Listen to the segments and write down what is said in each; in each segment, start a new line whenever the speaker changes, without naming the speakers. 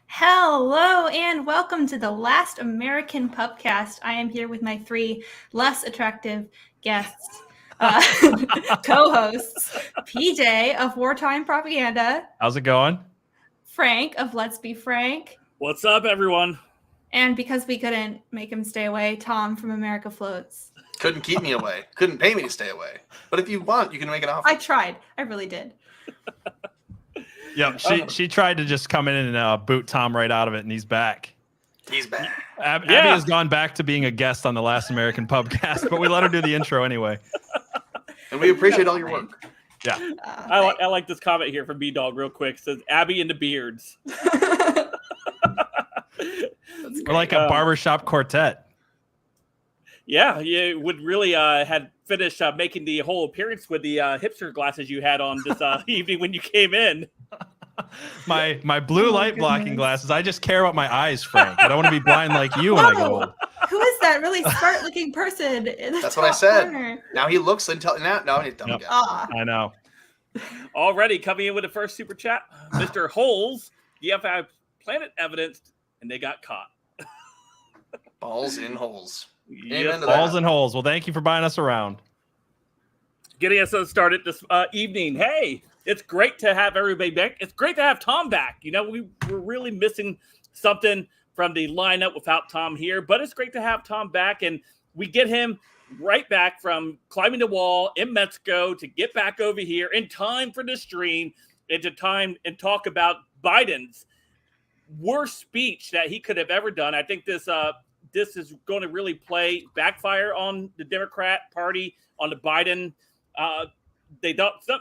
Hello and welcome to the Last American Pubcast. I am here with my three less attractive guests, co-hosts, PJ of Wartime Propaganda.
How's it going?
Frank of Let's Be Frank.
What's up, everyone?
And because we couldn't make him stay away, Tom from America Floats.
Couldn't keep me away. Couldn't pay me to stay away. But if you want, you can make an offer.
I tried. I really did.
Yeah, she tried to just come in and boot Tom right out of it, and he's back.
He's back.
Abby has gone back to being a guest on the Last American Pubcast, but we let her do the intro anyway.
And we appreciate all your work.
Yeah.
I like this comment here from B-Dog real quick. It says, Abby and the Beards.
We're like a barbershop quartet.
Yeah, you would really had finished making the whole appearance with the hipster glasses you had on this evening when you came in.
My blue light blocking glasses. I just care about my eyes, Frank. I don't want to be blind like you when I get old.
Who is that really smart-looking person in the
That's what I said.
corner?
Now he looks intelligent. No, he's dumb again.
I know.
Already coming in with the first super chat, Mr. Holes, DFI Planet evidenced, and they got caught.
Balls in holes.
Yes.
Balls and holes. Well, thank you for buying us around.
Getting us started this evening. Hey, it's great to have everybody back. It's great to have Tom back. You know, we were really missing something from the lineup without Tom here, but it's great to have Tom back, and we get him right back from climbing the wall in Mexico to get back over here in time for the stream and to time and talk about Biden's worst speech that he could have ever done. I think this is going to really backfire on the Democrat Party, on the Biden.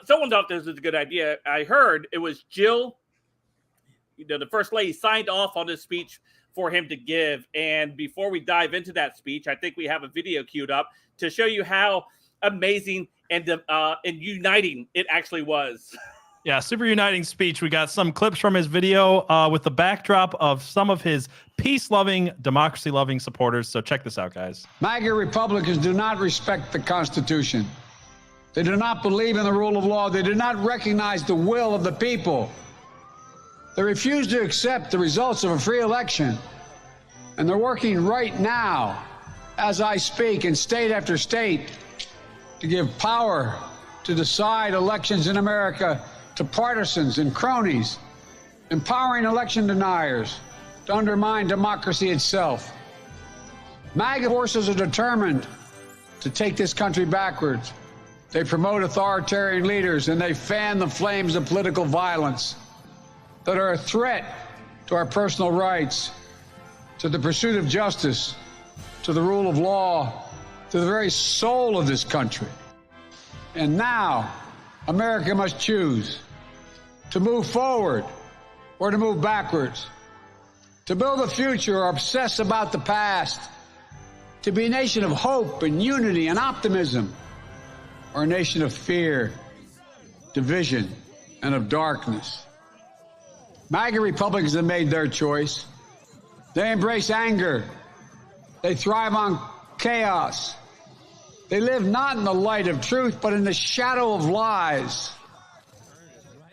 Someone thought this was a good idea. I heard it was Jill, the first lady, signed off on this speech for him to give. And before we dive into that speech, I think we have a video queued up to show you how amazing and uniting it actually was.
Yeah, super uniting speech. We got some clips from his video with the backdrop of some of his peace-loving, democracy-loving supporters. So check this out, guys.
MAGA Republicans do not respect the Constitution. They do not believe in the rule of law. They do not recognize the will of the people. They refuse to accept the results of a free election. And they're working right now, as I speak, in state after state, to give power to decide elections in America to partisans and cronies, empowering election deniers to undermine democracy itself. MAGA forces are determined to take this country backwards. They promote authoritarian leaders and they fan the flames of political violence that are a threat to our personal rights, to the pursuit of justice, to the rule of law, to the very soul of this country. And now, America must choose to move forward or to move backwards, to build a future or obsess about the past, to be a nation of hope and unity and optimism, or a nation of fear, division, and of darkness. MAGA Republicans have made their choice. They embrace anger. They thrive on chaos. They live not in the light of truth, but in the shadow of lies.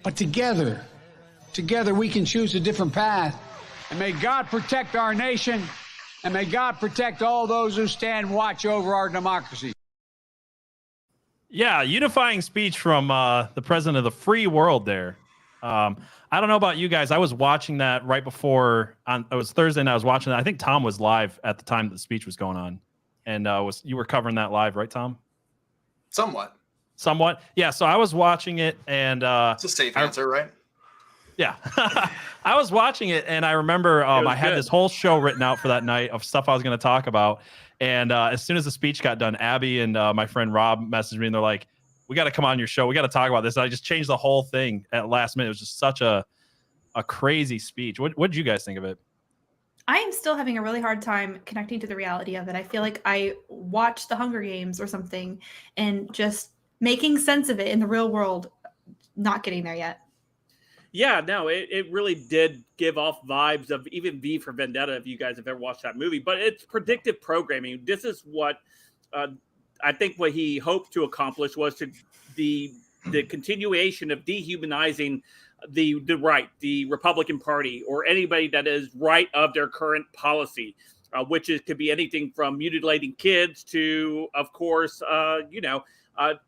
But together we can choose a different path. And may God protect our nation, and may God protect all those who stand watch over our democracy.
Yeah, unifying speech from the president of the free world there. I don't know about you guys. I was watching that right before, it was Thursday, and I was watching that. I think Tom was live at the time that the speech was going on. And you were covering that live, right, Tom? Somewhat. Yeah, so I was watching it, and
It's a safe answer, right?
Yeah. I was watching it, and I remember I had this whole show written out for that night of stuff I was going to talk about. And as soon as the speech got done, Abby and my friend Rob messaged me, and they're like, we got to come on your show. We got to talk about this. And I just changed the whole thing at last minute. It was just such a crazy speech. What did you guys think of it?
I am still having a really hard time connecting to the reality of it. I feel like I watched the Hunger Games or something and just making sense of it in the real world, not getting there yet.
Yeah, no, it really did give off vibes of even V for Vendetta, if you guys have ever watched that movie. But it's predictive programming. This is what I think what he hoped to accomplish was the continuation of dehumanizing the right, the Republican Party, or anybody that is right of their current policy, which could be anything from mutilating kids to, of course,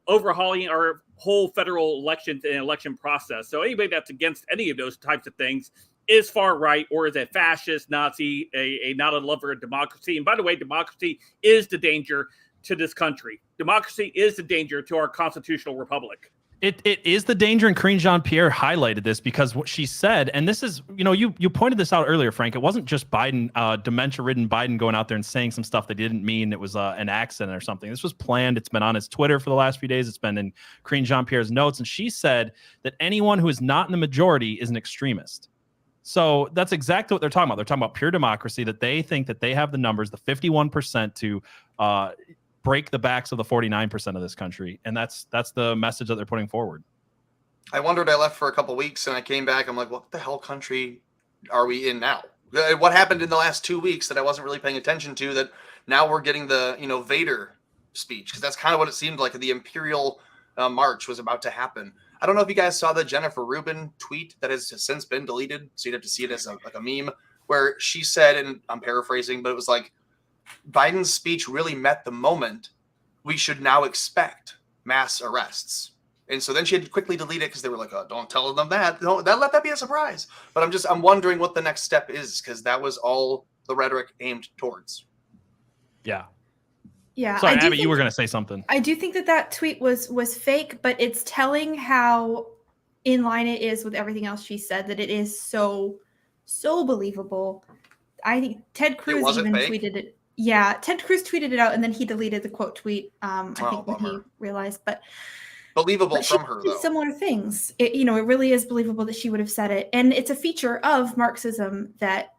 overhauling our whole federal elections and election process. So anybody that's against any of those types of things is far right, or is a fascist, Nazi, a not a lover of democracy. And by the way, democracy is the danger to this country. Democracy is the danger to our constitutional republic.
It is the danger, and Karine Jean-Pierre highlighted this because what she said, and this is, you pointed this out earlier, Frank, it wasn't just Biden, dementia-ridden Biden going out there and saying some stuff that didn't mean it was an accident or something. This was planned. It's been on his Twitter for the last few days. It's been in Karine Jean-Pierre's notes, and she said that anyone who is not in the majority is an extremist. So that's exactly what they're talking about. They're talking about pure democracy, that they think that they have the numbers, the 51% to break the backs of the 49% of this country. And that's the message that they're putting forward.
I wondered, I left for a couple weeks and I came back. I'm like, what the hell country are we in now? What happened in the last 2 weeks that I wasn't really paying attention to, that now we're getting the, Vader speech? Because that's kind of what it seemed like the Imperial March was about to happen. I don't know if you guys saw the Jennifer Rubin tweet that has since been deleted. So you'd have to see it as a meme, where she said, and I'm paraphrasing, but it was like, Biden's speech really met the moment. We should now expect mass arrests. And so then she had to quickly delete it because they were like, oh, don't tell them that. Don't let that be a surprise. But I'm wondering what the next step is, because that was all the rhetoric aimed towards.
Yeah.
Yeah.
Sorry, Abby, you were going to say something.
I do think that tweet was fake, but it's telling how in line it is with everything else she said, that it is so believable. I think Ted Cruz even tweeted it. Yeah, Ted Cruz tweeted it out, and then he deleted the quote tweet. I think when he realized, but
believable from her though.
Similar things. It really is believable that she would have said it, and it's a feature of Marxism that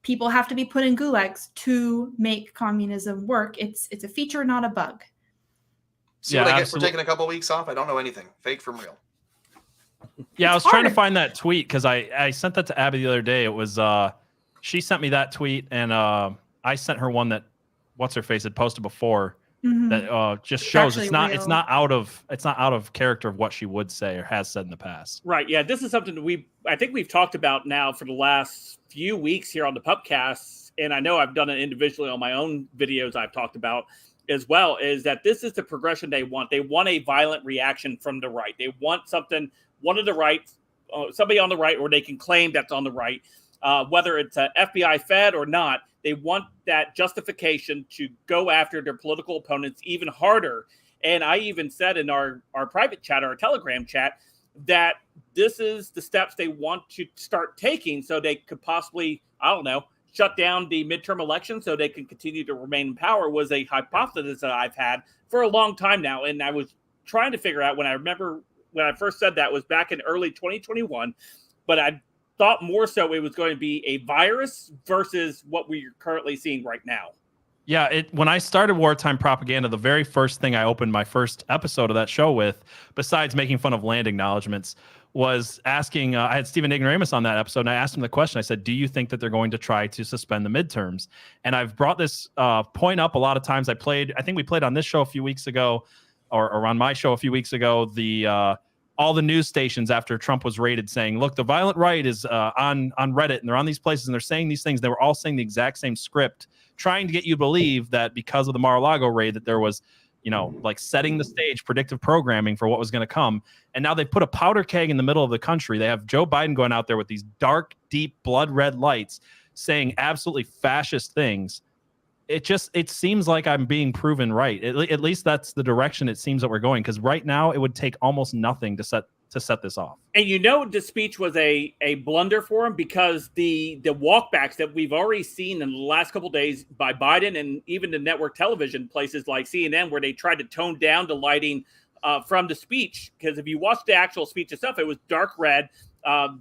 people have to be put in gulags to make communism work. It's a feature, not a bug.
See what I get for taking a couple of weeks off? I don't know anything. Fake from real.
Yeah, I was trying to find that tweet because I sent that to Abby the other day. It was she sent me that tweet, and I sent her one that what's her face had posted before that just shows it's not out of character of what she would say or has said in the past.
Right. Yeah. This is something that I think we've talked about now for the last few weeks here on the Pubcast. And I know I've done it individually on my own videos I've talked about as well, is that this is the progression they want. They want a violent reaction from the right. They want one of the right, somebody on the right, or they can claim that's on the right, whether it's an FBI Fed or not. They want that justification to go after their political opponents even harder. And I even said in our private chat, our Telegram chat, that this is the steps they want to start taking so they could possibly, shut down the midterm election so they can continue to remain in power, was a hypothesis that I've had for a long time now. And I was trying to figure out, when I first said that was back in early 2021, but I thought more so it was going to be a virus versus what we're currently seeing right now.
Yeah, when I started Wartime Propaganda, the very first thing I opened my first episode of that show with, besides making fun of land acknowledgements, was asking, I had Stephen Ignoramus on that episode, and I asked him the question. I said, do you think that they're going to try to suspend the midterms? And I've brought this point up a lot of times. I think we played on this show a few weeks ago, or on my show a few weeks ago, all the news stations after Trump was raided saying, look, the violent right is on Reddit, and they're on these places, and they're saying these things. They were all saying the exact same script, trying to get you to believe that because of the Mar-a-Lago raid that there was, like setting the stage, predictive programming for what was going to come. And now they put a powder keg in the middle of the country. They have Joe Biden going out there with these dark, deep, blood red lights saying absolutely fascist things. It seems like I'm being proven right. At least that's the direction it seems that we're going. Because right now it would take almost nothing to set this off. And
the speech was a blunder for him, because the walkbacks that we've already seen in the last couple of days by Biden, and even the network television places like CNN, where they tried to tone down the lighting from the speech. Because if you watch the actual speech itself, it was dark red,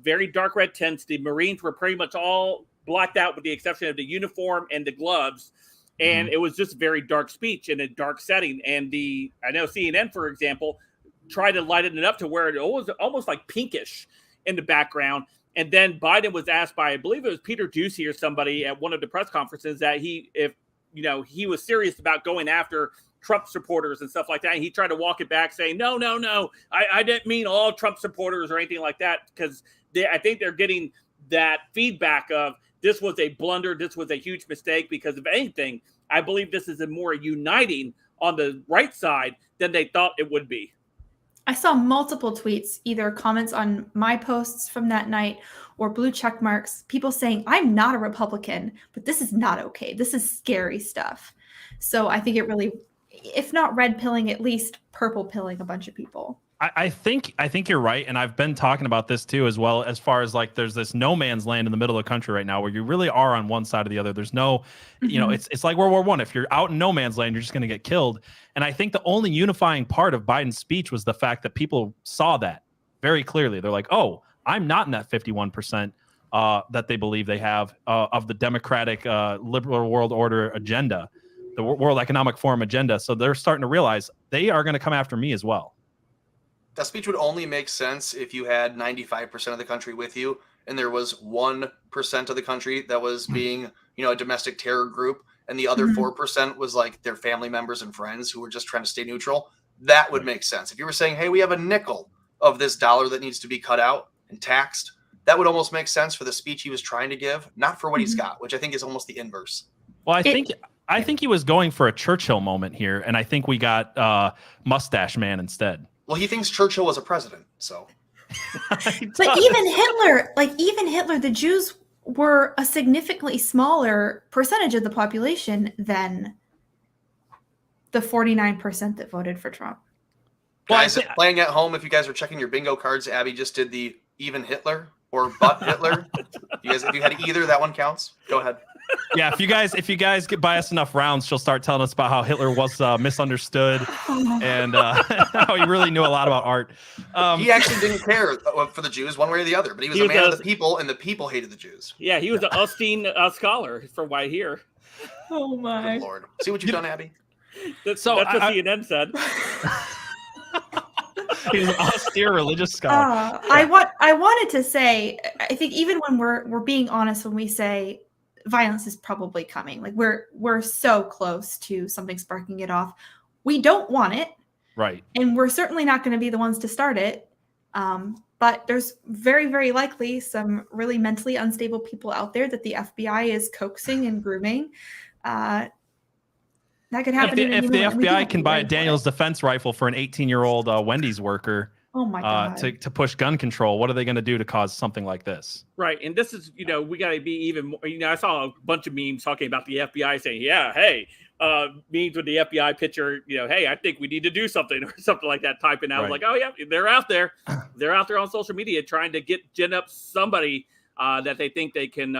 very dark red tints. The Marines were pretty much all blacked out with the exception of the uniform and the gloves. And it was just a very dark speech in a dark setting. And I know CNN, for example, tried to light it up to where it was almost like pinkish in the background. And then Biden was asked by, I believe it was Peter Doocy or somebody at one of the press conferences, that he was serious about going after Trump supporters and stuff like that. And he tried to walk it back saying, no, I didn't mean all Trump supporters or anything like that, because I think they're getting that feedback of this was a blunder, this was a huge mistake, because if anything, I believe this is a more uniting on the right side than they thought it would be.
I saw multiple tweets, either comments on my posts from that night or blue check marks, people saying, I'm not a Republican, but this is not okay. This is scary stuff. So I think it really, if not red pilling, at least purple pilling a bunch of people.
I think you're right, and I've been talking about this too, as well, as far as like there's this no man's land in the middle of the country right now where you really are on one side or the other. There's no, you know, it's like World War I. If you're out in no man's land, you're just going to get killed. And I think the only unifying part of Biden's speech was the fact that people saw that very clearly. They're like, oh, I'm not in that 51% that they believe they have of the democratic liberal world order agenda, the World Economic Forum agenda. So they're starting to realize they are going to come after me as well.
That speech would only make sense if you had 95% of the country with you, and there was 1% of the country that was being, you know, a domestic terror group, and the other 4% was like their family members and friends who were just trying to stay neutral. That would make sense. If you were saying, hey, we have a nickel of this dollar that needs to be cut out and taxed, that would almost make sense for the speech he was trying to give, not for what he's got, which I think is almost the inverse.
Well, I think he was going for a Churchill moment here, and I think we got Mustache Man instead.
Well, he thinks Churchill was a president, so.
But even Hitler, the Jews were a significantly smaller percentage of the population than the 49% that voted for Trump.
Guys, playing at home, if you guys are checking your bingo cards, Abby just did the even Hitler or but Hitler. If you had either, that one counts. Go ahead.
Yeah, if you guys get buy us enough rounds, she'll start telling us about how Hitler was misunderstood and how he really knew a lot about art.
He actually didn't care for the Jews one way or the other, but he was a man of the people, and the people hated the Jews.
Yeah, he was an Austin scholar from right here.
Oh my
Good Lord! See what you've done, Abby.
That's what CNN said.
He's an austere religious scholar.
I wanted to say, I think even when we're being honest when we say violence is probably coming, like we're so close to something sparking it off. We don't want it,
right? And
we're certainly not going to be the ones to start it. But there's very, very likely some really mentally unstable people out there that the FBI is coaxing and grooming. That could happen.
If the FBI can buy a Daniel's defense rifle for an 18-year-old Wendy's worker,
oh my God,
to push gun control, what are they going to do to cause something like this?
Right, and this is, we got to be even more. I saw a bunch of memes talking about the FBI saying, "Yeah, hey," memes with the FBI picture. Hey, I think we need to do something or something like that. Typing out like, "Oh yeah, they're out there. They're out there on social media trying to gin up somebody that they think they can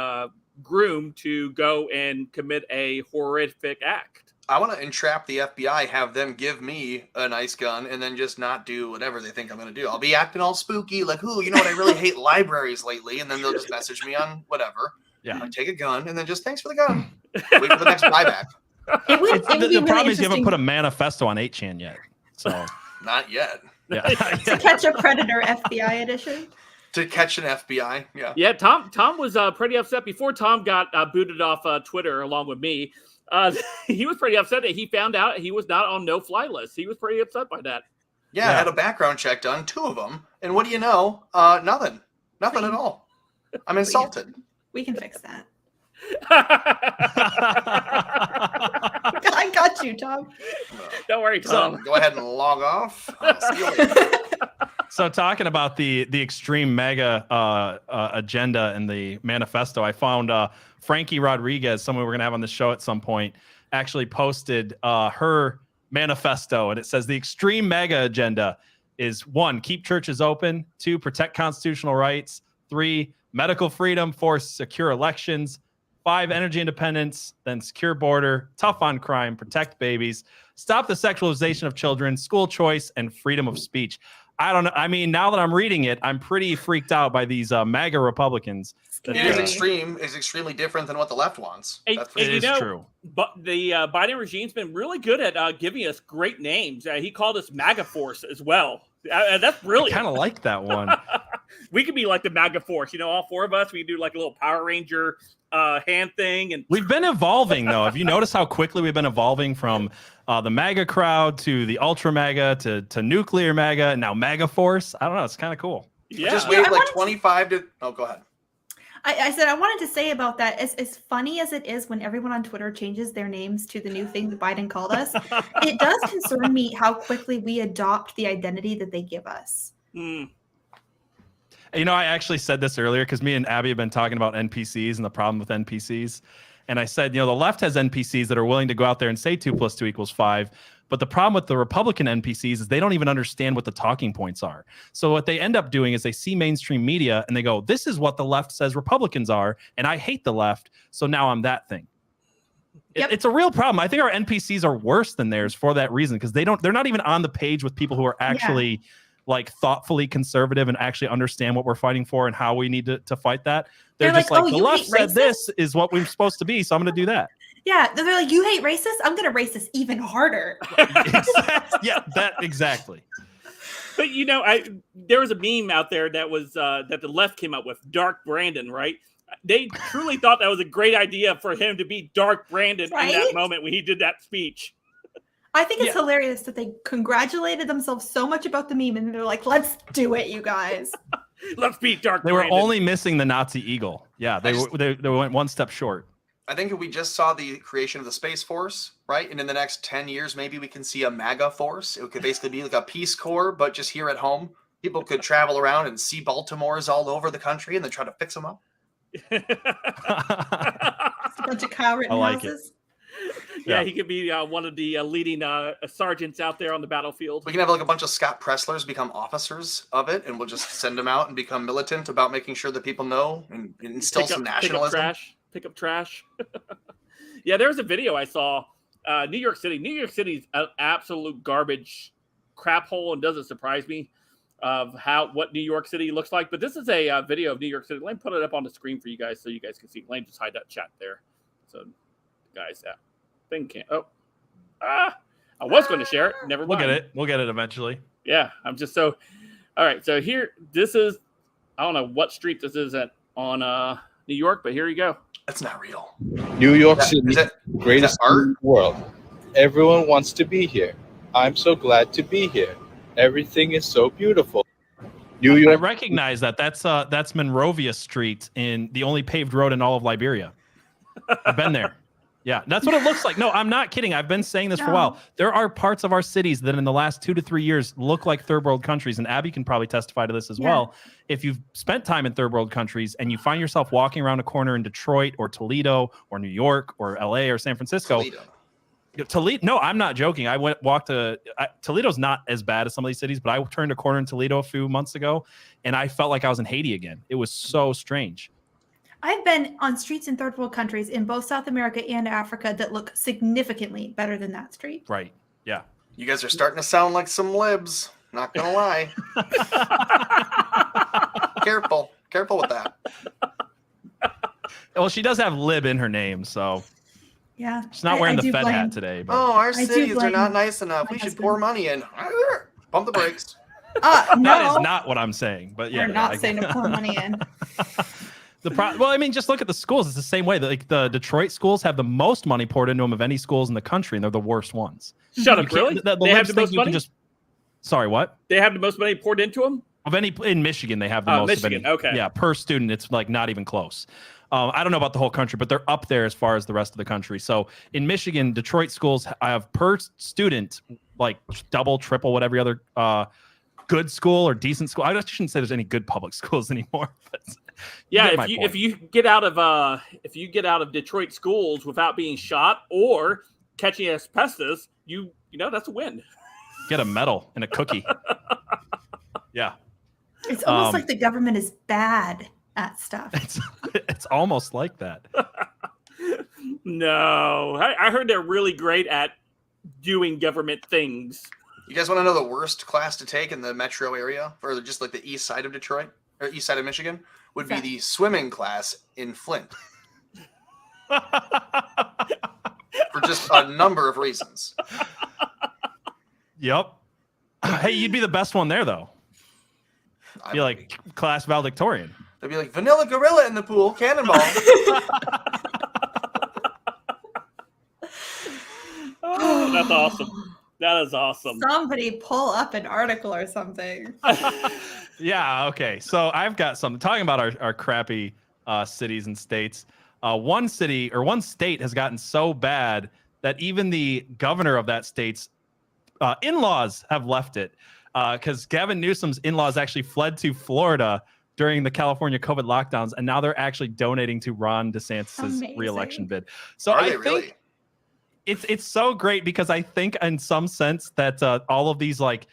groom to go and commit a horrific act."
I want to entrap the FBI, have them give me a nice gun, and then just not do whatever they think I'm going to do. I'll be acting all spooky, like, ooh, you know what? I really hate libraries lately. And then they'll just message me on whatever.
Yeah.
I take a gun, and then just thanks for the gun. Wait for the next buyback.
The problem is you haven't put a manifesto on 8chan yet. So
not yet.
Yeah.
To catch a predator FBI edition.
To catch an FBI, yeah.
Yeah, Tom was pretty upset before Tom got booted off Twitter along with me. He was pretty upset that he found out he was not on no-fly list. He was pretty upset by that.
Yeah, I had a background check done, 2 of them, and what do you know? Nothing at all. I'm insulted.
We can fix that. I got you, Tom.
Don't worry, Tom.
Go ahead and log off. See you later.
So talking about the extreme mega agenda in the manifesto, I found Frankie Rodriguez, someone we're going to have on the show at some point, actually posted her manifesto, and it says the extreme mega agenda is 1, keep churches open, 2, protect constitutional rights, 3, medical freedom, 4, secure elections, 5, energy independence, then secure border, tough on crime, protect babies, stop the sexualization of children, school choice, and freedom of speech. I don't know. I mean, now that I'm reading it, I'm pretty freaked out by these MAGA Republicans.
It is extremely different than what the left wants.
It is true.
But the Biden regime's been really good at giving us great names. He called us MAGA Force as well. That's brilliant.
I kind of like that one.
We could be like the MAGA force, all 4 of us. We could do like a little Power Ranger hand thing. And
we've been evolving, though. Have you noticed how quickly we've been evolving from the MAGA crowd to the Ultra MAGA to Nuclear MAGA and now MAGA Force? I don't know. It's kind of cool.
Yeah.
Just wait like 25 to. Oh, go ahead.
I said I wanted to say about that, as funny as it is when everyone on Twitter changes their names to the new thing that Biden called us, it does concern me how quickly we adopt the identity that they give us.
Mm.
I actually said this earlier because me and Abby have been talking about NPCs and the problem with NPCs. And I said, the left has NPCs that are willing to go out there and say 2 + 2 = 5. But the problem with the Republican NPCs is they don't even understand what the talking points are. So what they end up doing is they see mainstream media and they go, this is what the left says Republicans are. And I hate the left. So now I'm that thing.
Yep.
It's a real problem. I think our NPCs are worse than theirs for that reason, because they're not even on the page with people who are actually like thoughtfully conservative and actually understand what we're fighting for and how we need to fight that. They're just like, the left said this is what we're supposed to be, so I'm going to do that.
Yeah, they're like, you hate racists? I'm going to racist even harder.
Yeah, that exactly.
But there was a meme out there that was that the left came up with, Dark Brandon, right? They truly thought that was a great idea for him to be Dark Brandon in that moment when he did that speech.
I think it's hilarious that they congratulated themselves so much about the meme, and they're like, let's do it, you guys.
Let's beat Dark
They
Brandon.
were only missing the Nazi eagle. Yeah, they went one step short.
I think if we just saw the creation of the Space Force, right? And in the next 10 years, maybe we can see a MAGA force. It could basically be like a Peace Corps, but just here at home. People could travel around and see Baltimores all over the country and then try to fix them up.
Just a bunch of Kyle Rittenhouses.
Yeah, he could be one of the leading sergeants out there on the battlefield.
We can have like a bunch of Scott Presslers become officers of it, and we'll just send them out and become militant about making sure that people know and instill some nationalism.
Pick up trash. Yeah, there was a video I saw. New York City's an absolute garbage crap hole, and doesn't surprise me of what New York City looks like. But this is a video of New York City. Let me put it up on the screen for you guys so you guys can see. Let me just hide that chat there. So, guys, that thing can't. I was going to share it. Never mind.
We'll get it eventually.
Yeah, I'm just so. All right, so here, this is. I don't know what street this is on New York, but here you go.
That's not real.
New York City, greatest art in the world. Everyone wants to be here. I'm so glad to be here. Everything is so beautiful. New York.
I recognize that. That's Monrovia Street, in the only paved road in all of Liberia. I've been there. Yeah, that's what it looks like. No, I'm not kidding. I've been saying this for a while. There are parts of our cities that in the last 2 to 3 years look like third world countries, and Abby can probably testify to this as well. If you've spent time in third world countries and you find yourself walking around a corner in Detroit or Toledo or New York or LA or San Francisco. Toledo. No, I'm not joking. I walked to Toledo's not as bad as some of these cities, but I turned a corner in Toledo a few months ago, and I felt like I was in Haiti again. It was so strange.
I've been on streets in third world countries in both South America and Africa that look significantly better than that street.
Right. Yeah.
You guys are starting to sound like some libs. Not gonna lie. Careful with that.
Well, she does have lib in her name, so
yeah,
she's not wearing the Fed hat today. But.
Oh, our cities are not nice enough. We should pour money in. Pump the brakes.
No,
that is not what I'm saying. But yeah,
we're not saying to pour money in.
Well, I mean, just look at the schools. It's the same way. Like the Detroit schools have the most money poured into them of any schools in the country, and they're the worst ones.
Shut up, really?
They have the most money? Sorry, what?
They have the most money poured into them?
In Michigan, they have the most.
Michigan,
okay. Yeah, per student, it's like not even close. I don't know about the whole country, but they're up there as far as the rest of the country. So in Michigan, Detroit schools have per student like double, triple what every other good school or decent school. I shouldn't say there's any good public schools anymore. But
yeah, if you get out of Detroit schools without being shot or catching asbestos, you know that's a win.
Get a medal and a cookie. Yeah,
it's almost like the government is bad at stuff.
It's almost like that.
No, I heard they're really great at doing government things.
You guys want to know the worst class to take in the metro area, or just like the east side of Detroit or east side of Michigan? Would be the swimming class in Flint. For just a number of reasons.
Yep. Hey, you'd be the best one there, though. Be like class valedictorian.
They'd be like, vanilla gorilla in the pool, cannonball.
Oh, that's awesome. That is awesome.
Somebody pull up an article or something.
Yeah, okay. So I've got something. Talking about our crappy cities and states. One city or one state has gotten so bad that even the governor of that state's in-laws have left it. Because Gavin Newsom's in-laws actually fled to Florida during the California COVID lockdowns, and now they're actually donating to Ron DeSantis' re-election bid. So I think it's so great because I think in some sense that all of these like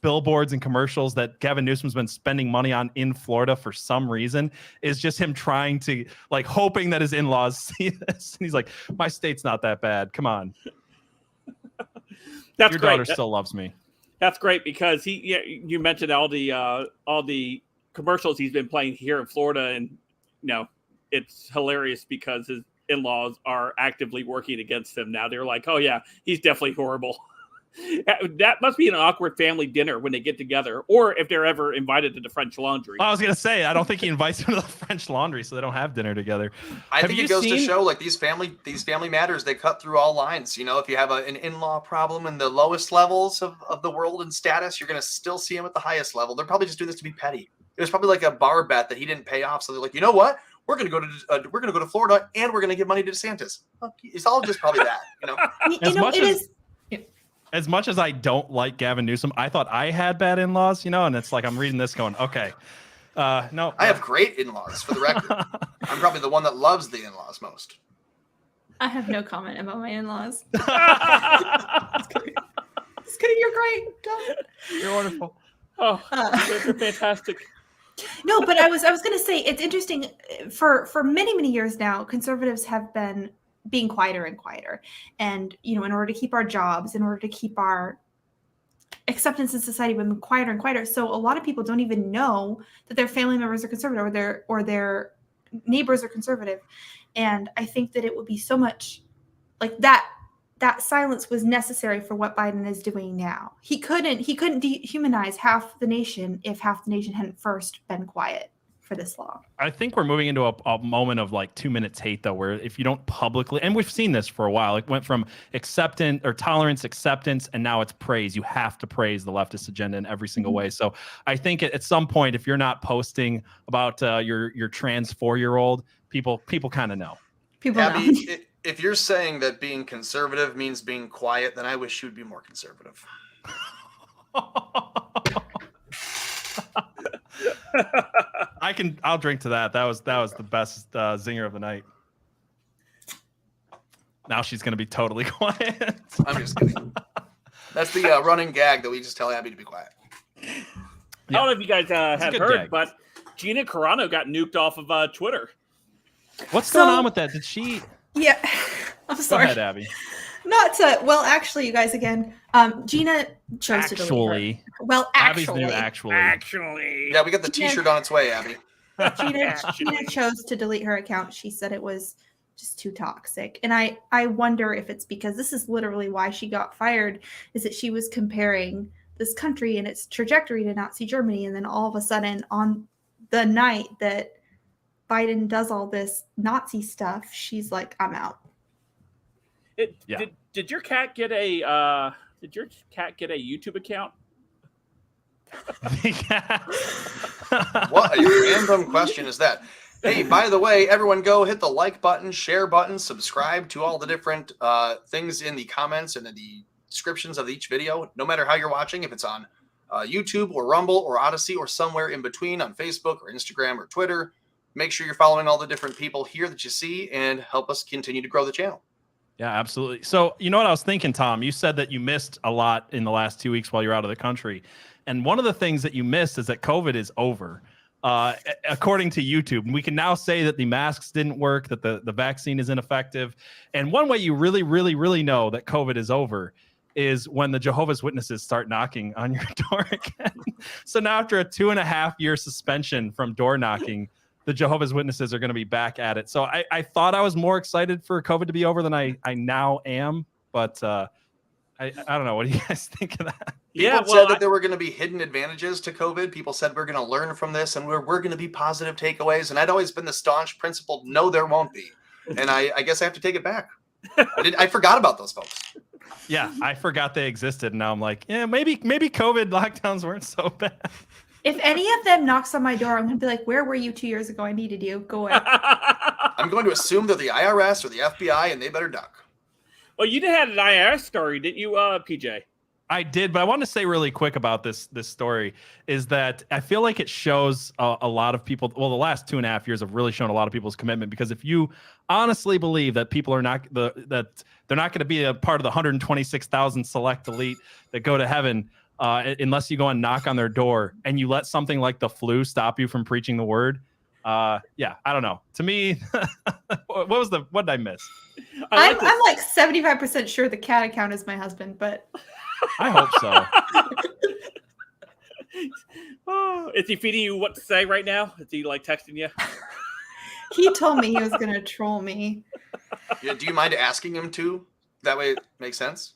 billboards and commercials that Gavin Newsom's been spending money on in Florida for some reason is just him trying to like hoping that his in-laws see this. And he's like, my state's not that bad. Come on.
That's
Your
great.
daughter still loves me.
That's great because you mentioned all the commercials he's been playing here in Florida, and it's hilarious because his in-laws are actively working against him now. They're like, oh yeah, he's definitely horrible. That must be an awkward family dinner when they get together, or if they're ever invited to the French Laundry.
I was gonna say, I don't think he invites them to the French Laundry, so they don't have dinner together.
I think it goes to show, like, these family matters, they cut through all lines. If you have an in-law problem in the lowest levels of the world and status, you're gonna still see him at the highest level. They're probably just doing this to be petty. It was probably like a bar bet that he didn't pay off, so they're like, you know what? We're gonna go to Florida, and we're gonna give money to DeSantis. It's all just probably that.
As much as I don't like Gavin Newsom, I thought I had bad in-laws, and it's like I'm reading this going, okay. No.
I have great in-laws, for the record. I'm probably the one that loves the in-laws most.
I have no comment about my in-laws. Just kidding. You're great. Don't.
You're wonderful.
Oh, you're fantastic.
No, but I was going to say, it's interesting. For many, many years now, conservatives have been being quieter and quieter. And, in order to keep our jobs, in order to keep our acceptance in society, we've been quieter and quieter. So a lot of people don't even know that their family members are conservative or their neighbors are conservative. And I think that it would be so much like that silence was necessary for what Biden is doing now. He couldn't dehumanize half the nation if half the nation hadn't first been quiet for this long.
I think we're moving into a moment of like 2 minutes hate, though, where if you don't publicly, and we've seen this for a while, it went from acceptance or tolerance, acceptance, and now it's praise. You have to praise the leftist agenda in every single way. So I think at some point, if you're not posting about your trans 4-year-old, people kind of know.
People
Abby,
know.
If you're saying that being conservative means being quiet, then I wish you'd be more conservative.
I'll drink to that. That was the best zinger of the night. Now she's gonna be totally quiet.
I'm just kidding. That's the running gag that we just tell Abby to be quiet.
I don't know if you guys have heard,
gag.
but Gina Carano got nuked off of Twitter.
What's going on with that? Did she?
Yeah, I'm sorry.
Go ahead, Abby.
Not to. Well, actually, you guys again. Gina chose to delete her. Well,
Abby's new actually.
Yeah, we got the T-shirt on its way, Abby.
Gina chose to delete her account. She said it was just too toxic, and I wonder if it's because this is literally why she got fired. Is that she was comparing this country and its trajectory to Nazi Germany, and then all of a sudden, on the night that Biden does all this Nazi stuff, she's like, I'm out.
Did your cat get a YouTube account?
What a random question is that? Hey, by the way, everyone go hit the like button, share button, subscribe to all the different things in the comments and in the descriptions of each video, no matter how you're watching, if it's on YouTube or Rumble or Odysee or somewhere in between on Facebook or Instagram or Twitter. Make sure you're following all the different people here that you see and help us continue to grow the channel.
Yeah, absolutely. So you know what I was thinking, Tom? You said that you missed a lot in the last 2 weeks while you're out of the country. And one of the things that you missed is that COVID is over. According to YouTube, we can now say that the masks didn't work, that the vaccine is ineffective. And one way you really, really, really know that COVID is over is when the Jehovah's Witnesses start knocking on your door again. So now after a 2.5-year suspension from door knocking, the Jehovah's Witnesses are going to be back at it. So I thought I was more excited for COVID to be over than I now am. But I don't know. What do you guys think of that?
Yeah,
People said that there were going to be hidden advantages to COVID. People said we're going to learn from this and we're going to be positive takeaways. And I'd always been the staunch principle, no, there won't be. And I guess I have to take it back. I forgot about those folks.
Yeah, I forgot they existed. And now I'm like, yeah, maybe COVID lockdowns weren't so bad.
If any of them knocks on my door, I'm going to be like, where were you 2 years ago? I needed you. Go away.
I'm going to assume they're the IRS or the FBI and they better duck.
Well, you had an IRS story, didn't you, PJ?
I did, but I want to say really quick about this story is that I feel like it shows a lot of people. Well, the last 2.5 years have really shown a lot of people's commitment, because if you honestly believe that people are not that they're not going to be a part of the 126,000 select elite that go to heaven unless you go and knock on their door, and you let something like the flu stop you from preaching the word. Yeah, I don't know. To me, what did I miss?
I'm like 75% sure the cat account is my husband, but
I hope so.
Oh, is he feeding you what to say right now? Is he like texting you?
he told me he was going to troll me.
Yeah, do you mind asking him to? That way it makes sense.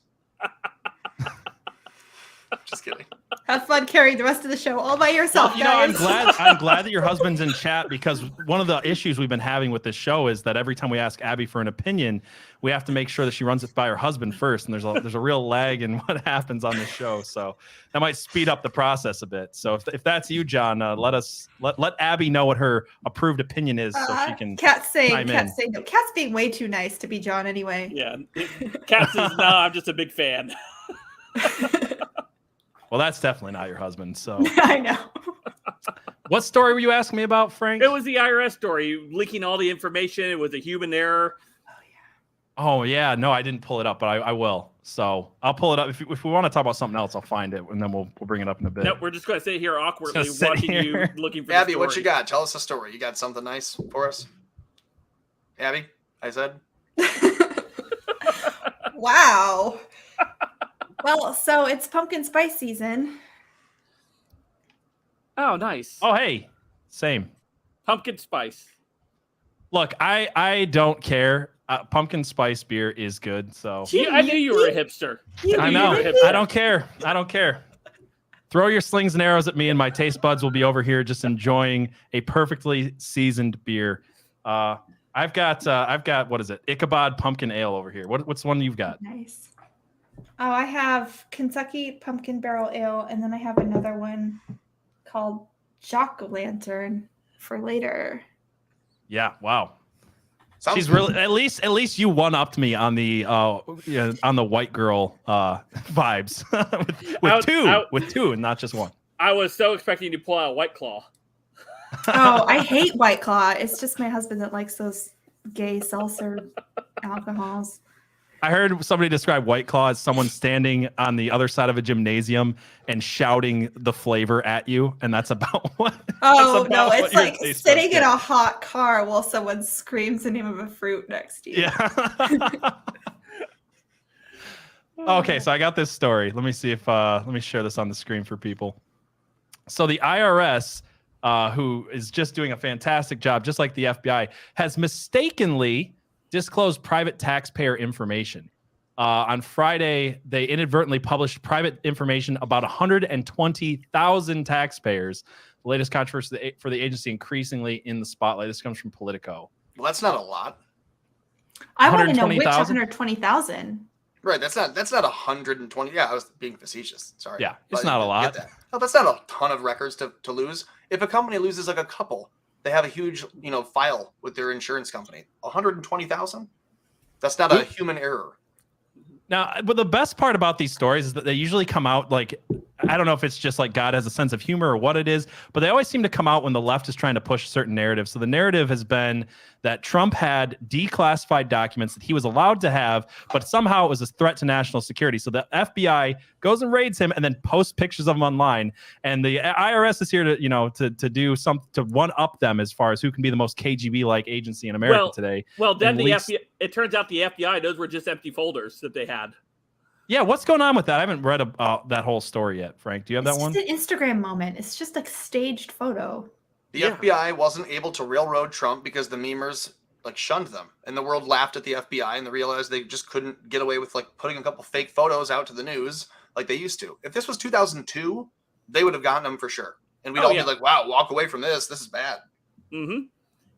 Just kidding.
Have fun carrying the rest of the show all by yourself,
Well,
guys.
I'm glad that your husband's in chat, because one of the issues we've been having with this show is that every time we ask Abby for an opinion, we have to make sure that she runs it by her husband first, and there's a real lag in what happens on this show, so that might speed up the process a bit. So if that's you, John, let Abby know what her approved opinion is, so she can.
Cat's saying
no.
Cat's being way too nice to be John anyway.
Yeah. Cat says, no, I'm just a big fan.
Well, that's definitely not your husband. So
I know.
What story were you asking me about, Frank?
It was the IRS story, leaking all the information. It was a human error.
Oh yeah, no, I didn't pull it up, but I will. So I'll pull it up. If we want to talk about something else, I'll find it, and then we'll bring it up in a bit.
No, we're just going to sit here awkwardly
Just sit
watching
here.
you looking for
Abby,
the
what
story.
you got? Tell us a story. You got something nice for us? Abby, I said.
Wow. Well, so it's pumpkin spice season.
Oh, nice.
Oh hey, same.
Pumpkin spice.
Look, I don't care. Pumpkin spice beer is good. So
I knew you were a hipster.
I know.
You were a hipster.
I don't care. I don't care. Throw your slings and arrows at me, and my taste buds will be over here just enjoying a perfectly seasoned beer. I've got what is it? Ichabod Pumpkin Ale over here. What's the one you've got?
Nice. Oh, I have Kentucky Pumpkin Barrel Ale, and then I have another one called Jack-o'-lantern for later.
Yeah. Wow.
Sounds
She's
good.
really at least you one-upped me on the white girl vibes with two and not just one.
I was so expecting you to pull out a White Claw.
Oh, I hate White Claw. It's just my husband that likes those gay seltzer alcohols.
I heard somebody describe White Claw as someone standing on the other side of a gymnasium and shouting the flavor at you, and that's about what.
Oh,
that's about
no,
what
it's
your
like
taste
sitting
buds
in
get.
a hot car while someone screams the name of a fruit next to you.
Yeah. Okay, so I got this story. Let me see if let me share this on the screen for people. So the IRS, who is just doing a fantastic job, just like the FBI, has mistakenly disclosed private taxpayer information. On Friday, they inadvertently published private information about 120,000 taxpayers. The latest controversy for the agency increasingly in the spotlight. This comes from Politico.
Well, that's not a lot.
I want to know which
120,000?
120,000.
Right, that's not 120. Yeah, I was being facetious. Sorry.
Yeah, it's
But
not a
I
lot.
get that. No, that's not a ton of records to lose. If a company loses like a couple, they have a huge, file with their insurance company. 120,000? That's not a human error.
Now, but the best part about these stories is that they usually come out like, I don't know if it's just like God has a sense of humor or what it is, but they always seem to come out when the left is trying to push a certain narrative. So the narrative has been that Trump had declassified documents that he was allowed to have, but somehow it was a threat to national security. So the FBI goes and raids him and then posts pictures of him online. And the IRS is here to do some to one up them as far as who can be the most KGB-like agency in America today.
Well, then
And
it turns out the FBI, those were just empty folders that they had.
Yeah, what's going on with that? I haven't read that whole story yet, Frank. Do you have that one?
It's just an Instagram moment. It's just a staged photo.
The FBI wasn't able to railroad Trump because the memers like shunned them, and the world laughed at the FBI, and they realized they just couldn't get away with like putting a couple fake photos out to the news like they used to. If this was 2002, they would have gotten them for sure, and we'd all be like, "Wow, walk away from this. This is bad."
Mm-hmm.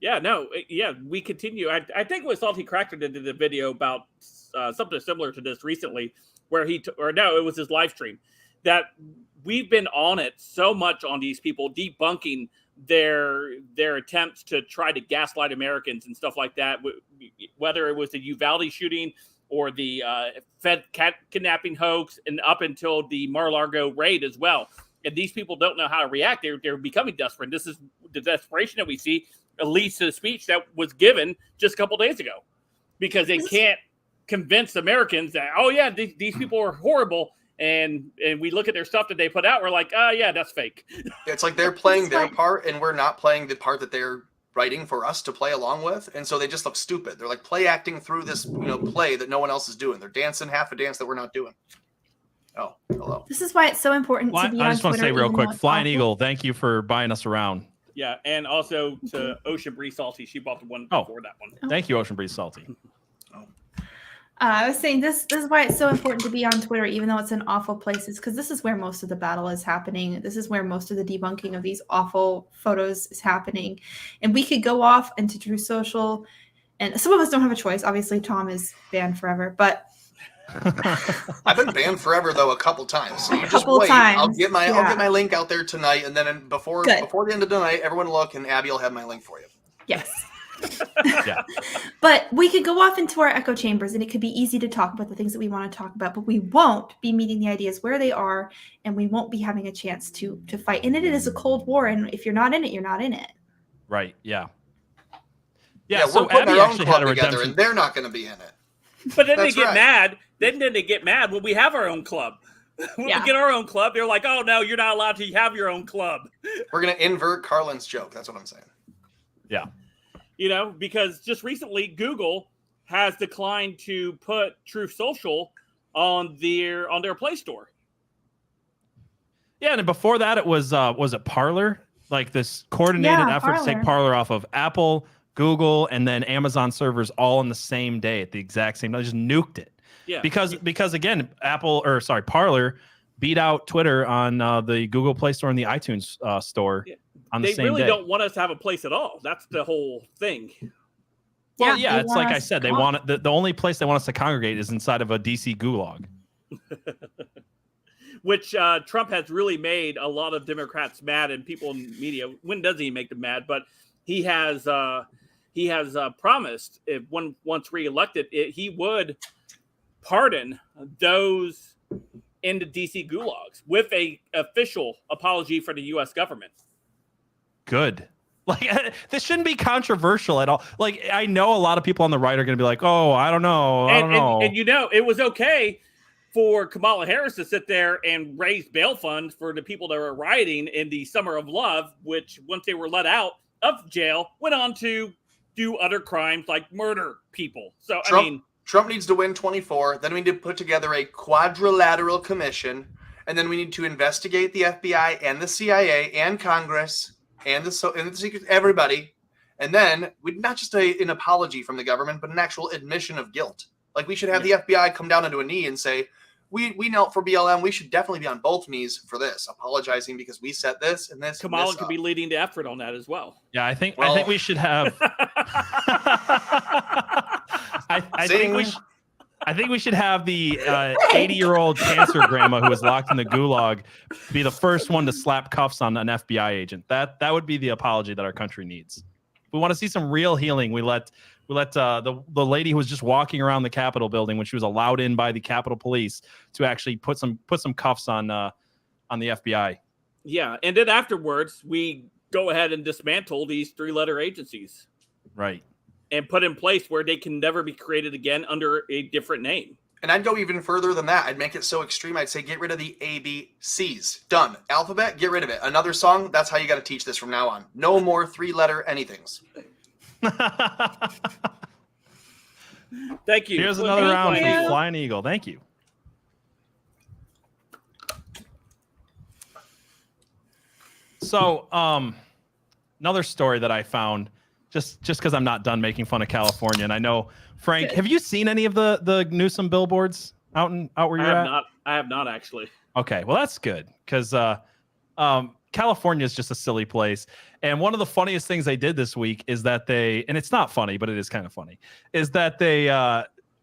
Yeah, no, yeah, we continue. I think it was Salty Cracker that did a video about something similar to this recently, where it was his live stream, that we've been on it so much on these people debunking their attempts to try to gaslight Americans and stuff like that, whether it was the Uvalde shooting or the Fed kidnapping hoax, and up until the Mar-a-Lago raid as well. And these people don't know how to react. They're becoming desperate. This is the desperation that we see leads to the speech that was given just a couple days ago, because they can't convince Americans that, oh yeah, these people are horrible. And we look at their stuff that they put out, we're like, oh yeah, that's fake.
It's like they're playing their part and we're not playing the part that they're writing for us to play along with. And so they just look stupid. They're like play acting through this, play that no one else is doing. They're dancing half a dance that we're not doing. Oh, hello.
This is why it's so important to be on
I just want to say real quick, Flying
awful.
Eagle, thank you for buying us around.
Yeah, and also to Ocean Breeze Salty, she bought the one before that one.
Thank you, Ocean Breeze Salty.
I was saying this is why it's so important to be on Twitter, even though it's in awful places, because this is where most of the battle is happening. This is where most of the debunking of these awful photos is happening. And we could go off into True Social, and some of us don't have a choice. Obviously, Tom is banned forever, but
I've been banned forever though a couple times. So you just wait. I'll get my link out there tonight, and then before the end of the night, everyone look, and Abby will have my link for you.
Yes.
Yeah.
But we could go off into our echo chambers, and it could be easy to talk about the things that we want to talk about, but we won't be meeting the ideas where they are, and we won't be having a chance to fight. And it is a cold war, and if you're not in it, you're not in it.
Right. Yeah.
Yeah,
so
we're putting
Abby
our own
actually
club
had a
together,
redemption.
and they're not going to be in it.
But then they get mad. Then they get mad when we have our own club. When we get our own club, they're like, "Oh no, you're not allowed to have your own club."
We're going to invert Carlin's joke. That's what I'm saying.
Yeah.
Because just recently Google has declined to put Truth Social on their Play Store.
Yeah, and before that it was it Parler? Like this coordinated effort to take Parler off of Apple, Google, and then Amazon servers all on the same day at the exact same time. They just nuked it. Yeah. Because again, Parler beat out Twitter on the Google Play Store and the iTunes store on the same day. They really
don't want us to have a place at all. That's the whole thing.
Well, yeah, it's like I said, they want the only place they want us to congregate is inside of a DC gulag.
Which Trump has really made a lot of Democrats mad, and people in media. When does he make them mad? But he has promised, if once reelected, he would pardon those in the DC gulags with a official apology for the U.S. government.
Good. Like, this shouldn't be controversial at all. Like, I know a lot of people on the right are going to be like, "Oh, I don't know, I don't know."
And it was okay for Kamala Harris to sit there and raise bail funds for the people that were rioting in the Summer of Love, which once they were let out of jail, went on to do other crimes like murder people. So
Trump needs to win 24. Then we need to put together a quadrilateral commission, and then we need to investigate the FBI and the CIA and Congress and the secret, everybody. And then we not just an apology from the government, but an actual admission of guilt. Like, we should have the FBI come down onto a knee and say, we knelt for BLM. We should definitely be on both knees for this, apologizing because we said this and this.
Kamala could be leading the effort on that as well.
Yeah, I think we should have. I think we should have the 80-year-old cancer grandma who was locked in the gulag be the first one to slap cuffs on an FBI agent. That would be the apology that our country needs. If we want to see some real healing, we let the lady who was just walking around the Capitol building when she was allowed in by the Capitol Police to actually put some cuffs on the FBI.
Yeah, and then afterwards we go ahead and dismantle these 3-letter agencies.
Right.
And put in place where they can never be created again under a different name.
And I'd go even further than that. I'd make it so extreme. I'd say get rid of the ABCs. Done. Alphabet, get rid of it. Another song, that's how you got to teach this from now on. No more 3-letter anythings.
Thank you.
Here's another round for Flying Eagle. Thank you. So, another story that I found just because I'm not done making fun of California. And I know, Frank,
Good.
have you seen any of the Newsom billboards out where you're at?
I have not actually.
Okay, well that's good because California is just a silly place. And one of the funniest things they did this week is that and it's not funny, but it is kind of funny, is that they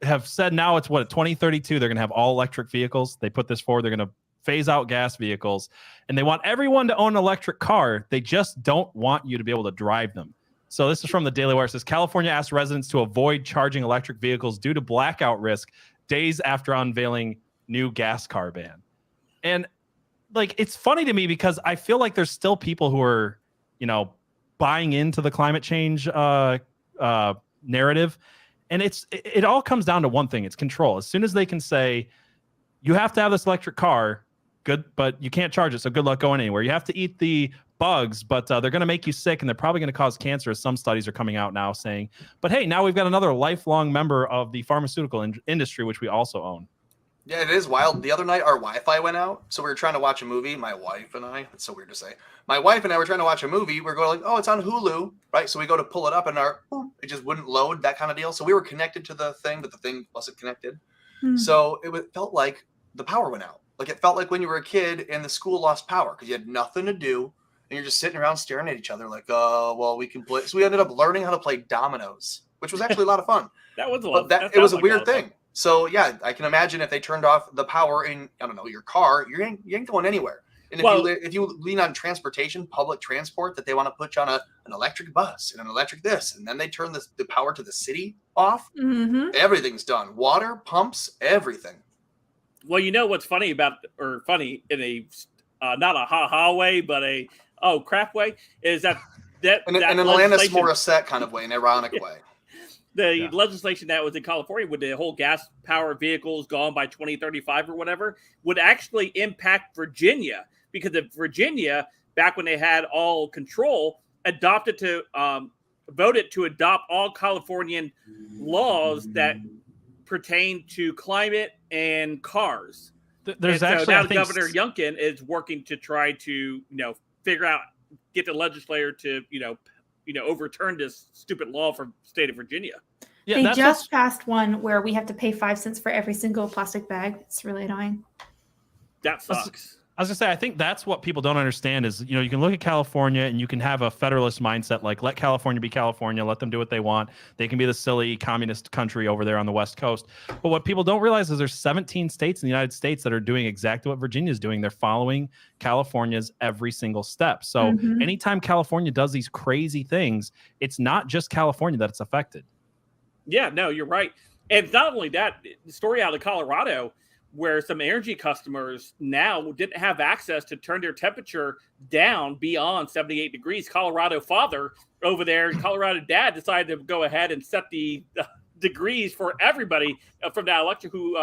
have said now it's 2032 they're going to have all electric vehicles. They put this forward. They're going to phase out gas vehicles, and they want everyone to own an electric car. They just don't want you to be able to drive them. So this is from the Daily Wire. It says California asked residents to avoid charging electric vehicles due to blackout risk days after unveiling new gas car ban. And like, it's funny to me because I feel like there's still people who are, buying into the climate change narrative. And it all comes down to one thing. It's control. As soon as they can say, you have to have this electric car, good, but you can't charge it. So good luck going anywhere. You have to eat the bugs, but they're going to make you sick and they're probably going to cause cancer, as some studies are coming out now saying. But hey, now we've got another lifelong member of the pharmaceutical industry, which we also own.
Yeah, it is wild. The other night, our Wi-Fi went out, so we were trying to watch a movie. My wife and I, it's so weird to say. My wife and I were trying to watch a movie. We're going like, oh, it's on Hulu, right? So we go to pull it up, and it just wouldn't load, that kind of deal. So we were connected to the thing, but the thing wasn't connected. So it felt like the power went out. Like it felt like when you were a kid and the school lost power because you had nothing to do, and you're just sitting around staring at each other like, well, we can play. So we ended up learning how to play dominoes, which was actually a lot of fun.
That was a lot.
But it was a weird thing. So yeah, I can imagine if they turned off the power in, I don't know, your car, you ain't going anywhere. And if you lean on transportation, public transport, that they want to put you on an electric bus and an electric this, and then they turn the power to the city off, everything's done. Water, pumps, everything.
Well, you know what's funny funny in a not a ha-ha way, but a crap way, is that
in an Alanis Morissette kind of way, an ironic way.
The legislation that was in California with the whole gas-powered vehicles gone by 2035 or whatever would actually impact Virginia, because if Virginia, back when they had all control, voted to adopt all Californian laws that pertain to climate and cars.
There's
and
actually
so now Governor Youngkin is working to try to figure out, get the legislature to overturn this stupid law from the state of Virginia.
Yeah, they just passed one where we have to pay 5 cents for every single plastic bag. It's really annoying.
That sucks.
I was gonna say, I think that's what people don't understand is, you can look at California and you can have a federalist mindset, like let California be California, let them do what they want. They can be the silly communist country over there on the West Coast. But what people don't realize is there's 17 states in the United States that are doing exactly what Virginia is doing. They're following California's every single step. So anytime California does these crazy things, it's not just California that's affected.
Yeah, no, you're right. And not only that, the story out of Colorado, where some energy customers now didn't have access to turn their temperature down beyond 78 degrees. Colorado father over there, Colorado dad, decided to go ahead and set the degrees for everybody from that electric who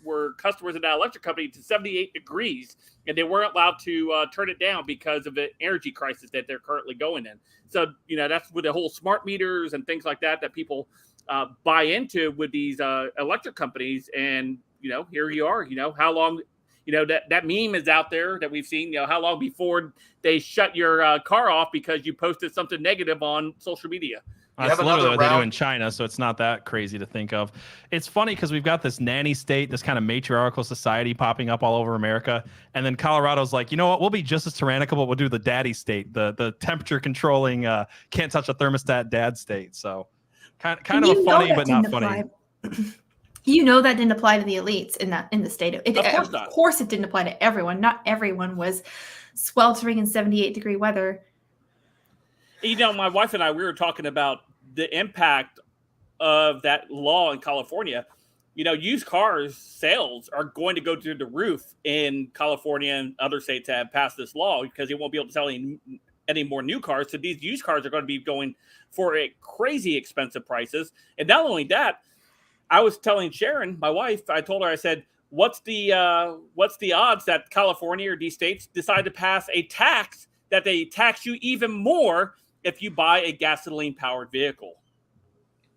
were customers of that electric company to 78 degrees. And they weren't allowed to turn it down because of the energy crisis that they're currently going in. So, that's with the whole smart meters and things like that people buy into with these electric companies. And, here you are, how long, that meme is out there that we've seen, how long before they shut your car off because you posted something negative on social media.
That's literally what they do in China, so it's not that crazy to think of. It's funny because we've got this nanny state, this kind of matriarchal society popping up all over America, and then Colorado's like, you know what, we'll be just as tyrannical, but we'll do the daddy state, the temperature controlling, can't touch a thermostat dad state. So kind of a funny but not funny.
That didn't apply to the elites in the state.
Of
course it didn't apply to everyone. Not everyone was sweltering in 78-degree weather.
My wife and I, we were talking about the impact of that law in California. Used cars sales are going to go through the roof in California and other states that have passed this law because they won't be able to sell any more new cars. So these used cars are going to be going for a crazy expensive prices. And not only that, I was telling Sharon, my wife, I told her, I said, what's the odds that California or these states decide to pass a tax that they tax you even more if you buy a gasoline-powered vehicle?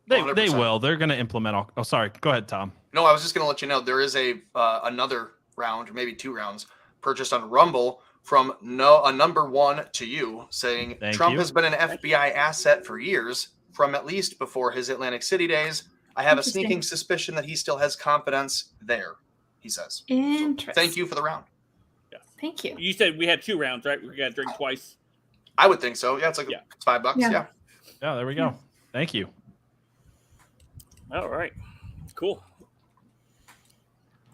They will. They're going to implement all. Oh, sorry. Go ahead, Tom.
No, I was just going to let you know there is another round, or maybe 2 rounds, purchased on Rumble from a number one to you, saying Trump has been an FBI asset for years. from at least before his Atlantic City days. I have a
Interesting.
sneaking suspicion that he still has confidence there, he says.
Interesting.
So, thank you for the round.
Thank you.
You said we had 2 rounds, right? We got to drink twice.
I would think so. Yeah, it's like it's $5. Yeah.
Yeah, there we go. Thank you.
All right. Cool.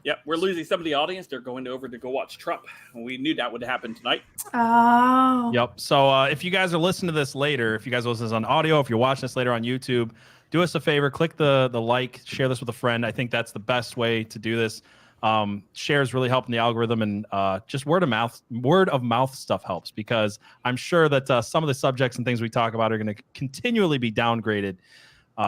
Yep, we're losing some of the audience. They're going over to go watch Trump. We knew that would happen tonight.
Oh.
Yep. So if you guys are listening to this later, if you guys listen to this on audio, if you're watching this later on YouTube, do us a favor, click the like, share this with a friend. I think that's the best way to do this. Shares really helping the algorithm, and just word of mouth stuff helps, because I'm sure that some of the subjects and things we talk about are going to continually be downgraded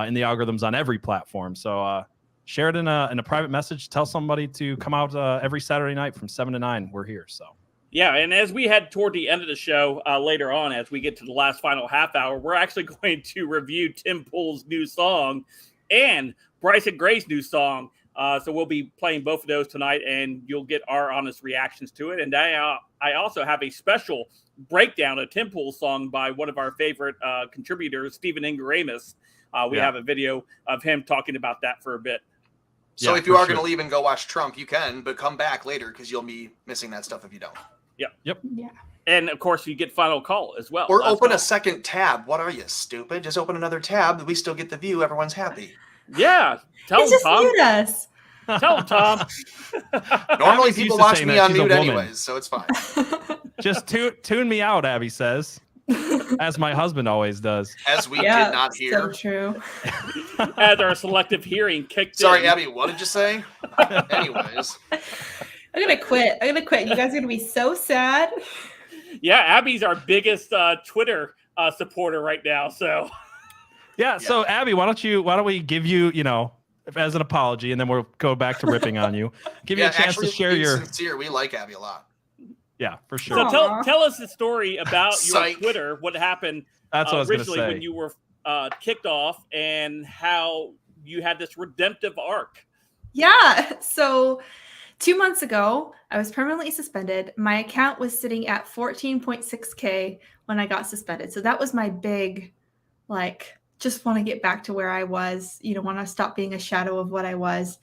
in the algorithms on every platform. So share it in a private message. Tell somebody to come out every Saturday night from 7 to 9. We're here. So
Yeah, and as we head toward the end of the show later on, as we get to the last final half hour, we're actually going to review Tim Pool's new song and Bryson Gray's new song. So we'll be playing both of those tonight, and you'll get our honest reactions to it. And I also have a special breakdown of Tim Pool's song by one of our favorite contributors, Stephen Ingaramus. We have a video of him talking about that for a bit.
So if you are going to leave and go watch Trump, you can, but come back later because you'll be missing that stuff if you don't.
Yep.
Yeah.
And, of course, you get final call as well.
Or open a second tab. What are you, stupid? Just open another tab. We still get the view. Everyone's happy.
Yeah. Tell him,
Just
Tom.
mute us.
Tell him, Tom.
Normally
Abby's
people
used to
watch
saying
me
that
on
she's a
mute
woman.
anyways, so it's fine.
Just tune me out, Abby says, as my husband always does.
As we did not hear.
So true.
As our selective hearing kicked
Sorry,
in.
Abby, what did you say? Anyways.
I'm going to quit. You guys are going to be so sad.
Yeah, Abby's our biggest Twitter supporter right now. So
Yeah. So Abby, why don't we give you, as an apology, and then we'll go back to ripping on you. Give you a chance to share your.
Sincere. We like Abby a lot.
Yeah, for sure.
So tell us the story about your
Psych.
Twitter. What happened
That's what I was going to
originally
say.
when you were kicked off, and how you had this redemptive arc.
Yeah. So 2 months ago, I was permanently suspended. My account was sitting at 14.6K when I got suspended. So that was my big, just want to get back to where I was, want to stop being a shadow of what I was.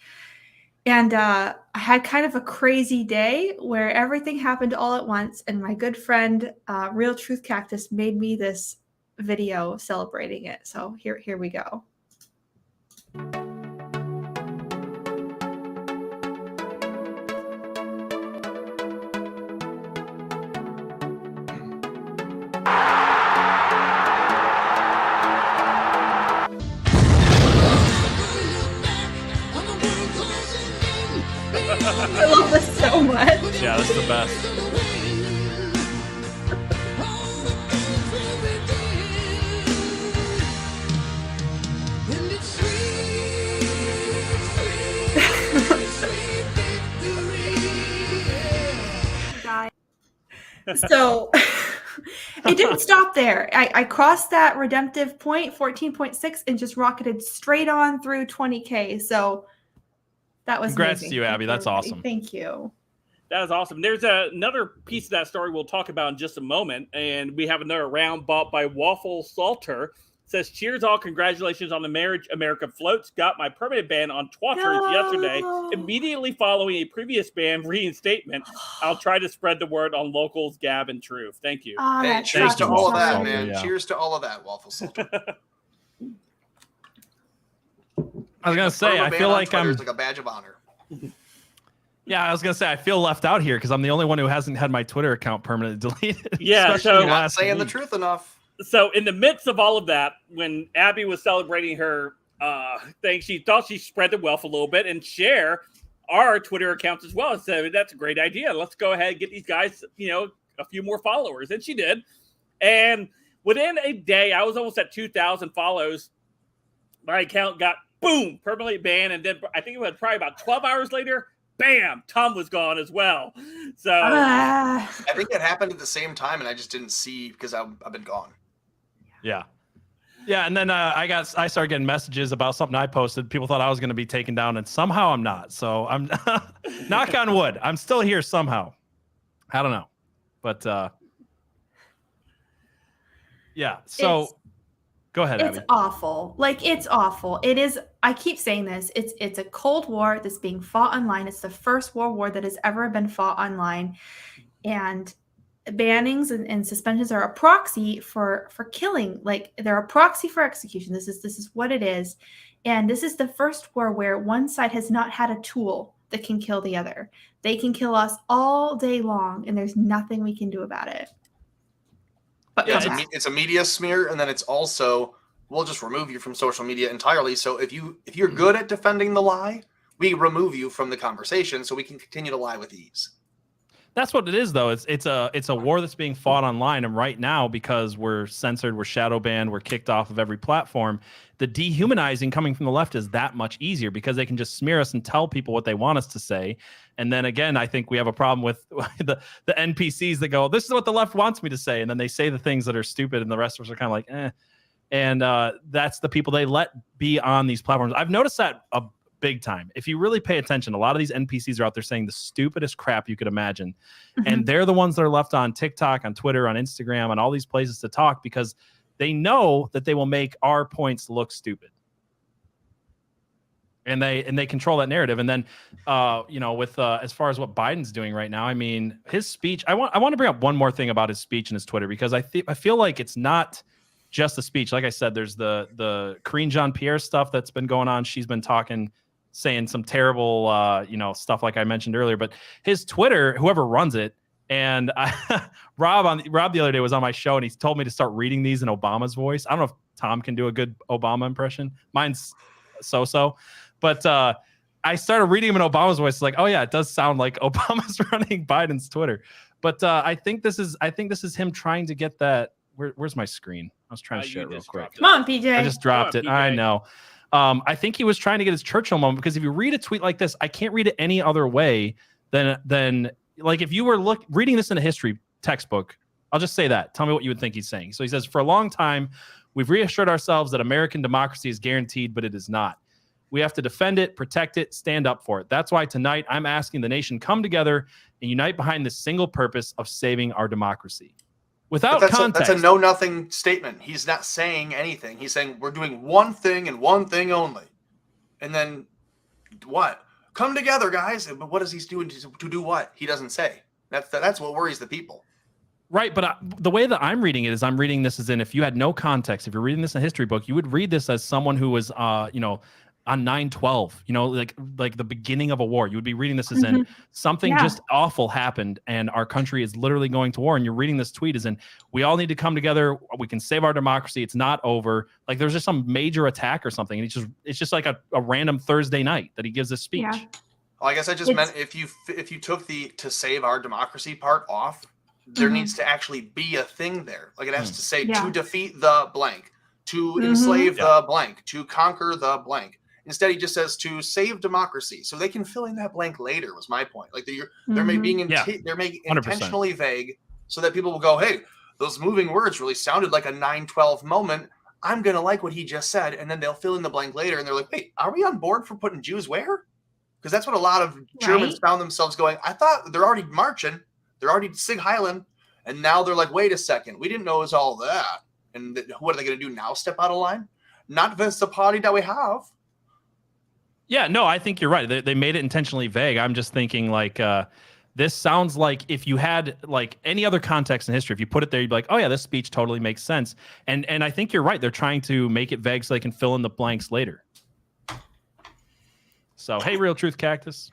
And I had kind of a crazy day where everything happened all at once. And my good friend, Real Truth Cactus, made me this video celebrating it. So here we go. I love this so much.
Yeah, this is the best.
So it didn't stop there. I crossed that redemptive point, 14.6, and just rocketed straight on through 20K. So that was
Congrats
amazing.
to you, Abby. That's
everybody.
awesome.
Thank you.
That is awesome. There's another piece of that story we'll talk about in just a moment. And we have another round bought by Waffle Salter. Says, cheers all, congratulations on the marriage. America floats. Got my permanent ban on Twitter yesterday, immediately following a previous ban reinstatement. I'll try to spread the word on locals, Gab, and Truth. Thank you.
Hey, cheers to all of that, man. Yeah. Cheers to all of that, Waffle Salter.
I was gonna say, I feel like I'm
like a badge of honor.
Yeah, I was gonna say I feel left out here because I'm the only one who hasn't had my Twitter account permanently deleted.
Yeah, so
you're not saying the truth enough.
So in the midst of all of that, when Abby was celebrating her thing, she thought she spread the wealth a little bit and share our Twitter accounts as well. So that's a great idea. Let's go ahead and get these guys, a few more followers. And she did. And within a day, I was almost at 2,000 follows. My account got, boom, permanently banned. And then I think it was probably about 12 hours later, bam, Tom was gone as well. So
I think it happened at the same time, and I just didn't see because I've been gone.
Yeah. Yeah, and then I started getting messages about something I posted. People thought I was going to be taken down, and somehow I'm not. So I'm knock on wood. I'm still here somehow. I don't know, but yeah. So Go ahead,
It's
Abby.
awful. Like, it's awful. It is. I keep saying this. It's a Cold War that's being fought online. It's the first world war that has ever been fought online. And bannings and suspensions are a proxy for killing. Like, they're a proxy for execution. This is what it is. And this is the first war where one side has not had a tool that can kill the other. They can kill us all day long, and there's nothing we can do about it. But
yeah, it's a media smear, and then it's also, we'll just remove you from social media entirely. So if you're good at defending the lie, we remove you from the conversation so we can continue to lie with ease.
That's what it is, though. It's a war that's being fought online, and right now, because we're censored, we're shadow banned, we're kicked off of every platform, the dehumanizing coming from the left is that much easier because they can just smear us and tell people what they want us to say. And then again, I think we have a problem with the NPCs that go, "This is what the left wants me to say," and then they say the things that are stupid, and the rest of us are kind of like, eh. And that's the people they let be on these platforms. I've noticed that big time. If you really pay attention, a lot of these NPCs are out there saying the stupidest crap you could imagine. And they're the ones that are left on TikTok, on Twitter, on Instagram, on all these places to talk because they know that they will make our points look stupid. And they control that narrative. And then, with as far as what Biden's doing right now, I mean, his speech, I want to bring up one more thing about his speech and his Twitter, because I feel like it's not just a speech. Like I said, there's the Karine Jean-Pierre stuff that's been going on. She's been saying some terrible, stuff like I mentioned earlier. But his Twitter, whoever runs it, and Rob the other day was on my show, and he told me to start reading these in Obama's voice. I don't know if Tom can do a good Obama impression. Mine's so. But I started reading him in Obama's voice. It's like, oh yeah, it does sound like Obama's running Biden's Twitter. But I think this is him trying to get that. Where's my screen? I was trying to share it real quick.
Come on, PJ.
I just dropped it. PJ. I know. I think he was trying to get his Churchill moment, because if you read a tweet like this, I can't read it any other way than like if you were reading this in a history textbook. I'll just say that. Tell me what you would think he's saying. So he says, for a long time, we've reassured ourselves that American democracy is guaranteed, but it is not. We have to defend it, protect it, stand up for it. That's why tonight I'm asking the nation come together and unite behind this single purpose of saving our democracy. Without context.
That's a know-nothing statement. He's not saying anything. He's saying we're doing one thing and one thing only. And then what? Come together, guys. But what is he doing to do what? He doesn't say. That's what worries the people.
Right, but the way that I'm reading it is I'm reading this as in, if you had no context, if you're reading this in a history book, you would read this as someone who was, on 9/12, like the beginning of a war. You would be reading this as in something just awful happened and our country is literally going to war. And you're reading this tweet as in, we all need to come together. We can save our democracy. It's not over. Like there's just some major attack or something. And it's just like a random Thursday night that he gives this speech.
Yeah.
Well, I guess I just meant if you took the to save our democracy part off, there needs to actually be a thing there. Like it has to say to defeat the blank, to enslave the blank, to conquer the blank. Instead, he just says to save democracy, so they can fill in that blank later. Was my point. Like they're making intentionally vague, so that people will go, "Hey, those moving words really sounded like a 9/12 moment. I'm gonna like what he just said," and then they'll fill in the blank later, and they're like, "Wait, are we on board for putting Jews where?" Because that's what a lot of Germans found themselves going. I thought they're already marching, they're already Sig Heilin, and now they're like, "Wait a second, we didn't know it was all that." And what are they going to do now? Step out of line? Not this the party that we have.
Yeah, no, I think you're right. They made it intentionally vague. I'm just thinking like this sounds like if you had like any other context in history, if you put it there, you'd be like, oh yeah, this speech totally makes sense. And I think you're right. They're trying to make it vague so they can fill in the blanks later. So hey, Real Truth Cactus.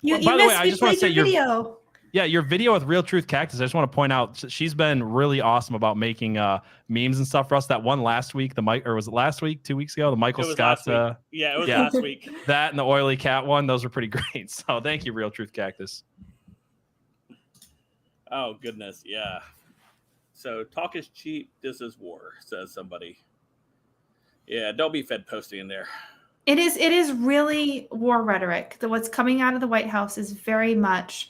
By
the way, I just want to say your
video.
Yeah, your video with Real Truth Cactus, I just want to point out, she's been really awesome about making memes and stuff for us. That one last week, or was it last week, 2 weeks ago? The Michael Scott.
It was last week.
That and the oily cat one, those were pretty great. So thank you, Real Truth Cactus.
Oh, goodness, yeah. So talk is cheap, this is war, says somebody. Yeah, don't be fed posting in there.
It is really war rhetoric. What's coming out of the White House is very much,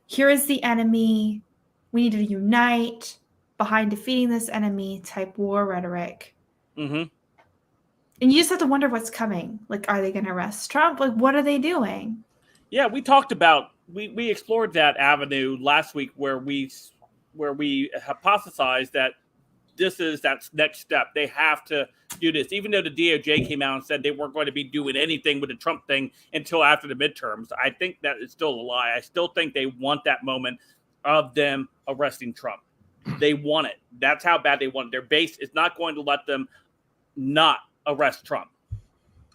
here is the enemy. We need to unite behind defeating this enemy type war rhetoric.
Mm-hmm.
And you just have to wonder what's coming. Like, are they going to arrest Trump? Like, what are they doing?
Yeah, we talked about, we explored that avenue last week where we hypothesized that this is that next step. They have to do this, even though the DOJ came out and said they weren't going to be doing anything with the Trump thing until after the midterms. I think that is still a lie. I still think they want that moment of them arresting Trump. They want it. That's how bad they want it. Their base is not going to let them not arrest Trump.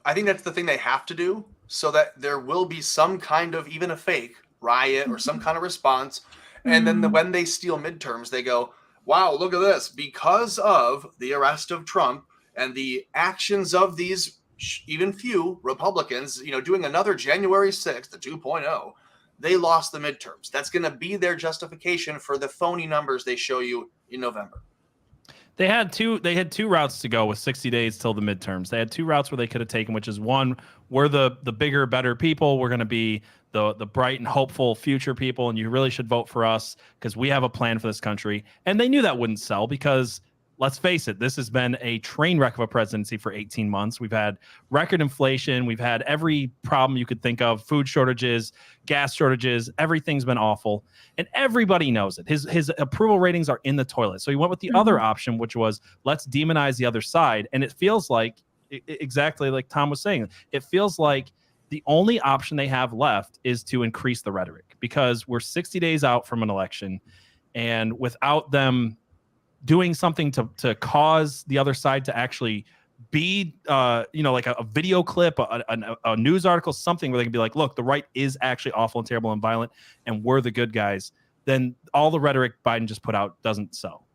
I think that's the thing they have to do, so that there will be some kind of, even a fake riot or some kind of response. And then when they steal midterms, they go, wow, look at this. Because of the arrest of Trump and the actions of these even few Republicans, doing another January 6th, the 2.0, they lost the midterms. That's going to be their justification for the phony numbers they show you in November.
They had two routes to go with 60 days till the midterms. They had two routes where they could have taken, which is one, we're the bigger, better people. We're going to be the bright and hopeful future people, and you really should vote for us because we have a plan for this country. And they knew that wouldn't sell because, let's face it, this has been a train wreck of a presidency for 18 months. We've had record inflation. We've had every problem you could think of, food shortages, gas shortages. Everything's been awful. And everybody knows it. His approval ratings are in the toilet. So he went with the other option, which was let's demonize the other side. And it feels like, exactly like Tom was saying, it feels like the only option they have left is to increase the rhetoric because we're 60 days out from an election. And without them doing something to cause the other side to actually be, like a video clip, a news article, something where they can be like, look, the right is actually awful and terrible and violent, and we're the good guys, then all the rhetoric Biden just put out doesn't sell.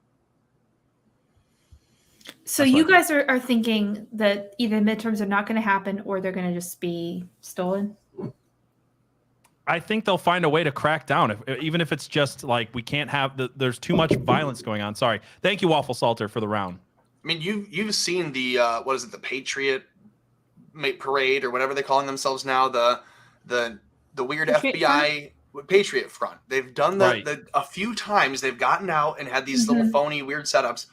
So you guys are thinking that either midterms are not going to happen or they're going to just be stolen?
I think they'll find a way to crack down, even if it's just like we can't have there's too much violence going on. Sorry. Thank you, Waffle Salter, for the round.
I mean, you've seen the the Patriot Parade or whatever they're calling themselves now, the weird Patriot FBI Front? Patriot Front. They've done that a few times. They've gotten out and had these little phony weird setups.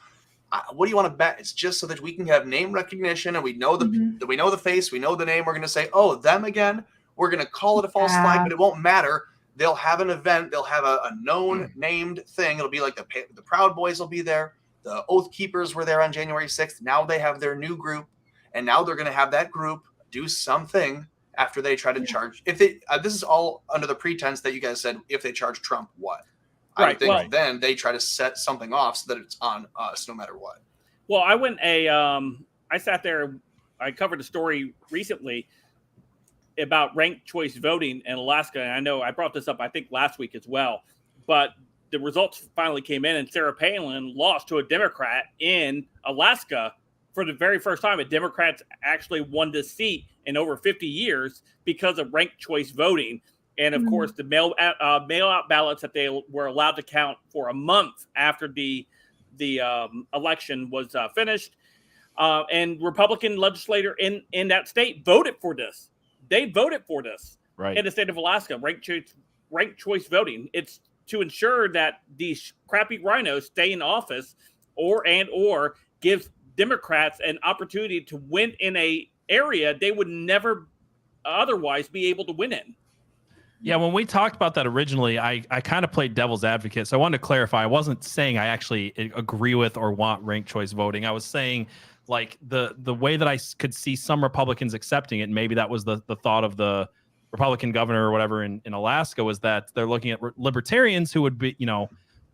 What do you want to bet? It's just so that we can have name recognition and we know the face, we know the name. We're going to say, oh, them again. We're going to call it a false flag, but it won't matter. They'll have an event. They'll have a known named thing. It'll be like the Proud Boys will be there. The Oath Keepers were there on January 6th. Now they have their new group, and now they're going to have that group do something after they try to charge. If they this is all under the pretense that you guys said if they charge Trump, what? I would think then they try to set something off so that it's on us no matter what.
Well, I sat there. I covered a story recently about ranked choice voting in Alaska. And I know I brought this up, I think, last week as well. But the results finally came in, and Sarah Palin lost to a Democrat in Alaska for the very first time. A Democrat actually won this seat in over 50 years because of ranked choice voting. And, of course, the mail-out ballots that they were allowed to count for a month after the election was finished. And Republican legislator in that state voted for this. They voted for this in the state of Alaska, ranked choice voting. It's to ensure that these crappy rhinos stay in office or gives Democrats an opportunity to win in a area they would never otherwise be able to win in.
Yeah, when we talked about that originally, I kind of played devil's advocate. So I wanted to clarify. I wasn't saying I actually agree with or want ranked choice voting. I was saying like the way that I could see some Republicans accepting it, and maybe that was the thought of the Republican governor or whatever in Alaska, was that they're looking at libertarians who would be,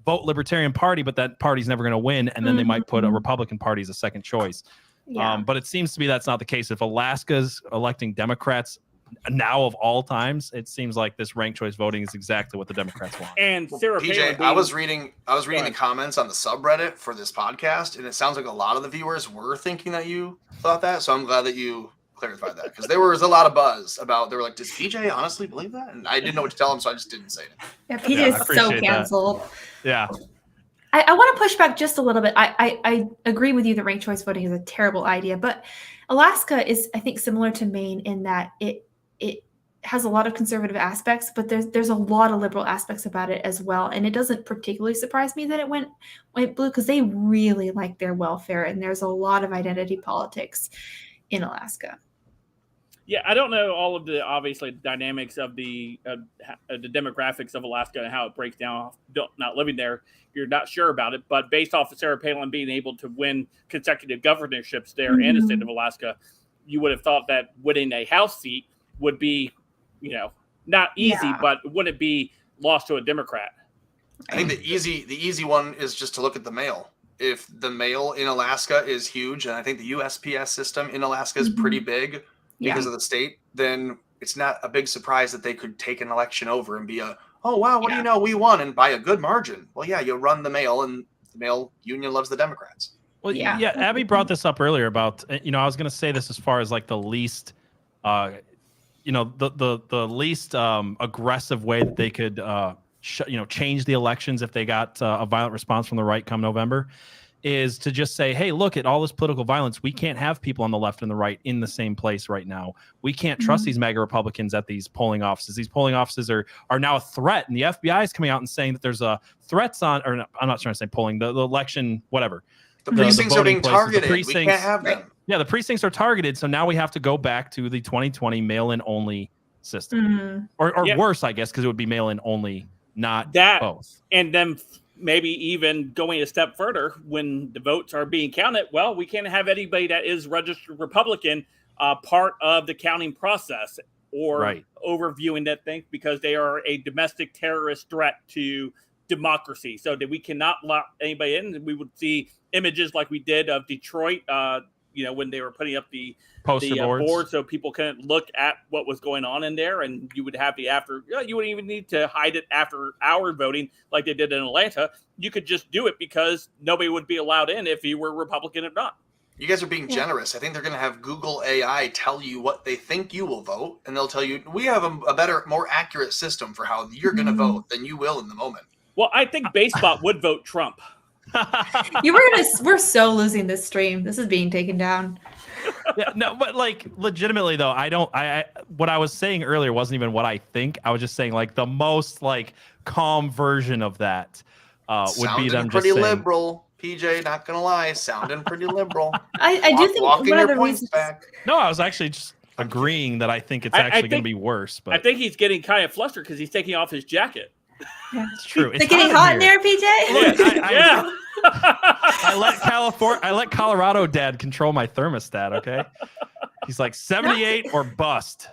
vote Libertarian Party, but that party's never going to win. And then they might put a Republican Party as a second choice. Yeah. But it seems to be that's not the case. If Alaska's electing Democrats now of all times, it seems like this ranked choice voting is exactly what the Democrats want.
And Sarah
PJ, I was reading the comments on the subreddit for this podcast, and it sounds like a lot of the viewers were thinking that you thought that. So I'm glad that you clarified that, because there was a lot of buzz about. They were like, "Does PJ honestly believe that?" And I didn't know what to tell him, so I just didn't say it.
Yeah, PJ is so canceled.
Yeah.
I want to push back just a little bit. I agree with you that ranked choice voting is a terrible idea, but Alaska is, I think, similar to Maine in that it has a lot of conservative aspects, but there's a lot of liberal aspects about it as well. And it doesn't particularly surprise me that it went blue, because they really like their welfare, and there's a lot of identity politics in Alaska.
Yeah, I don't know all of the obviously dynamics of the demographics of Alaska and how it breaks down. Not living there, you're not sure about it. But based off of Sarah Palin being able to win consecutive governorships there in the state of Alaska, you would have thought that winning a House seat would be, not easy, but wouldn't it be lost to a Democrat?
I think the easy one is just to look at the mail. If the mail in Alaska is huge, and I think the USPS system in Alaska is pretty big because of the state, then it's not a big surprise that they could take an election over and be oh wow, what do you know, we won, and by a good margin. Well, yeah, you run the mail, and the mail union loves the Democrats.
Well, yeah, Abby brought this up earlier about, I was going to say this as far as like the least, the least aggressive way that they could, change the elections if they got a violent response from the right come November, is to just say, hey, look at all this political violence. We can't have people on the left and the right in the same place right now. We can't trust these MAGA Republicans at these polling offices. These polling offices are now a threat. And the FBI is coming out and saying that there's threats on, or I'm not trying to say polling, the election, whatever.
The precincts are being targeted. We can't have them.
Yeah, the precincts are targeted. So now we have to go back to the 2020 mail-in only system. Or worse, I guess, because it would be mail-in only, not both.
And then maybe even going a step further, when the votes are being counted, well, we can't have anybody that is registered Republican part of the counting process or overviewing that thing, because they are a domestic terrorist threat to democracy. So that we cannot let anybody in. We would see images like we did of Detroit, when they were putting up the
poster
board so people couldn't look at what was going on in there, and you would have you wouldn't even need to hide it after hour voting like they did in Atlanta. You could just do it because nobody would be allowed in if you were Republican or not.
You guys are being generous. I think they're going to have Google AI tell you what they think you will vote, and they'll tell you, we have a better, more accurate system for how you're going to vote than you will in the moment.
Well, I think BaseBot would vote Trump.
We're so losing this stream. This is being taken down.
No, but like legitimately though, what I was saying earlier wasn't even what I think. I was just saying like the most like calm version of that would be them just
pretty
saying,
liberal. PJ, not gonna lie, sounding pretty liberal.
I do think
walking
one of
your
the
points
reasons.
back.
No, I was actually just agreeing that I think it's actually going to be worse. But
I think he's getting kind of flustered because he's taking off his jacket.
it's true.
Is it getting hot in there, PJ?
Look, I let Colorado dad control my thermostat. Okay, he's like 78 or bust.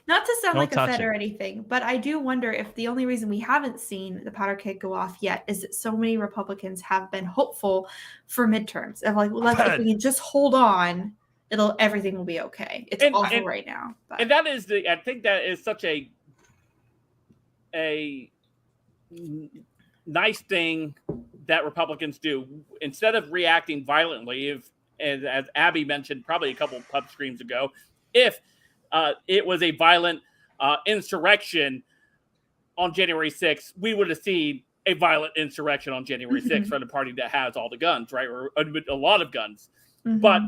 Not to sound
Don't
like a
touch
Fed
it.
or anything, but I do wonder if the only reason we haven't seen the powder keg go off yet is that so many Republicans have been hopeful for midterms. Of like, well, if we can just hold on, everything will be okay. It's awful right now. But.
And that is I think that is such a nice thing that Republicans do. Instead of reacting violently, as Abby mentioned probably a couple of pub streams ago, if it was a violent insurrection on January 6th, we would have seen a violent insurrection on January 6th from the party that has all the guns, right? Or a lot of guns. But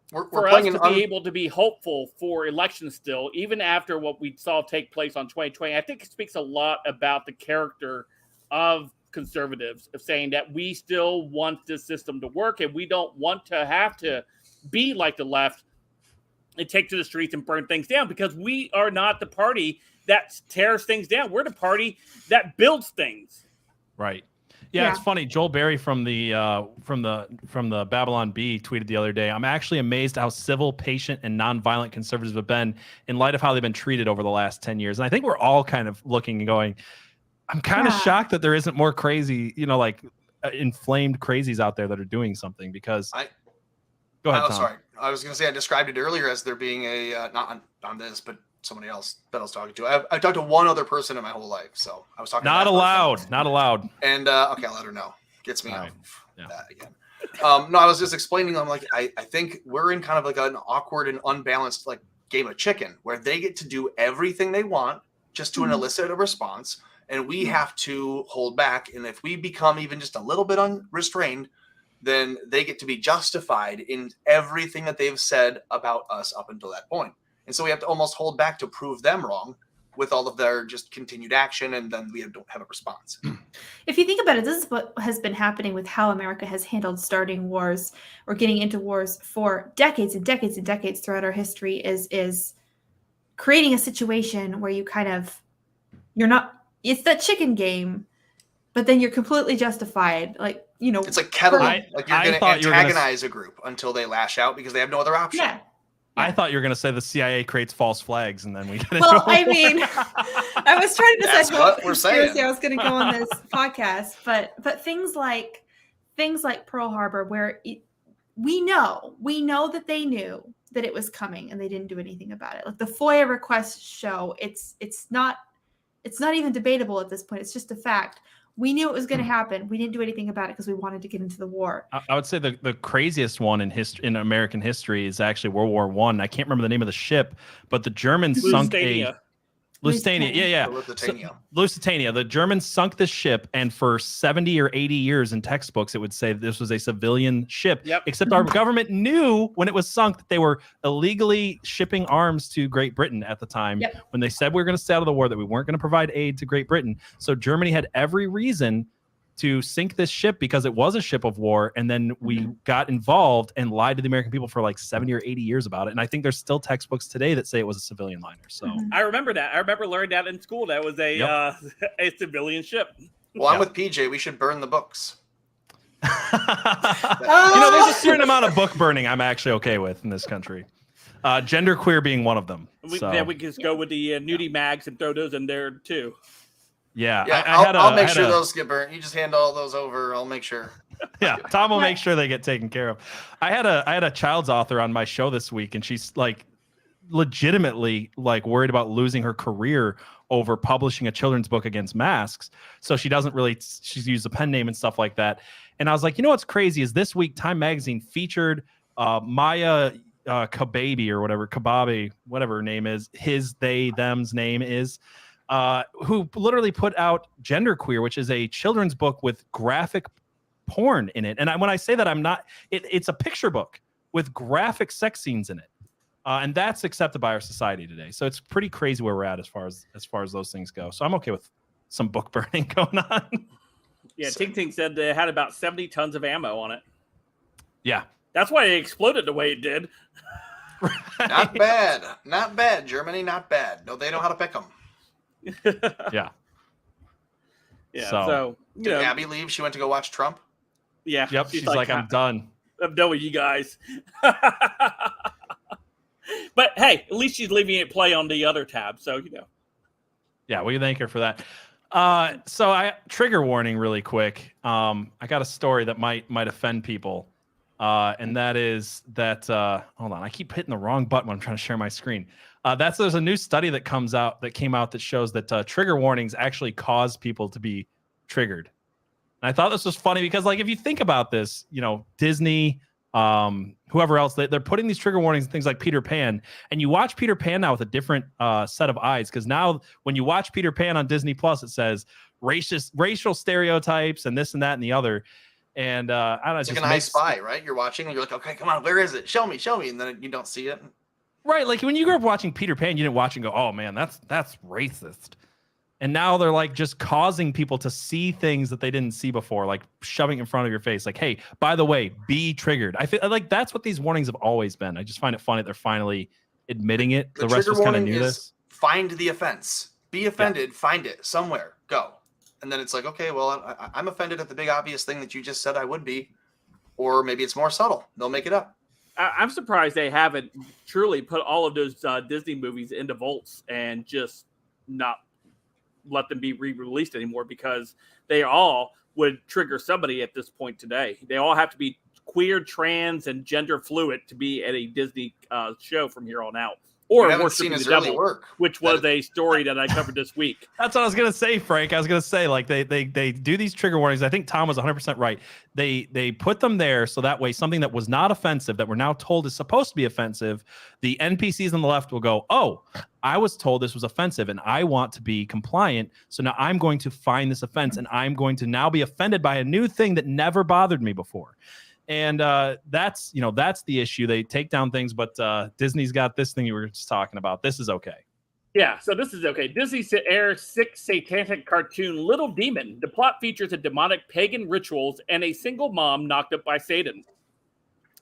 for us to be able to be hopeful for elections still, even after what we saw take place on 2020, I think it speaks a lot about the character of conservatives, of saying that we still want this system to work and we don't want to have to be like the left and take to the streets and burn things down, because we are not the party that tears things down. We're the party that builds things.
Right. Yeah, it's funny. Joel Berry from the Babylon Bee tweeted the other day, I'm actually amazed how civil, patient, and nonviolent conservatives have been in light of how they've been treated over the last 10 years. And I think we're all kind of looking and going, I'm kind of shocked that there isn't more crazy, inflamed crazies out there that are doing something, because go ahead, Tom.
Sorry. I was going to say, I described it earlier as there being a, not on this, but somebody else that I was talking to. I talked to one other person in my whole life, so I was talking
not
to
allowed.
And okay, I'll let her know. Gets me out of that again. No, I was just explaining. I'm like, I think we're in kind of like an awkward and unbalanced like game of chicken, where they get to do everything they want just to elicit a response, and we have to hold back. And if we become even just a little bit unrestrained, then they get to be justified in everything that they've said about us up until that point. And so we have to almost hold back to prove them wrong with all of their just continued action, and then we don't have a response.
If you think about it, this is what has been happening with how America has handled starting wars or getting into wars for decades and decades and decades throughout our history is creating a situation where you're not, it's that chicken game, but then you're completely justified. Like,
it's like kettling. Like you're going to antagonize a group until they lash out because they have no other option.
Yeah.
I thought you were going to say the CIA creates false flags, and then we get into
Well, I mean, I was trying to decide what conspiracy I was going to go on this podcast, but things like Pearl Harbor, where we know that they knew that it was coming, and they didn't do anything about it. Like the FOIA requests show, it's not even debatable at this point. It's just a fact. We knew it was going to happen. We didn't do anything about it because we wanted to get into the war.
I would say the craziest one in American history is actually World War I. I can't remember the name of the ship, but the Germans sunk a Lusitania. Yeah. Lusitania. The Germans sunk this ship, and for 70 or 80 years in textbooks, it would say this was a civilian ship.
Yep.
Except our government knew when it was sunk that they were illegally shipping arms to Great Britain at the time.
Yep.
When they said we were going to stay out of the war, that we weren't going to provide aid to Great Britain. So Germany had every reason to sink this ship because it was a ship of war, and then we got involved and lied to the American people for like 70 or 80 years about it. And I think there's still textbooks today that say it was a civilian liner. So
I remember that. I remember learning that in school. That was a civilian ship.
Well, I'm with PJ. We should burn the books.
There's a certain amount of book burning I'm actually okay with in this country. Genderqueer being one of them.
Then we can just go with the nudie mags and throw those in there too.
Yeah,
I'll make sure those get burnt. You just hand all those over. I'll make sure.
Yeah, Tom will make sure they get taken care of. I had a child's author on my show this week, and she's like legitimately like worried about losing her career over publishing a children's book against masks. So she's used a pen name and stuff like that. And I was like, what's crazy is this week Time Magazine featured Maya Kababi or whatever, Kababi, whatever her name is, his, they, them's name is. Who literally put out Genderqueer, which is a children's book with graphic porn in it. And when I say that, it's a picture book with graphic sex scenes in it. And that's accepted by our society today. So it's pretty crazy where we're at as far as those things go. So I'm okay with some book burning going on.
Yeah, Ting Ting said they had about 70 tons of ammo on it.
Yeah.
That's why it exploded the way it did.
Not bad. Not bad, Germany. Not bad. No, they know how to pick them.
Yeah.
So
did Abby leave? She went to go watch Trump.
Yeah.
Yep. She's like, I'm done.
I'm done with you guys. But hey, at least she's leaving it play on the other tab. So
Yeah, we thank her for that. So trigger warning really quick. I got a story that might offend people. And that is that hold on, I keep hitting the wrong button when I'm trying to share my screen. There's a new study that came out that shows that trigger warnings actually cause people to be triggered. And I thought this was funny because, like, if you think about this, Disney, whoever else, they're putting these trigger warnings and things like Peter Pan, and you watch Peter Pan now with a different set of eyes, because now when you watch Peter Pan on Disney Plus, it says racial stereotypes and this and that and the other. And I don't know,
it's like an I Spy, right? You're watching and you're like, okay, come on, where is it? Show me, and then you don't see it.
Right, like when you grew up watching Peter Pan, you didn't watch and go, "Oh man, that's racist." And now they're like just causing people to see things that they didn't see before, like shoving in front of your face, like, "Hey, by the way, be triggered." I feel like that's what these warnings have always been. I just find it funny that they're finally admitting it. The rest of us kind of knew this.
Find the offense. Be offended. Yeah. Find it somewhere. Go. And then it's like, okay, well, I'm offended at the big obvious thing that you just said I would be, or maybe it's more subtle. They'll make it up.
I'm surprised they haven't truly put all of those Disney movies into vaults and just not let them be re-released anymore, because they all would trigger somebody at this point today. They all have to be queer, trans, and gender fluid to be at a Disney show from here on out. Or Worshiping the Devil, which was a story that I covered this week.
That's what I was going to say, Frank. I was going to say, like, they do these trigger warnings. I think Tom was 100% right. They put them there so that way something that was not offensive, that we're now told is supposed to be offensive, the NPCs on the left will go, "Oh, I was told this was offensive and I want to be compliant. So now I'm going to find this offense and I'm going to now be offended by a new thing that never bothered me before." And that's the issue. They take down things, but Disney's got this thing you were just talking about. This is okay.
Yeah, so this is okay. Disney airs 6 satanic cartoon Little Demon. The plot features a demonic pagan rituals and a single mom knocked up by Satan.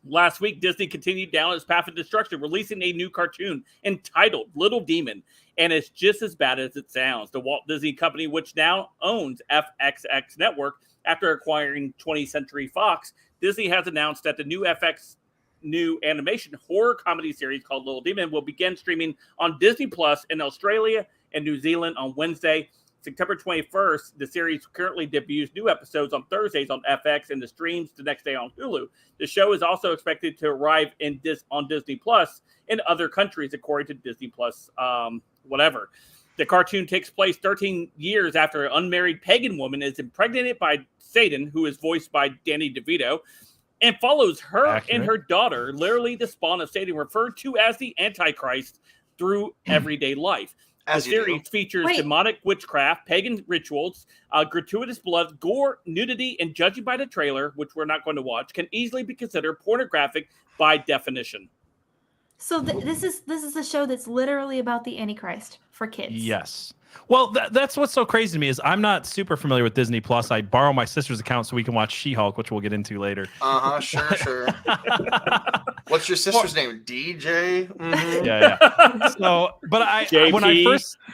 Last week, Disney continued down its path of destruction, releasing a new cartoon entitled Little Demon, and it's just as bad as it sounds. The Walt Disney Company, which now owns FXX Network after acquiring 20th Century Fox, Disney has announced that the new FX new animation horror comedy series called Little Demon will begin streaming on Disney Plus in Australia and New Zealand on Wednesday, September 21st. The series currently debuts new episodes on Thursdays on FX and the streams the next day on Hulu. The show is also expected to arrive on Disney Plus in other countries, according to Disney Plus, whatever. The cartoon takes place 13 years after an unmarried pagan woman is impregnated by Satan, who is voiced by Danny DeVito, and follows her and her daughter, literally the spawn of Satan, referred to as the Antichrist, through everyday life. The series features demonic witchcraft, pagan rituals, gratuitous blood, gore, nudity, and judging by the trailer, which we're not going to watch, can easily be considered pornographic by definition.
So this is a show that's literally about the Antichrist for kids.
Yes. Well, that's what's so crazy to me is I'm not super familiar with Disney Plus. I borrow my sister's account so we can watch She-Hulk, which we'll get into later.
Sure. What's your sister's name? DJ? Mm-hmm.
Yeah. So, but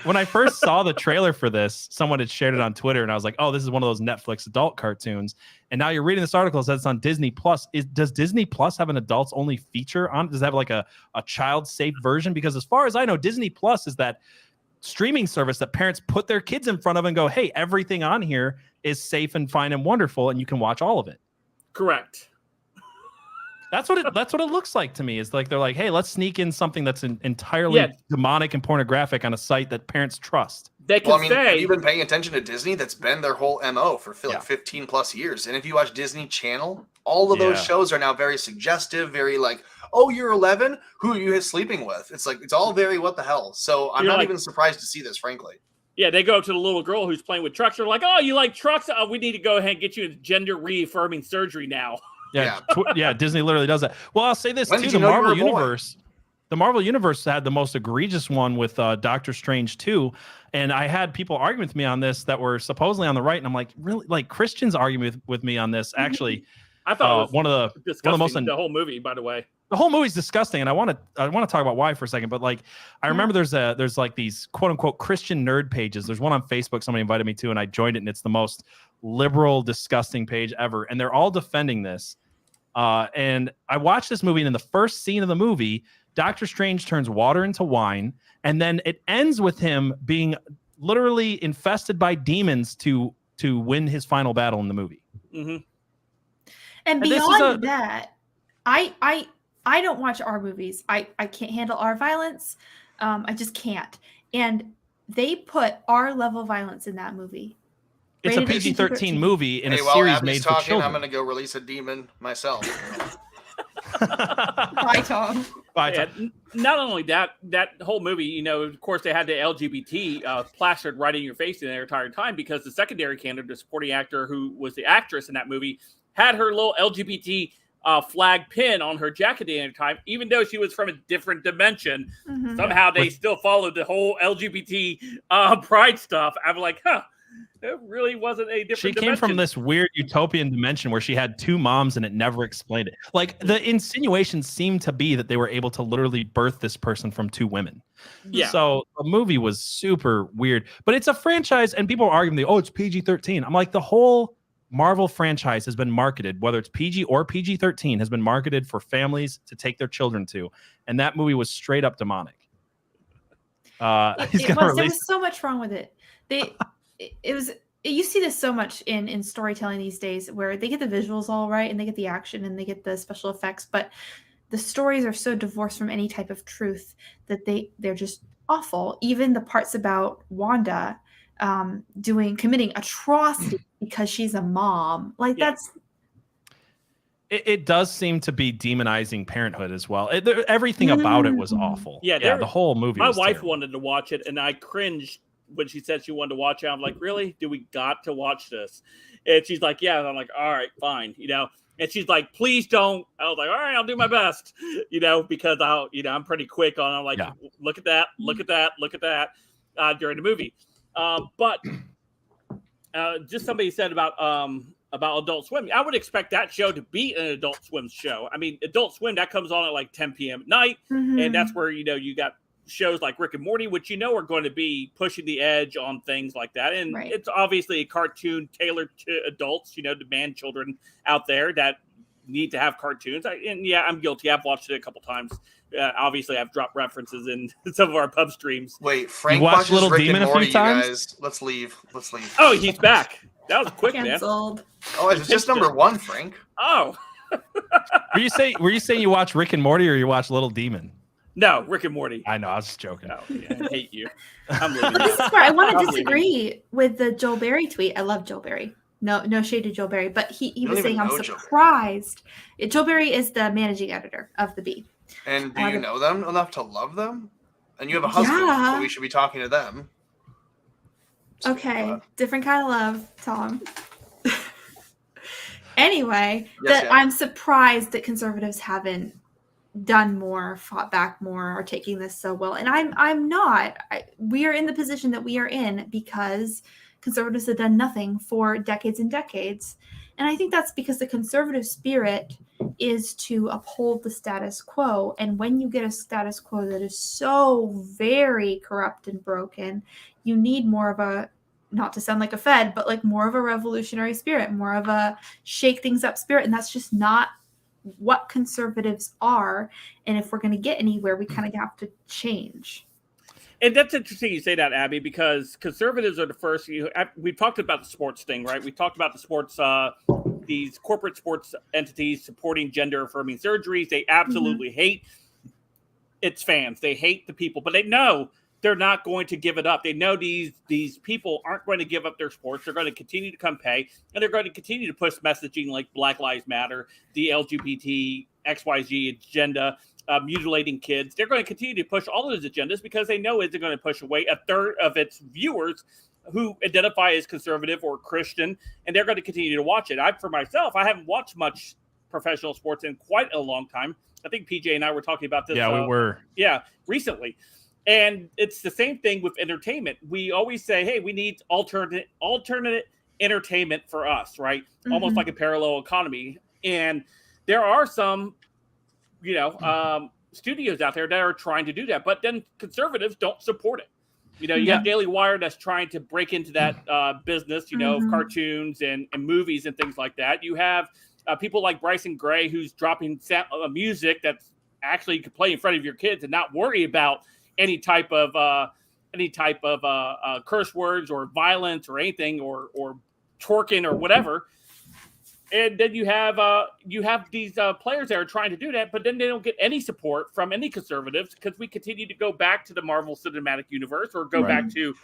when I first saw the trailer for this, someone had shared it on Twitter, and I was like, "Oh, this is one of those Netflix adult cartoons." And now you're reading this article that says it's on Disney Plus. Does Disney Plus have an adults only feature on it? Does it have like a child safe version? Because as far as I know, Disney Plus is that streaming service that parents put their kids in front of and go, hey, everything on here is safe and fine and wonderful, and you can watch all of it.
Correct.
That's what it looks like to me. It's like they're like, hey, let's sneak in something that's entirely demonic and pornographic on a site that parents trust.
They can say,
have you been paying attention to Disney? That's been their whole MO for like 15 plus years. And if you watch Disney Channel, all of those shows are now very suggestive, very like, oh, you're 11? Who are you sleeping with? It's like, it's all very what the hell. So I'm not even surprised to see this, frankly.
Yeah, they go to the little girl who's playing with trucks. They're like, oh, you like trucks? Oh, we need to go ahead and get you a gender reaffirming surgery now.
Yeah, Disney literally does that. Well, I'll say this too: the Marvel Universe had the most egregious one with Doctor Strange 2, and I had people arguing with me on this that were supposedly on the right, and I'm like, really, like Christians arguing with me on this. Actually,
I thought
one of the most
the whole movie, by the way.
The whole movie's disgusting, and I want to talk about why for a second. But like, I remember there's like these quote unquote Christian nerd pages. There's one on Facebook somebody invited me to, and I joined it, and it's the most liberal, disgusting page ever, and they're all defending this. And I watched this movie, and in the first scene of the movie, Doctor Strange turns water into wine, and then it ends with him being literally infested by demons to win his final battle in the movie.
Mm-hmm.
And beyond that, I don't watch R movies. I can't handle R violence. I just can't. And they put R level violence in that movie.
It's a PG-13 movie in a series made for children.
I'm going to go release a demon myself.
Bye, Tom.
Not only that whole movie, of course, they had the LGBT plastered right in your face the entire time because the secondary candidate, the supporting actor who was the actress in that movie, had her little LGBT flag pin on her jacket the entire time, even though she was from a different dimension. Mm-hmm. Somehow they still followed the whole LGBT pride stuff. I'm like, it really wasn't a different dimension.
She came from this weird utopian dimension where she had two moms and it never explained it. Like the insinuation seemed to be that they were able to literally birth this person from two women. Yeah. So the movie was super weird, but it's a franchise and people are arguing, it's PG-13. I'm like, the whole Marvel franchise has been marketed, whether it's PG or PG-13, has been marketed for families to take their children to. And that movie was straight up demonic.
There was so much wrong with it. You see this so much in storytelling these days where they get the visuals all right and they get the action and they get the special effects, but the stories are so divorced from any type of truth that they're just awful. Even the parts about Wanda committing atrocity because she's a mom,
it does seem to be demonizing parenthood as well. Everything about it was awful. The whole movie.
My wife wanted to watch it and I cringed when she said she wanted to watch it. I'm like, really? Do we got to watch this? And she's like, yeah. And I'm like, all right, fine. And she's like, please don't. I was like, all right, I'll do my best, because I'm pretty quick on, I'm like, look at that during the movie. But just somebody said about about Adult Swim. I would expect that show to be an Adult Swim show. I mean, Adult Swim, that comes on at like 10 p.m. at night. And that's where, you got shows like Rick and Morty, which are going to be pushing the edge on things like that. And it's obviously a cartoon tailored to adults, to man children out there that need to have cartoons. I'm guilty. I've watched it a couple times. Obviously, I've dropped references in some of our pub streams.
Wait, Frank watched Little Rick Demon and Morty, a few times? You guys. Let's leave.
Oh, he's back. That was quick,
Canceled.
man.
Oh, it's just number 1, Frank.
Oh.
Were you saying you watch Rick and Morty or you watch Little Demon?
No, Rick and Morty.
I know, I was just joking.
Oh, yeah, I hate you. I'm leaving.
This is where I want to disagree with the Joel Berry tweet. I love Joel Berry. No shade to Joel Berry, but he was saying I'm surprised. Joel Berry is the managing editor of The Bee.
And do you know them enough to love them? And you have a husband, so we should be talking to them.
Okay, different kind of love, Tom. Anyway,
Yes.
I'm surprised that conservatives haven't done more, fought back more, are taking this so well. And I'm not. We are in the position that we are in because conservatives have done nothing for decades and decades. And I think that's because the conservative spirit is to uphold the status quo. And when you get a status quo that is so very corrupt and broken, you need more of a, not to sound like a Fed, but like more of a revolutionary spirit, more of a shake things up spirit. And that's just not what conservatives are. And if we're going to get anywhere, we kind of have to change.
And that's interesting you say that, Abby, because conservatives are the first. We've talked about the sports thing, right? We talked about the sports, these corporate sports entities supporting gender-affirming surgeries. They absolutely hate its fans. They hate the people, but they know they're not going to give it up. They know these people aren't going to give up their sports. They're going to continue to come pay, and they're going to continue to push messaging like Black Lives Matter, the LGBT XYZ agenda, mutilating kids. They're going to continue to push all of those agendas because they know it's going to push away a third of its viewers who identify as conservative or Christian, and they're going to continue to watch it. For myself, I haven't watched much professional sports in quite a long time. I think PJ and I were talking about this.
Yeah, we were.
Yeah, recently. And it's the same thing with entertainment. We always say, hey, we need alternate entertainment for us, right? Almost like a parallel economy. And there are some, studios out there that are trying to do that. But then conservatives don't support it. You have Daily Wire that's trying to break into that business, of cartoons and movies and things like that. You have people like Bryson Gray who's dropping music that's actually you could play in front of your kids and not worry about any type of curse words or violence or anything or twerking or whatever. And then you have these players that are trying to do that, but then they don't get any support from any conservatives because we continue to go back to the Marvel Cinematic Universe or go back to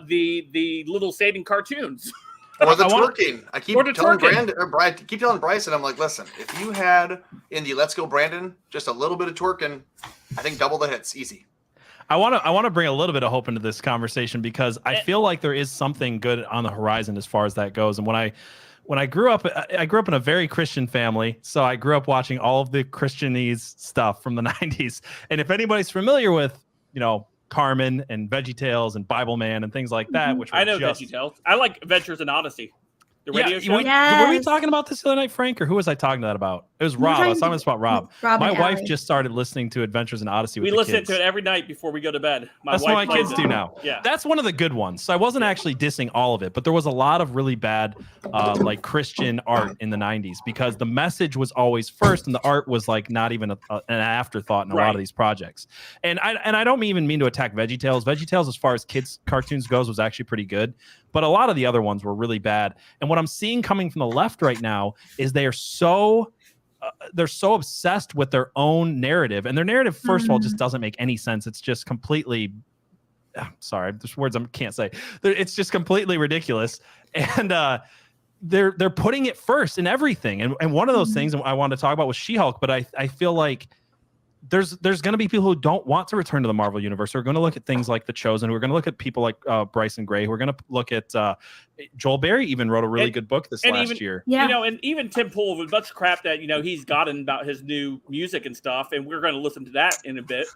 the little Satan cartoons.
Or the twerking. I keep telling Bryson, I'm like, listen, if you had in the Let's Go Brandon just a little bit of twerking, I think double the hits, easy.
I want to bring a little bit of hope into this conversation because I feel like there is something good on the horizon as far as that goes. And when I grew up in a very Christian family, so I grew up watching all of the Christianese stuff from the 90s. And if anybody's familiar with, Carmen and VeggieTales and Bible Man and things like that, which
I know VeggieTales. I like Adventures in Odyssey. The radio show?
Were we talking about this the other night, Frank, or who was I talking to that about? It was Rob. I was talking about Rob. My wife just started listening to Adventures in Odyssey with the kids.
We listen to it every night before we go to bed.
That's what my kids do now. Yeah. That's one of the good ones. So I wasn't actually dissing all of it, but there was a lot of really bad like Christian art in the 90s because the message was always first and the art was like not even an afterthought in a lot of these projects. And I don't even mean to attack VeggieTales. VeggieTales, as far as kids cartoons goes, was actually pretty good. But a lot of the other ones were really bad. And what I'm seeing coming from the left right now is they're so obsessed with their own narrative. And their narrative, first of all, just doesn't make any sense. It's just completely, sorry, there's words I can't say. It's just completely ridiculous. And they're putting it first in everything. And one of those things I wanted to talk about was She-Hulk. But I feel like there's going to be people who don't want to return to the Marvel universe who are going to look at things like The Chosen. We're going to look at people like Bryson Gray. We're going to look at Joel Berry even wrote a really good book this last year.
Yeah.
And even Tim Pool with much crap that, he's gotten about his new music and stuff. And we're going to listen to that in a bit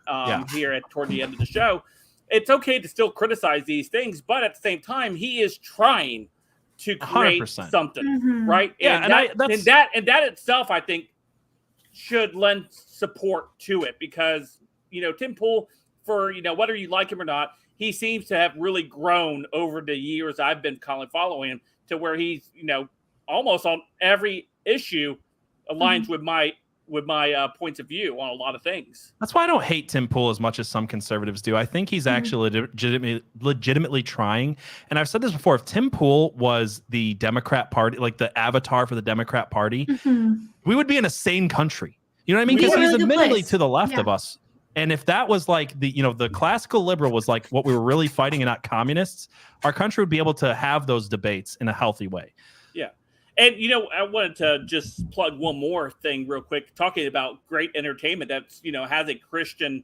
here toward the end of the show. It's okay to still criticize these things, but at the same time, he is trying to create
100%.
something, right?
Yeah,
and that itself, I think, should lend support to it because Tim Pool, for whether you like him or not, he seems to have really grown over the years I've been following him to where he's almost on every issue aligns with my points of view on a lot of things.
That's why I don't hate Tim Pool as much as some conservatives do. I think he's actually legitimately trying. And I've said this before. If Tim Pool was the Democrat Party, like the avatar for the Democrat Party, we would be in a sane country. You know what I mean? Because he's admittedly to the left of us. And if that was like the classical liberal was like what we were really fighting and not communists, our country would be able to have those debates in a healthy way.
Yeah. And, I wanted to just plug one more thing real quick, talking about great entertainment that's, has a Christian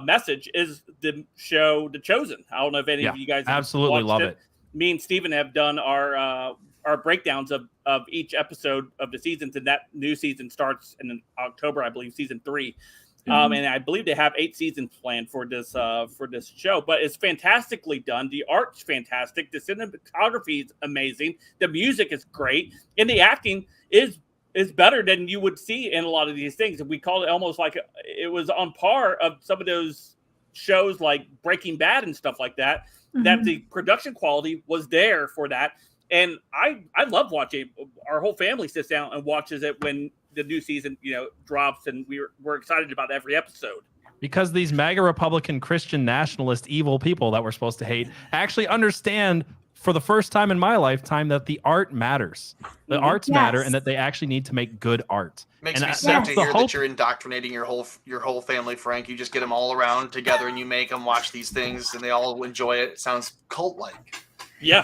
message is the show The Chosen. I don't know if any of you guys have
absolutely love it.
Me and Steven have done our breakdowns of each episode of the seasons, and that new season starts in October, I believe, season 3. And I believe they have 8 seasons planned for this show, but it's fantastically done. The art's fantastic. The cinematography is amazing. The music is great, and the acting is better than you would see in a lot of these things. And we call it almost like it was on par of some of those shows like Breaking Bad and stuff like that. That the production quality was there for that, and I love watching. Our whole family sits down and watches it when the new season, drops, and we're excited about every episode.
Because these MAGA Republican Christian nationalist evil people that we're supposed to hate actually understand for the first time in my lifetime that the art matters. The arts matter, and that they actually need to make good art.
Makes me sad to hear that you're indoctrinating your whole family, Frank. You just get them all around together and you make them watch these things and they all enjoy it. It sounds cult-like.
Yeah.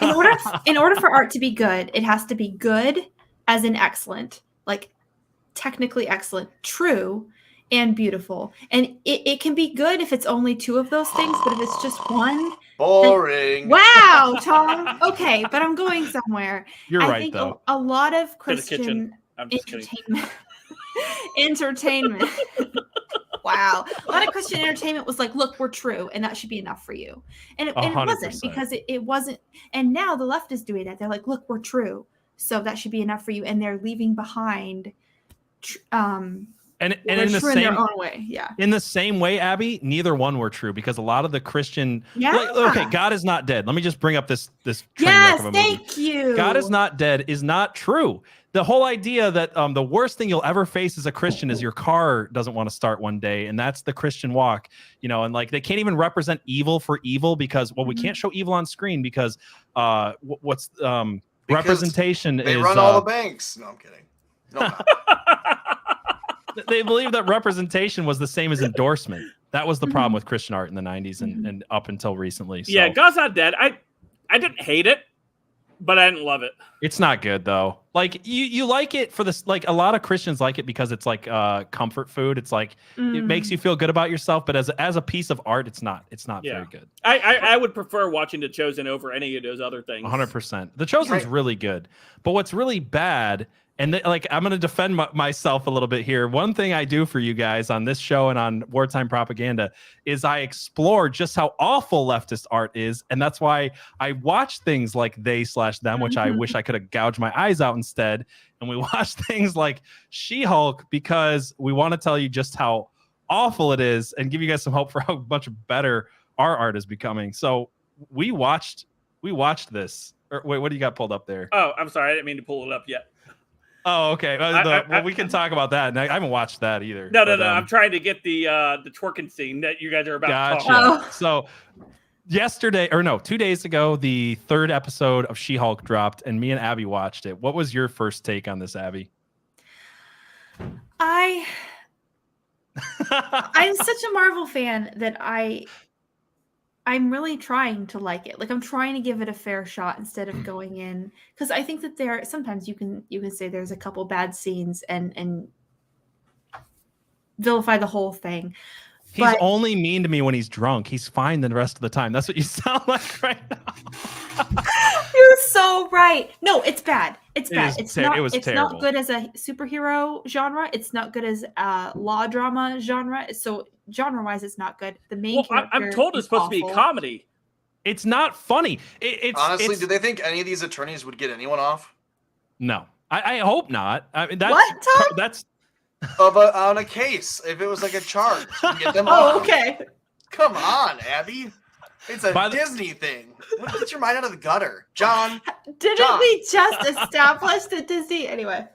In order for art to be good, it has to be good as in excellent, like technically excellent, true, and beautiful. And it can be good if it's only 2 of those things, but if it's just one,
boring.
Wow, Tom. Okay, but I'm going somewhere.
You're
I
right,
think
though.
A lot of Christian entertainment. Wow. A lot of Christian entertainment was like, look, we're true, and that should be enough for you. And it wasn't, because it wasn't. And now the left is doing that. They're like, look, we're true, so that should be enough for you. And they're leaving behind
and in the same
own way.
In the same way, Abby, neither one were true, because a lot of the Christian God is not dead. Let me just bring up this train wreck of a movie.
Thank you.
God is not dead is not true. The whole idea that the worst thing you'll ever face as a Christian is your car doesn't want to start one day, and that's the Christian walk, and like they can't even represent evil for evil because we can't show evil on screen because representation
they
is
run all the banks. No, I'm kidding. No.
They believe that representation was the same as endorsement. That was the problem with Christian art in the 90s and up until recently. So.
Yeah, God's not dead. I didn't hate it, but I didn't love it.
It's not good though. Like you like it for this. Like a lot of Christians like it because it's like comfort food. It's like it makes you feel good about yourself. But as a piece of art, it's not very good.
I would prefer watching The Chosen over any of those other things.
100%. The Chosen's really good, but what's really bad. And I'm going to defend myself a little bit here. One thing I do for you guys on this show and on Wartime Propaganda is I explore just how awful leftist art is. And that's why I watch things like They/Them, which I wish I could have gouged my eyes out instead. And we watch things like She-Hulk because we want to tell you just how awful it is and give you guys some hope for how much better our art is becoming. So we watched this. Wait, what do you got pulled up there?
Oh, I'm sorry. I didn't mean to pull it up yet.
Oh, okay. We can talk about that. I haven't watched that either.
No. I'm trying to get the twerking scene that you guys are about to talk about.
So 2 days ago, the 3rd episode of She-Hulk dropped, and me and Abby watched it. What was your first take on this, Abby?
I'm such a Marvel fan that I'm really trying to like it. Like I'm trying to give it a fair shot instead of going in, because I think that sometimes you can say there's a couple bad scenes and vilify the whole thing.
He's only mean to me when he's drunk. He's fine the rest of the time. That's what you sound like right now.
You're so right. No, it's bad. It's bad.
It's
terrible.
Not
good as a superhero genre. It's not good as a law drama genre. So genre-wise, it's not good. The main character
I'm told it's supposed to be a comedy.
It's not funny.
Honestly, do they think any of these attorneys would get anyone off?
No, I hope not. I mean,
What, Tom?
That's
on a case. If it was like a charge, you get them
Oh,
off.
okay.
Come on, Abby. It's a Disney thing. Get your mind out of the gutter, John.
Didn't we just establish that Disney? Anyway.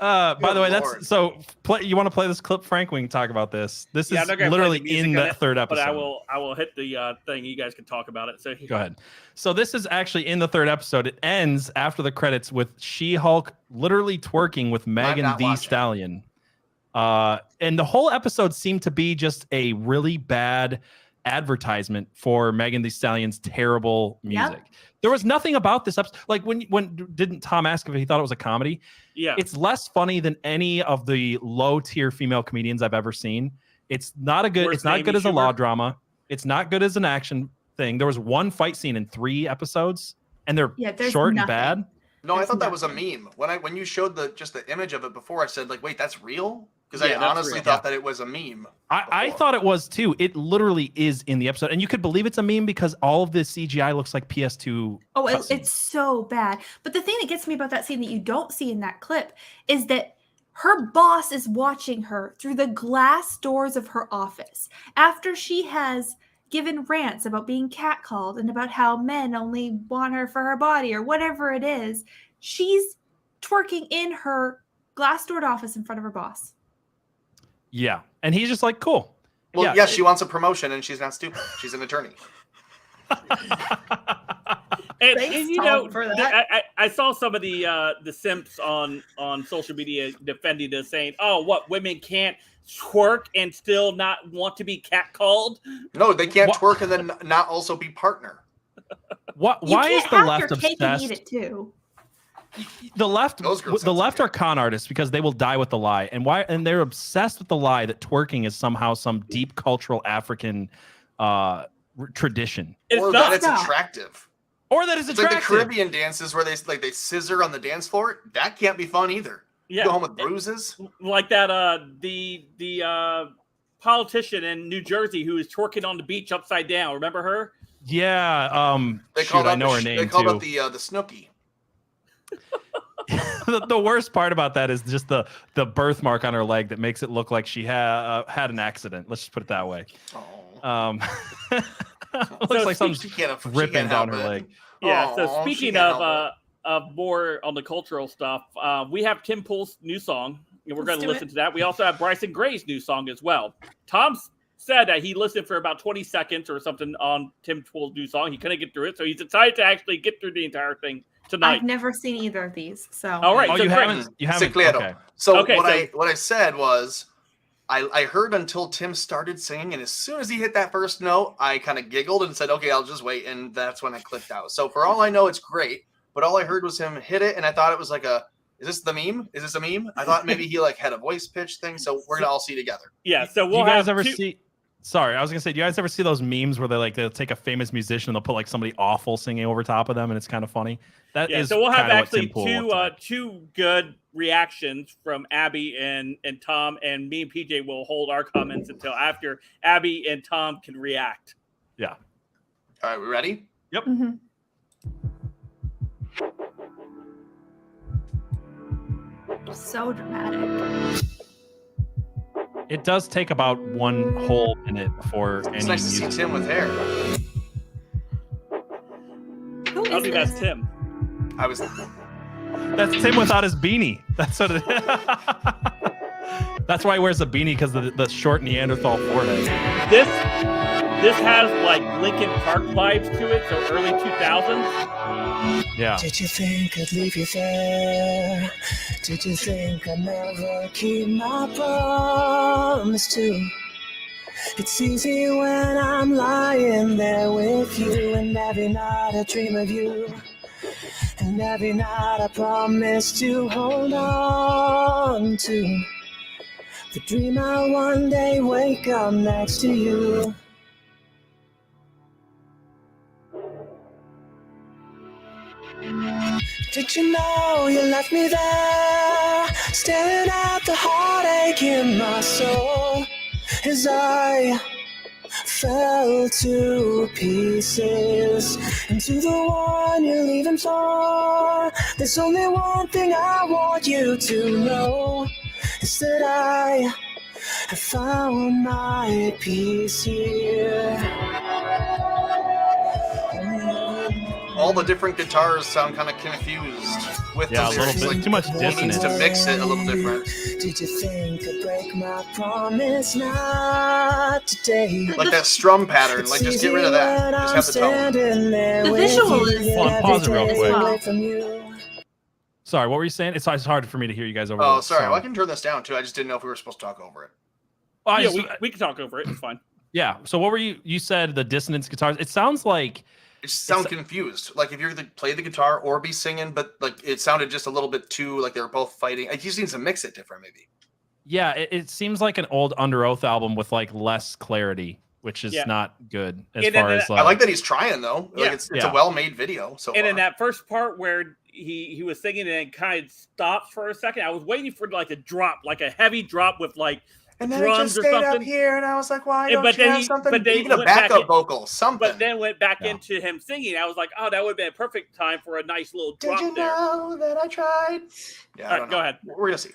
By the way, that's so. You want to play this clip, Frank? We can talk about this. This is literally in the third episode.
But I will hit the thing. You guys can talk about it. So
go ahead. So this is actually in the third episode. It ends after the credits with She-Hulk literally twerking with Megan Thee Stallion. And the whole episode seemed to be just a really bad advertisement for Megan Thee Stallion's terrible music. Yep. There was nothing about this episode. Like when didn't Tom ask if he thought it was a comedy?
Yeah.
It's less funny than any of the low tier female comedians I've ever seen. It's not a good. It's not good as a law drama. It's not good as an action thing. There was one fight scene in 3 episodes, and they're short and bad.
No, I thought that was a meme. When you showed the image of it before, I said like, wait, that's real? Because I honestly thought that it was a meme.
I thought it was too. It literally is in the episode. And you could believe it's a meme because all of the CGI looks like PS2.
Oh, it's so bad. But the thing that gets me about that scene that you don't see in that clip is that her boss is watching her through the glass doors of her office after she has given rants about being catcalled and about how men only want her for her body or whatever it is. She's twerking in her glass-doored office in front of her boss.
Yeah. And he's just like, cool.
Well, yes, she wants a promotion and she's not stupid. She's an attorney.
and you know, for that. I saw some of the simps on social media defending this, saying, "Oh, what, women can't twerk and still not want to be catcalled?"
No, they can't twerk and then not also be partner.
Why is the left obsessed?
Cake and eat it too.
The left are con artists because they will die with the lie, and they're obsessed with the lie that twerking is somehow some deep cultural African tradition,
or that it's attractive,
or that it's attractive.
Like the Caribbean dances where they scissor on the dance floor. That can't be fun either.
Yeah,
you go home with bruises
like that. The politician in New Jersey who is twerking on the beach upside down. Remember her?
Yeah. I know her name.
They called out the Snooki.
The worst part about that is just the birthmark on her leg that makes it look like she had an accident. Let's just put it that way. Looks like something's ripping down her leg.
Yeah. So speaking of more on the cultural stuff, we have Tim Pool's new song, and we're going to listen to that. We also have Bryson Gray's new song as well. Tom said that he listened for about 20 seconds or something on Tim Pool's new song. He couldn't get through it, so he decided to actually get through the entire thing tonight.
I've never seen either of these, so.
All right.
Oh,
so
you haven't. Okay.
So what I said was, I heard until Tim started singing, and as soon as he hit that first note, I kind of giggled and said, "Okay, I'll just wait," and that's when I clicked out. So for all I know, it's great, but all I heard was him hit it, and I thought it was like is this the meme? Is this a meme? I thought maybe he had a voice pitch thing, so we're gonna all see together.
Yeah. So
do you guys ever see? Sorry, I was gonna say, do you guys ever see those memes where they'll take a famous musician and they'll put like somebody awful singing over top of them, and it's kind of funny?
So we'll have actually two good reactions from Abby and Tom, and me and PJ will hold our comments until after Abby and Tom can react.
Yeah.
All right, we ready?
Yep.
Mm-hmm. So dramatic.
It does take about 1 whole minute before
it's nice to see Tim with hair.
Who is this?
That's Tim.
That's Tim without his beanie. That's what it is. That's why he wears a beanie, because of the short Neanderthal forehead.
This has like Linkin Park vibes to it, so early 2000s.
Yeah.
Did you think I'd leave you there? Did you think I'd never keep my promise to? It's easy when I'm lying there with you, and every night I dream of you, and every night I promise to hold on to the dream I one day wake up next to you. Did you know you left me there, staring at the heartache in my soul, as I fell to pieces into the one you're leaving for. There's only one thing I want you to know, is that I have found my peace here.
All the different guitars sound kind of confused with
Yeah, a
the
little
lyrics.
bit
Like,
too much
he needs
dissonance.
to mix it a little different.
Did you think I'd break my promise? Not today.
Like that strum pattern. Like, just get rid of that. Just have the tone.
The visual is
Hold on, pause it real quick.
well.
Sorry, what were you saying? It's hard for me to hear you guys over.
Oh,
the
sorry.
song.
Well, I can turn this down too. I just didn't know if we were supposed to talk over it.
Oh, I
Yeah,
just-
we can talk over it. It's fine.
yeah. So what were you said the dissonance guitars? It sounds like
It just sounds confused. Like if you're to play the guitar or be singing, but like it sounded just a little bit too like they were both fighting. Like, you just need to mix it different, maybe.
yeah, it seems like an old Under Oath album with like less clarity, which is
Yeah.
not good as
And
far
then
as
I like that he's trying though. Like
Yeah.
it's
Yeah.
a well-made video. So
And
far.
in that first part where he was singing and it kind of stopped for a second, I was waiting for like a drop, like a heavy drop with like
and then
drums
it just
or
stayed up
something.
here, and I was like, "Why
Yeah,
don't
but
you
then
have
he-
something?
but then
Even
he
a
went back
backup
in-
vocal, something."
but then went back
Yeah.
into him singing. I was like, oh, that would have been a perfect time for a nice little
Did
drop
you
there.
know that I tried? Yeah,
All
I
right,
don't
go
know.
ahead.
We're gonna see.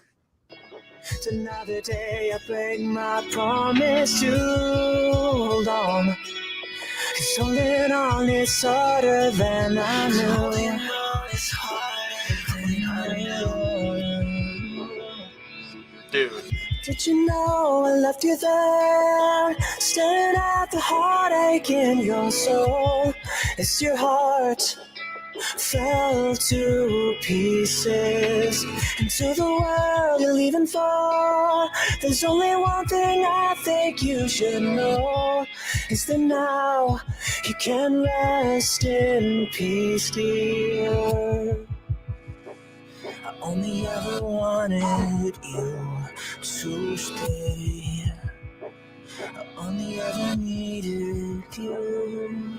Another day I break my promise to hold on. 'Cause holding on is harder than I knew.
Dude.
Did you know I left you there, staring at the heartache in your soul? As your heart fell to pieces into the world you're leaving for. There's only one thing I think you should know, is that now you can rest in peace, dear. I only ever wanted you to stay. I only ever needed you.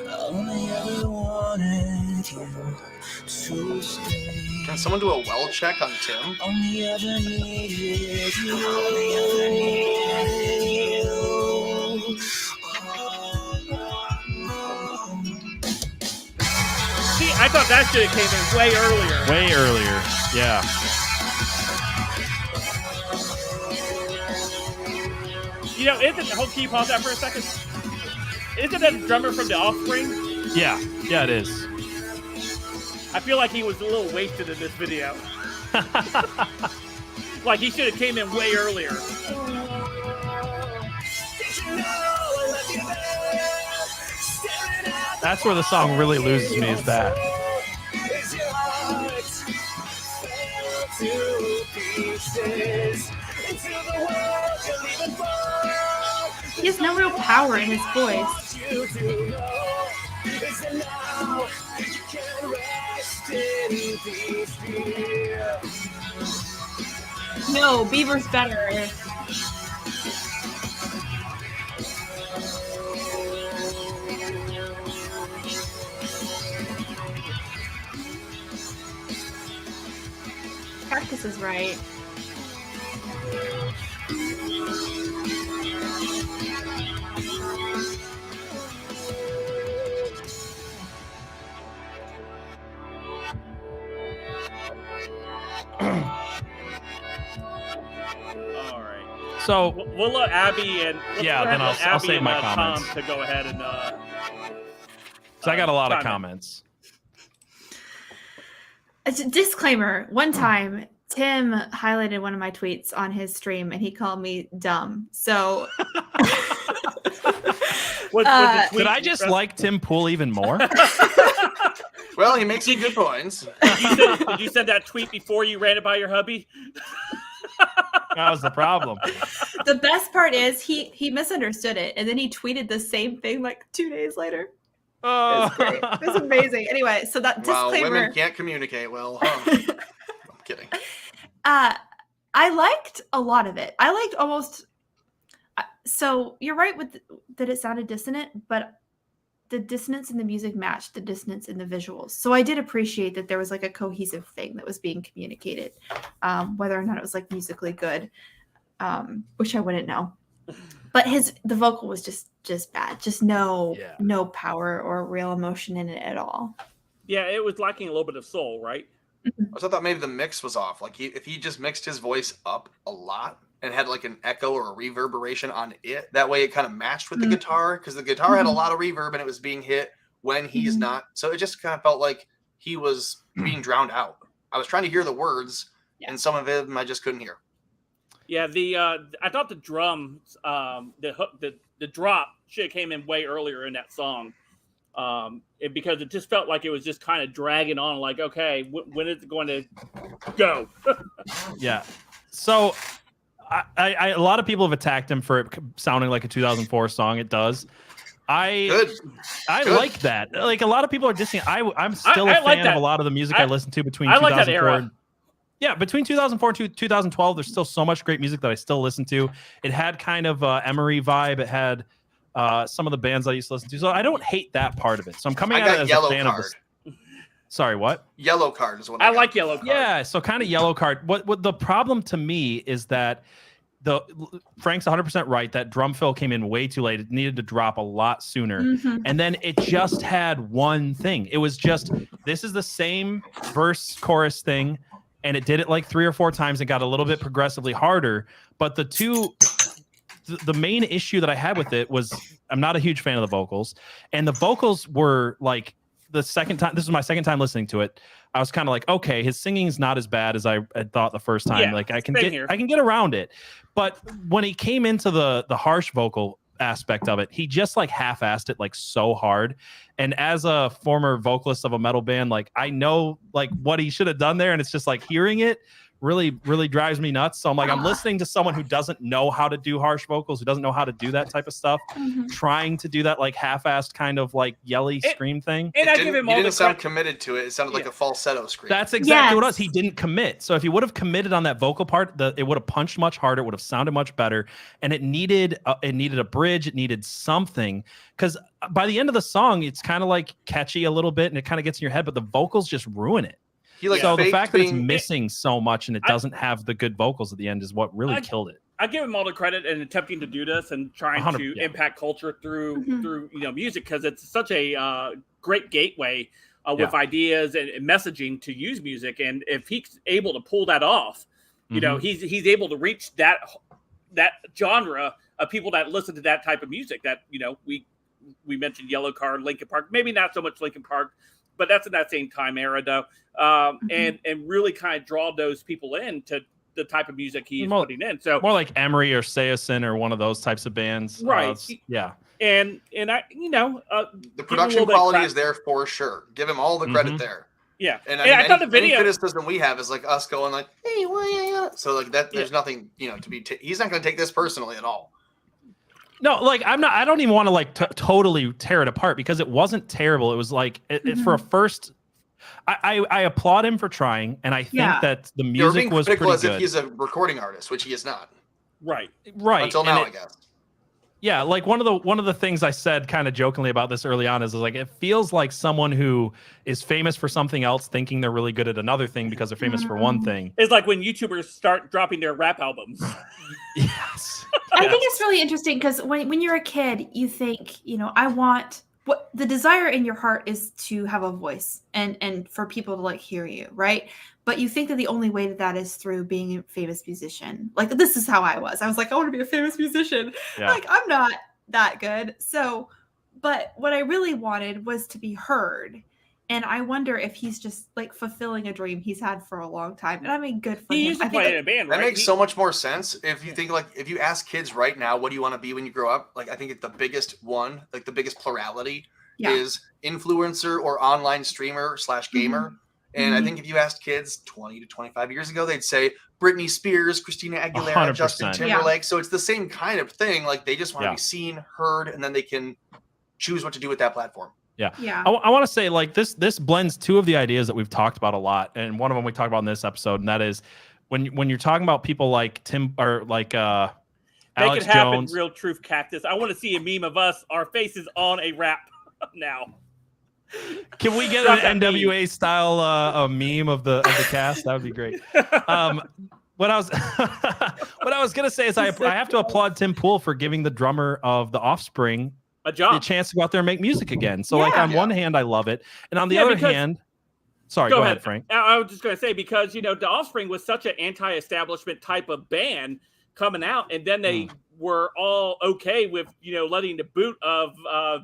I only ever wanted you to stay.
Can someone do a well check on Tim?
Only ever needed you. Only ever needed you.
See, I thought that should have came in way earlier.
way earlier. Yeah.
You know, isn't hold can you pause that for a second? Isn't that the drummer from The Offspring?
Yeah. Yeah, it is.
I feel like he was a little wasted in this video. Like he should have came in way earlier.
That's where the song really loses me, is that.
He has no real power in his voice. No, Bieber's better. Cactus is right.
All right.
So
We'll let Abby and
Yeah, then I'll save my comments.
Tom to go ahead and.
So I got a lot of
Simon.
comments.
As a disclaimer, one time Tim highlighted one of my tweets on his stream and he called me dumb. So
Did I just like Tim Pool even more?
Well, he makes some good points.
Did you send that tweet before you ran it by your hubby?
That was the problem.
the best part is he misunderstood it and then he tweeted the same thing like 2 days later.
Oh.
It's great. It's amazing. Anyway, so that
Wow,
disclaimer.
women can't communicate well. Huh? I'm kidding.
I liked a lot of it. I liked almost. So you're right with that it sounded dissonant, but the dissonance in the music matched the dissonance in the visuals. So I did appreciate that there was like a cohesive thing that was being communicated, whether or not it was like musically good. which I wouldn't know. But the vocal was just bad. Just no power or real emotion in it at all.
Yeah, it was lacking a little bit of soul, right?
I also thought maybe the mix was off. Like if he just mixed his voice up a lot and had like an echo or a reverberation on it, that way it kind of matched with the guitar, because the guitar had a lot of reverb and it was being hit when he's not. So it just kind of felt like he was being drowned out. I was trying to hear the words, and some of them I just couldn't hear.
Yeah, I thought the drums, the drop should have came in way earlier in that song, because it just felt like it was just kind of dragging on. Like, okay, when is it going to go?
Yeah. So, a lot of people have attacked him for it sounding like a 2004 song. It does. I like that. Like, a lot of people are dissing. I'm still a fan of a lot of the music I listened to between 2004
like that era.
Yeah, between 2004 and 2012, there's still so much great music that I still listen to. It had kind of Emery vibe. It had some of the bands I used to listen to. So I don't hate that part of it. So I'm coming at it as a fan of this. Sorry, what?
Yellow Card is what
I like. Yellow Card.
Yeah, so kind of Yellow Card. What the problem to me is that Frank's 100% right. That drum fill came in way too late. It needed to drop a lot sooner. And then it just had one thing. It was just, this is the same verse chorus thing. And it did it like 3 or 4 times. It got a little bit progressively harder. But the main issue that I had with it was I'm not a huge fan of the vocals. And the vocals were like, the second time, this was my second time listening to it, I was kind of like, okay, his singing's not as bad as I had thought the first time.
Yeah,
like I can get around it. But when he came into the harsh vocal aspect of it, he just like half-assed it like so hard. And as a former vocalist of a metal band, like I know like what he should have done there, and it's just like hearing it really drives me nuts. So I'm like, I'm listening to someone who doesn't know how to do harsh vocals, who doesn't know how to do that type of stuff, trying to do that like half-assed kind of like yelly scream thing.
And I give him all
he didn't sound committed to it. It sounded like a falsetto scream.
That's exactly what it was. He didn't commit. So if he would have committed on that vocal part, it would have punched much harder. It would have sounded much better. And it needed a bridge. It needed something. Because by the end of the song, it's kind of like catchy a little bit, and it kind of gets in your head, but the vocals just ruin it. So the fact that it's missing so much and it doesn't have the good vocals at the end is what really killed it.
I give him all the credit in attempting to do this and trying to impact culture through music, because it's such a great gateway with ideas and messaging to use music. And if he's able to pull that off, you know, he's able to reach that genre of people that listen to that type of music. That, you know, we mentioned Yellow Card, Linkin Park, maybe not so much Linkin Park, but that's in that same time era though. And really kind of draw those people in to the type of music he's putting in. So
more like Emery or Seosin or one of those types of bands.
Right. And I, you know,
the production quality is there for sure. Give him all the credit there.
Yeah.
And I thought the video criticism we have is like us going like, hey, so like that, there's nothing, you know, to be, he's not going to take this personally at all.
No, like I don't even want to like totally tear it apart, because it wasn't terrible. It was like for a first, I applaud him for trying, and I think that the music was pretty good.
If he's a recording artist, which he is not.
Right.
Until now, I guess.
Yeah, like one of the things I said kind of jokingly about this early on is like, it feels like someone who is famous for something else thinking they're really good at another thing because they're famous for one thing.
It's like when YouTubers start dropping their rap albums.
Yes.
I think it's really interesting because when you're a kid, you think, you know, what the desire in your heart is to have a voice and for people to like hear you, right? But you think that the only way that is through being a famous musician. Like, this is how I was. I was like, I want to be a famous musician. Yeah. Like, I'm not that good. So, but what I really wanted was to be heard. And I wonder if he's just like fulfilling a dream he's had for a long time. And I mean, good for him.
He used to play in a band, right?
That makes so much more sense. If you think like, if you ask kids right now, what do you want to be when you grow up? Like, I think the biggest one, like the biggest plurality is influencer or online streamer / gamer. And I think if you asked kids 20 to 25 years ago, they'd say Britney Spears, Christina Aguilera,
100%.
Justin Timberlake. So it's the same kind of thing. Like, they just want to be seen, heard, and then they can choose what to do with that platform.
Yeah. I want to say, like, this blends two of the ideas that we've talked about a lot, and one of them we talked about in this episode, and that is when you're talking about people like Tim or like Alex
Make it happen,
Jones.
Real Truth Cactus. I want to see a meme of us, our faces on a rap now.
Can we get an NWA style a meme of the cast? That would be great. what I was gonna say is I have to applaud Tim Pool for giving the drummer of The Offspring
a job,
the chance to go out there and make music again. So like on one hand, I love it, and on the other hand, sorry, go ahead, Frank.
I was just gonna say, because The Offspring was such an anti-establishment type of band coming out, and then they were all okay with letting the boot of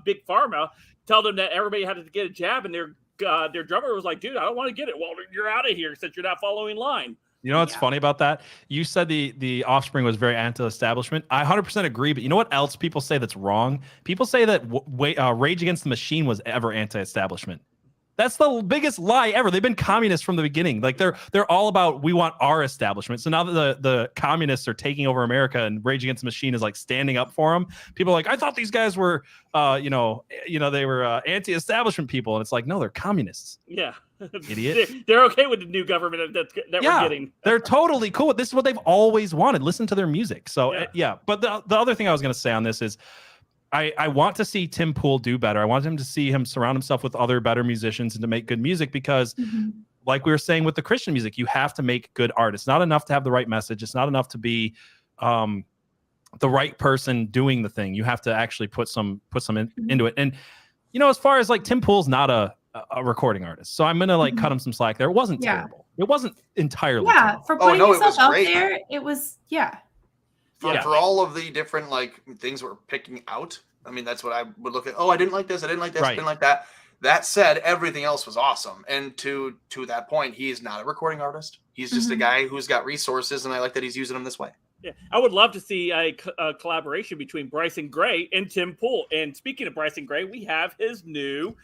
Big Pharma tell them that everybody had to get a jab, and their drummer was like, dude, I don't want to get it. Well, you're out of here since you're not following line.
You know what's funny about that? You said the Offspring was very anti-establishment. I 100% agree, but you know what else people say that's wrong? People say that Rage Against the Machine was ever anti-establishment. That's the biggest lie ever. They've been communists from the beginning. Like they're all about, we want our establishment. So now that the communists are taking over America and Rage Against the Machine is like standing up for them, people are like, I thought these guys were, they were anti-establishment people, and it's like, no, they're communists.
Yeah,
idiot.
They're okay with the new government that we're getting.
They're totally cool. This is what they've always wanted. Listen to their music. So But the other thing I was going to say on this is, I want to see Tim Pool do better. I want him to see him surround himself with other better musicians and to make good music, because like we were saying with the Christian music, you have to make good art. It's not enough to have the right message. It's not enough to be the right person doing the thing. You have to actually put some into it. And, as far as like Tim Pool's not a recording artist, so I'm going to cut him some slack there. It wasn't terrible. It wasn't entirely terrible.
For putting yourself out there, it was,
For all of the different things we're picking out, I mean, that's what I would look at. Oh, I didn't like this. I didn't like this. I didn't like that. That said, everything else was awesome. And to that point, he is not a recording artist. He's just a guy who's got resources, and I like that he's using them this way.
Yeah, I would love to see a collaboration between Bryson Gray and Tim Pool. And speaking of Bryson Gray, we have his new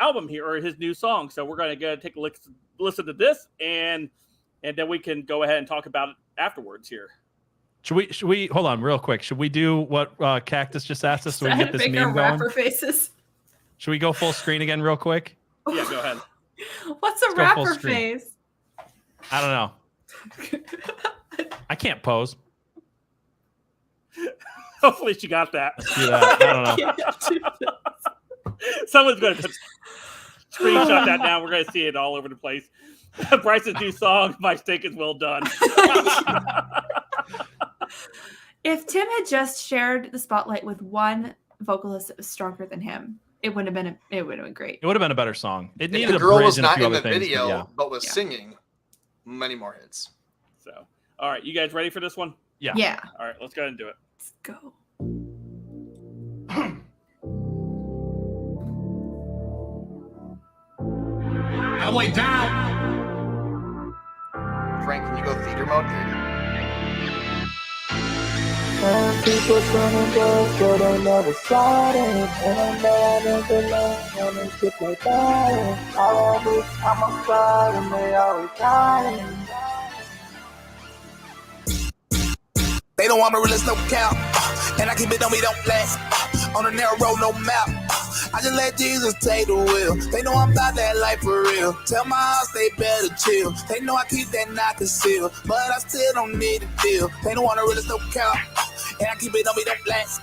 album here, or his new song. So we're going to go take a listen to this, and then we can go ahead and talk about it afterwards here.
Should we hold on real quick? Should we do what Cactus just asked us so we can get this meme going?
Rapper faces.
Should we go full screen again real quick?
Yeah, go ahead.
What's a rapper face?
I don't know. I can't pose.
Hopefully she got that.
Let's do that. I don't know.
Someone's going to screenshot that now. We're going to see it all over the place. Bryce's new song, My Steak is Well Done.
If Tim had just shared the spotlight with one vocalist that was stronger than him, it would have been great.
It would have been a better song. It needed
the girl
a bridge
was
and a
not
few
in the
other things,
video, but was singing many more hits.
So, all right, you guys ready for this one?
Yeah.
Yeah.
All right, let's go ahead and do it.
Let's go.
Now wait down.
Frank, can you go theater mode?
And people turning girls, but they never saw it. And I know I never learned when they skip like that. I'm outside and they always dying.
They don't want me to release no count, and I keep it on me, don't last. On the narrow road, no map. I just let Jesus take the wheel. They know I'm about that life for real. Tell my house they better chill. They know I keep that knock concealed, but I still don't need a deal. They don't want to release no count, and I keep it on me, don't last.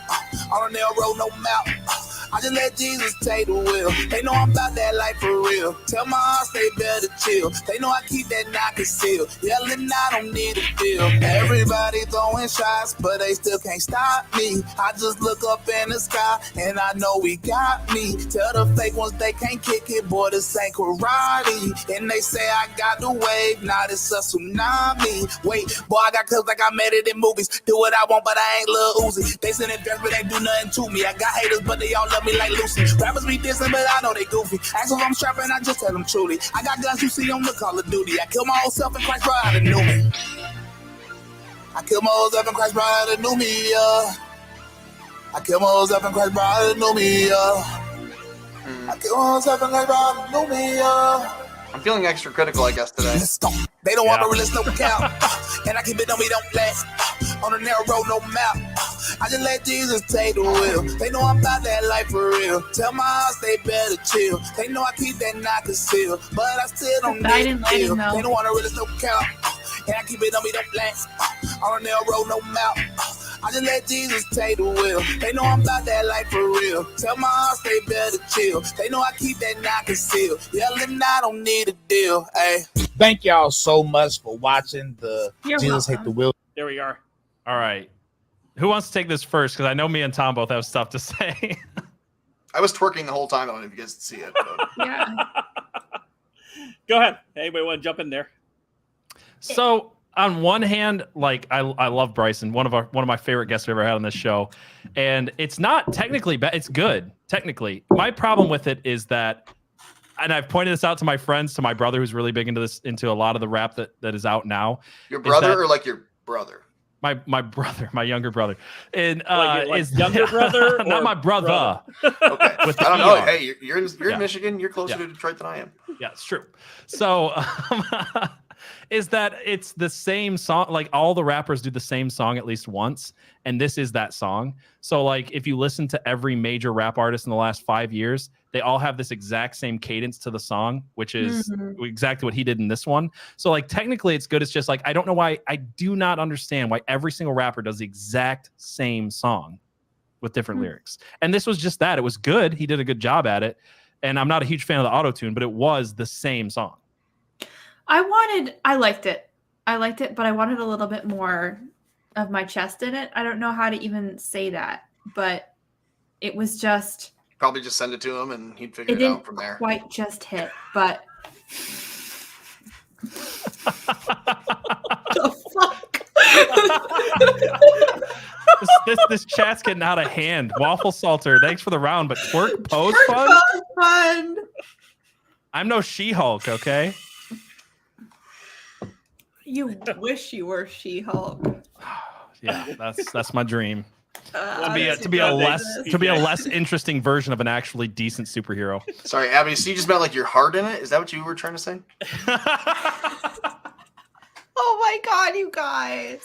On the narrow road, no map. I just let Jesus take the wheel. They know I'm about that life for real. Tell my house they better chill. They know I keep that knock concealed. Yelling, I don't need a deal. Everybody throwing shots, but they still can't stop me. I just look up in the sky, and I know we got me. Tell the fake ones they can't kick it, boy, this ain't karate. And they say I got the wave, now this a tsunami. Wait, boy, I got clips like I made it in movies. Do what I want, but I ain't Lil Uzi. They send it dress, but they do nothing to me. I got haters, but they all love me like Lucy. Rappers be dissing, but I know they goofy. Ask if I'm strapping, I just tell them truly. I got guns you see on the Call of Duty. I killed my old self and Christ brought out a new me. I killed my old self and Christ brought out a new me, I killed my old self and Christ brought out a new me, I killed my old self and Christ brought out a new me,
I'm feeling extra critical, I guess, today.
Let's go. They don't want to release no count, and I keep it on me, don't last. On the narrow road, no map. I just let Jesus take the wheel. They know I'm about that life for real. Tell my house they better chill. They know I keep that knock concealed, but I still don't need a deal. They don't want to release no count, and I keep it on me, don't last. On the narrow road, no map. I just let Jesus take the wheel. They know I'm about that life for real. Tell my house they better chill. They know I keep that knock concealed. Yelling, I don't need a deal, ayy.
Thank y'all so much for watching the
You're
Jesus
welcome.
Hate the Will.
There we are.
All right. Who wants to take this first? Because I know me and Tom both have stuff to say.
I was twerking the whole time. I don't know if you guys can see it. But...
Yeah.
Go ahead. Anybody want to jump in there?
So on one hand, like I love Bryson, one of my favorite guests we've ever had on this show, and it's not technically bad. It's good technically. My problem with it is that, and I've pointed this out to my friends, to my brother who's really big into a lot of the rap that is out now.
Your brother or like your brother?
My brother, my younger brother, and
like
is
younger brother,
not my brother.
Okay, I don't know. Hey, you're in Michigan. You're closer to Detroit than I am.
Yeah, it's true. So, is that it's the same song? Like all the rappers do the same song at least once, and this is that song. So, like if you listen to every major rap artist in the last 5 years, they all have this exact same cadence to the song, which is exactly what he did in this one. So like technically it's good. It's just like, I don't know why. I do not understand why every single rapper does the exact same song with different lyrics. And this was just that. It was good. He did a good job at it. And I'm not a huge fan of the auto-tune, but it was the same song.
I liked it, but I wanted a little bit more of my chest in it. I don't know how to even say that, but it was just...
Probably just send it to him and he'd figure it out from there.
Quite just hit, but the fuck?
this chat's getting out of hand. Waffle Salter, thanks for the round, but twerk pose fun? I'm no She-Hulk, okay?
You wish you were She-Hulk.
Yeah, that's my dream. To be a less interesting version of an actually decent superhero.
Sorry, Abby. So you just meant like your heart in it? Is that what you were trying to say?
Oh my god, you guys!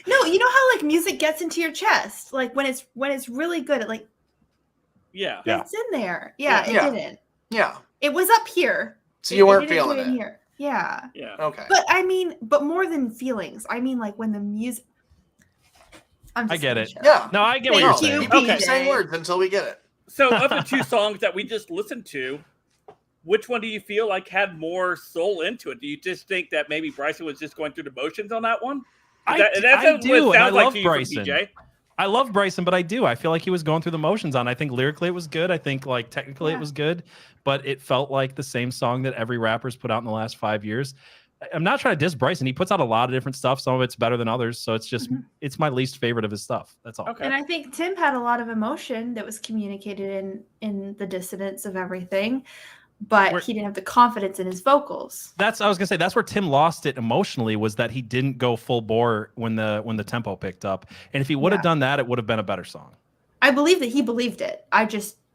No, you know how like music gets into your chest, like when it's really good. It like it's in there. Yeah, it didn't.
Yeah,
it was up here.
So you weren't feeling it.
Here. Yeah.
Yeah. Okay.
But I mean, but more than feelings. I mean, like when the music.
I get it.
Yeah.
No, I get what you're saying.
Keep saying words until we get it.
So, of the two songs that we just listened to, which one do you feel like had more soul into it? Do you just think that maybe Bryson was just going through the motions on that one?
I do, and I love Bryson. I love Bryson, but I do. I feel like he was going through the motions on. I think lyrically it was good. I think like technically it was good, but it felt like the same song that every rapper's put out in the last 5 years. I'm not trying to diss Bryson. He puts out a lot of different stuff. Some of it's better than others. So it's just, it's my least favorite of his stuff. That's all.
Okay. And I think Tim had a lot of emotion that was communicated in the dissonance of everything, but he didn't have the confidence in his vocals.
I was going to say, that's where Tim lost it emotionally, was that he didn't go full bore when the tempo picked up. And if he would have done that, it would have been a better song.
I believe that he believed it.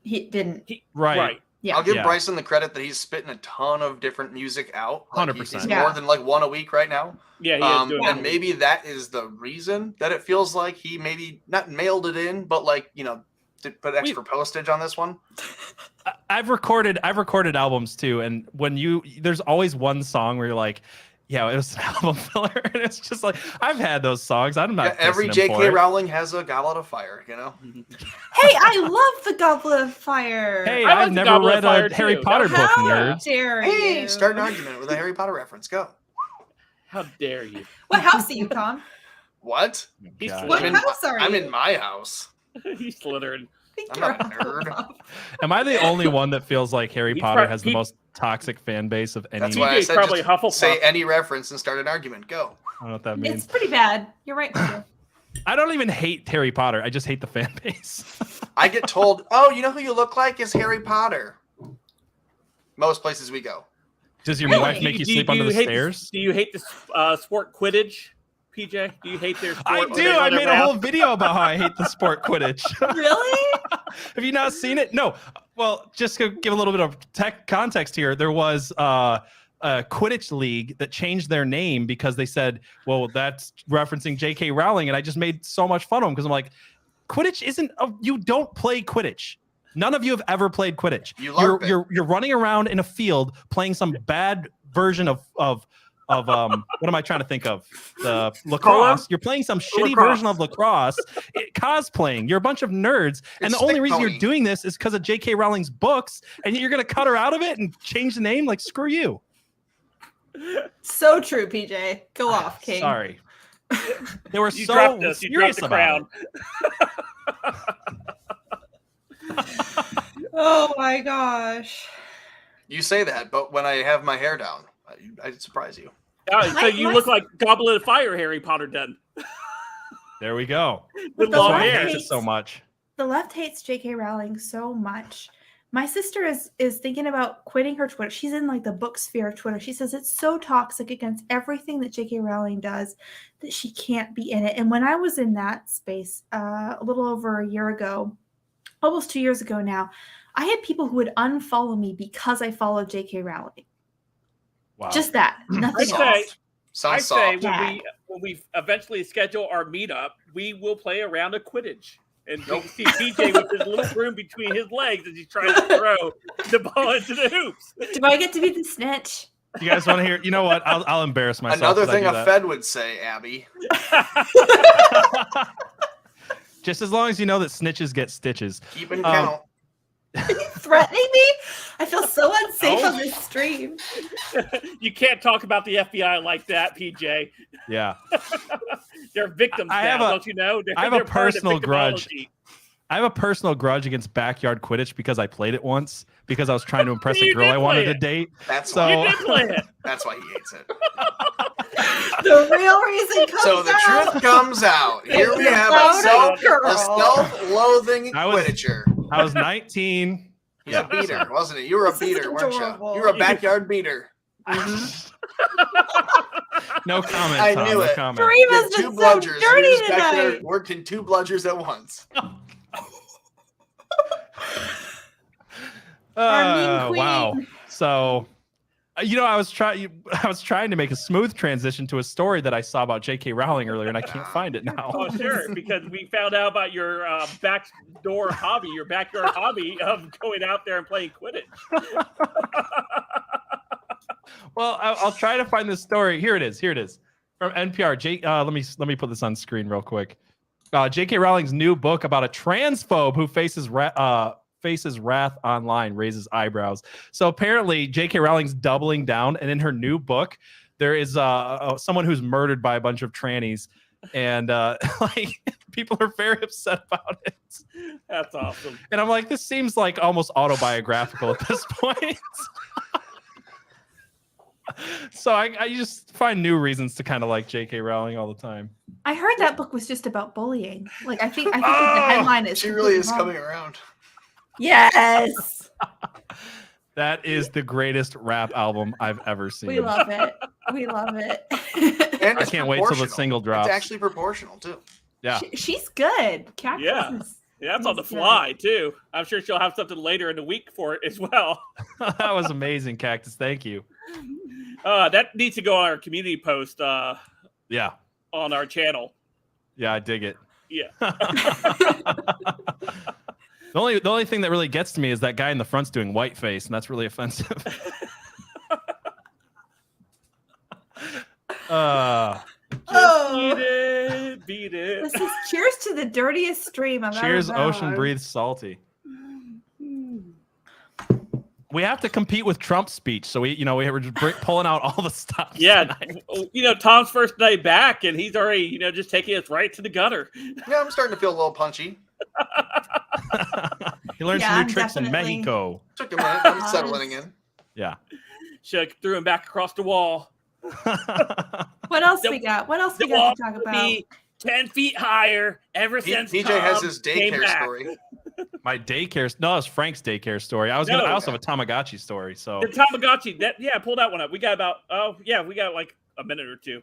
He didn't.
Right.
Yeah.
I'll give Bryson the credit that he's spitting a ton of different music out.
100%.
He's more than like one a week right now.
Yeah, he is doing
and maybe that is the reason that it feels like he maybe not mailed it in, but like, did put extra postage on this one.
I've recorded albums too, and when there's always one song where you're like, yeah, it was an album filler, and it's just like, I've had those songs. I'm not
every J.K. Rowling has a Goblet of Fire,
Hey, I love the Goblet of Fire.
Hey, I've never read a Harry Potter book, nerd.
Dare
hey,
you?
Start an argument with a Harry Potter reference. Go.
How dare you?
What house are you, Tom?
What?
What house are you?
I'm in my house.
He's Slytherin.
I'm not a nerd.
Am I the only one that feels like Harry Potter has the most toxic fan base of any?
That's why I said probably Hufflepuff. Say any reference and start an argument. Go.
I don't know what that means.
It's pretty bad. You're right.
I don't even hate Harry Potter. I just hate the fan base.
I get told, oh, you know who you look like is Harry Potter. Most places we go.
Does your wife make you sleep under the stairs?
Do you hate the sport Quidditch? PJ, do you hate their sport?
I do. I made a whole video about how I hate the sport Quidditch.
Really?
Have you not seen it? No. Well, just to give a little bit of context here, there was a Quidditch league that changed their name because they said, well, that's referencing J.K. Rowling, and I just made so much fun of them because I'm like, Quidditch isn't you don't play Quidditch. None of you have ever played Quidditch. You're running around in a field playing some bad version of what am I trying to think of? The lacrosse. You're playing some shitty version of lacrosse. Cosplaying. You're a bunch of nerds, and the only reason you're doing this is because of J.K. Rowling's books, and you're gonna cut her out of it and change the name? Like, screw you.
So true, PJ. Go off, King.
Sorry. They were
You
so
dropped us. You dropped
serious
the
about
crown.
Oh my gosh.
You say that, but when I have my hair down, I'd surprise you.
So you look like Goblet of Fire, Harry Potter done.
There we go.
With
the
long
left
hair.
I hate it so much.
The left hates J.K. Rowling so much. My sister is thinking about quitting her Twitter. She's in like the book sphere of Twitter. She says it's so toxic against everything that J.K. Rowling does that she can't be in it. And when I was in that space a little over a year ago, almost 2 years ago now, I had people who would unfollow me because I followed J.K. Rowling.
Wow.
Just that. Nothing else.
I say when we eventually schedule our meetup, we will play a round of Quidditch. And we can see PJ with his little broom between his legs as he's trying to throw the ball into the hoops.
Do I get to be the snitch?
You guys want to hear? You know what? I'll embarrass myself.
Another thing a Fed would say, Abby.
Just as long as you know that snitches get stitches.
Keep in count.
Are you threatening me? I feel so unsafe on this stream.
You can't talk about the FBI like that, PJ.
Yeah.
They're victims now, don't you know?
I have a personal grudge. I have a personal grudge against backyard Quidditch because I played it once because I was trying to impress a girl I wanted to date.
That's
so.
You did play it.
That's why he hates it.
The real reason comes
So the
out.
truth comes out. Here we have a self-loathing Quidditcher.
I was 19.
He's a beater, wasn't he? You were a beater, weren't you? You were a backyard beater.
No comment.
I
Tom,
knew
no
it.
comment.
Dreama's been so dirty tonight.
Working two bludgers at once.
Wow. So, I was trying to make a smooth transition to a story that I saw about J.K. Rowling earlier, and I can't find it now.
Oh, sure, because we found out about your backdoor hobby, your backyard hobby of going out there and playing Quidditch.
Well, I'll try to find this story. Here it is from NPR. Let me put this on screen real quick. J.K. Rowling's new book about a transphobe who faces wrath online raises eyebrows. So apparently J.K. Rowling's doubling down, and in her new book, there is someone who's murdered by a bunch of trannies, and like people are very upset about it.
That's awesome.
And I'm like, this seems like almost autobiographical at this point. So I just find new reasons to kind of like J.K. Rowling all the time.
I heard that book was just about bullying. Like I think the headline is.
She really is coming around.
Yes.
That is the greatest rap album I've ever seen.
We love it. We love it.
And
I can't wait till the single drops.
It's actually proportional too.
Yeah.
She's good. Cactus
Yeah, that's on the fly too. I'm sure she'll have something later in the week for it as well.
That was amazing, Cactus. Thank you.
That needs to go on our community post.
Yeah.
On our channel.
Yeah, I dig it.
Yeah.
The only thing that really gets to me is that guy in the front's doing whiteface, and that's really offensive.
Beat it.
This is cheers to the dirtiest stream I've
Cheers,
ever
ocean breathes salty. We have to compete with Trump's speech, so we were just pulling out all the stuff.
Yeah, Tom's first day back, and he's already, just taking us right to the gutter.
Yeah, I'm starting to feel a little punchy.
He learned some new tricks in Mexico.
Took a minute, but it's settling in.
Yeah.
Should have threw him back across the wall.
What else we got? What else we got to talk about?
10 feet higher ever since
PJ
Tom
has his
came
daycare
back.
story.
My daycare. No, it's Frank's daycare story. I also have a Tamagotchi story. So
the Tamagotchi. Pull that one up. We got like a minute or two.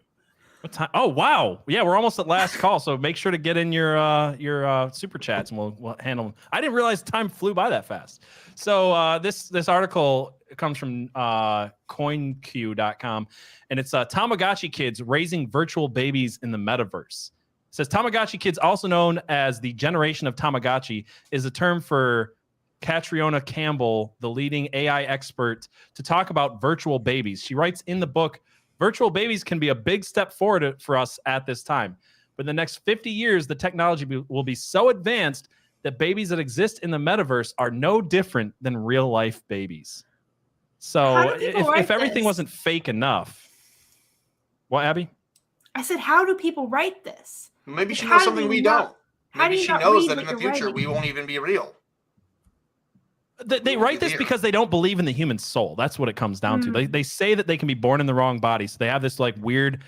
What time? Oh wow, yeah, we're almost at last call. So make sure to get in your super chats, and we'll handle them. I didn't realize time flew by that fast. So this article comes from CoinQ.com, and it's Tamagotchi kids raising virtual babies in the metaverse. It says Tamagotchi kids, also known as the generation of Tamagotchi, is a term for Catriona Campbell, the leading AI expert, to talk about virtual babies. She writes in the book, virtual babies can be a big step forward for us at this time. But in the next 50 years, the technology will be so advanced that babies that exist in the metaverse are no different than real life babies. So if everything wasn't fake enough, What, Abby?
I said, how do people write this?
Maybe she
How
knows
do
something
you
we
not-
don't.
How do
Maybe
you
she
not
knows
read
that
what
in the
you're
future
writing?
we won't even be real.
They write this because they don't believe in the human soul. That's what it comes down to. They say that they can be born in the wrong body. So they have this like weird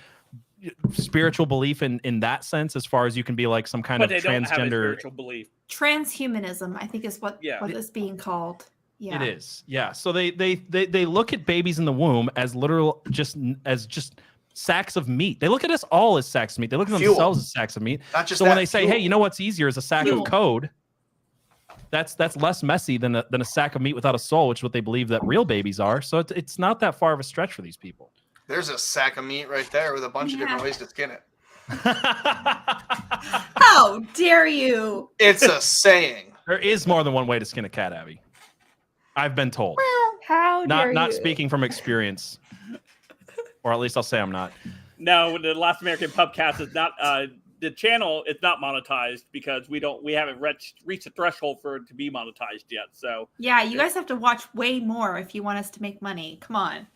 spiritual belief in that sense, as far as you can be like some kind
But
of
they don't have a
transgender
spiritual belief.
Transhumanism, I think, is what
Yeah.
is being called. Yeah.
It is. Yeah. So they look at babies in the womb as literal just sacks of meat. They look at us all as sacks of meat. They look at
Fuel.
themselves as sacks of meat.
Not just
So when
that,
they say,
fuel.
hey, you know what's easier is a sack
Fuel.
of code, that's less messy than a sack of meat without a soul, which is what they believe that real babies are. So it's not that far of a stretch for these people.
There's a sack of meat right there with a bunch of different
Yeah.
ways to skin it.
How dare you?
It's a saying.
There is more than one way to skin a cat, Abby. I've been told.
How dare
Not
you?
speaking from experience. Or at least I'll say I'm not.
No, the Last American Pubcast is not the channel is not monetized because we haven't reached the threshold for it to be monetized yet. So
Yeah, you guys have to watch way more if you want us to make money. Come on.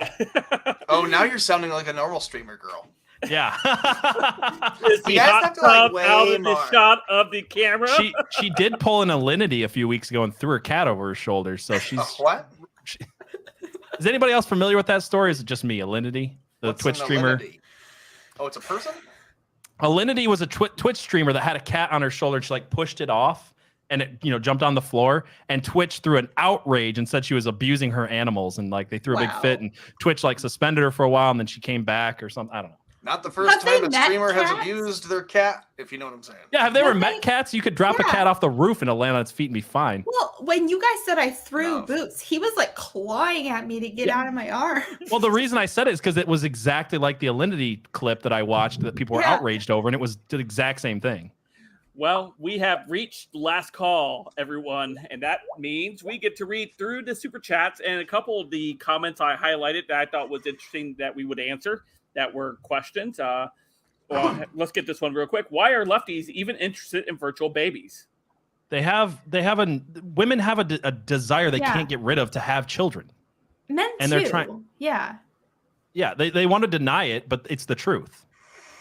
Oh, now you're sounding like a normal streamer girl.
Yeah.
is the
You guys
hot
have to, like,
tub
way
out of the
more.
shot of the camera?
she did pull an Alinity a few weeks ago and threw her cat over her shoulder. So she's
What?
Is anybody else familiar with that story? Or is it just me? Alinity, the
What's
Twitch
an
streamer.
Alinity? Oh, it's a person?
Alinity was a Twitch streamer that had a cat on her shoulder. And she like pushed it off and it jumped on the floor, and Twitch threw an outrage and said she was abusing her animals, and like they threw a big fit, and Twitch like suspended her for a while, and then she came back or something. I don't know.
Not the first
Have they
time a
met
streamer has
cats?
abused their cat, if you know what I'm saying.
Yeah, have they ever
Have
met
they-
cats? You could drop a
Yeah.
cat off the roof and it'll land on its feet and be fine.
Well, when you guys said I threw
No.
boots, he was like clawing at me to get out of my arm.
Well, the reason I said it is because it was exactly like the Alinity clip that I watched that people were
Yeah.
outraged over, and it was the exact same thing.
Well, we have reached last call, everyone, and that means we get to read through the super chats and a couple of the comments I highlighted that I thought was interesting that we would answer that were questions. Well, let's get this one real quick. Why are lefties even interested in virtual babies?
Women have a desire they
Yeah.
can't get rid of to have children.
Men
And
too.
they're trying-
Yeah.
Yeah, they want to deny it, but it's the truth.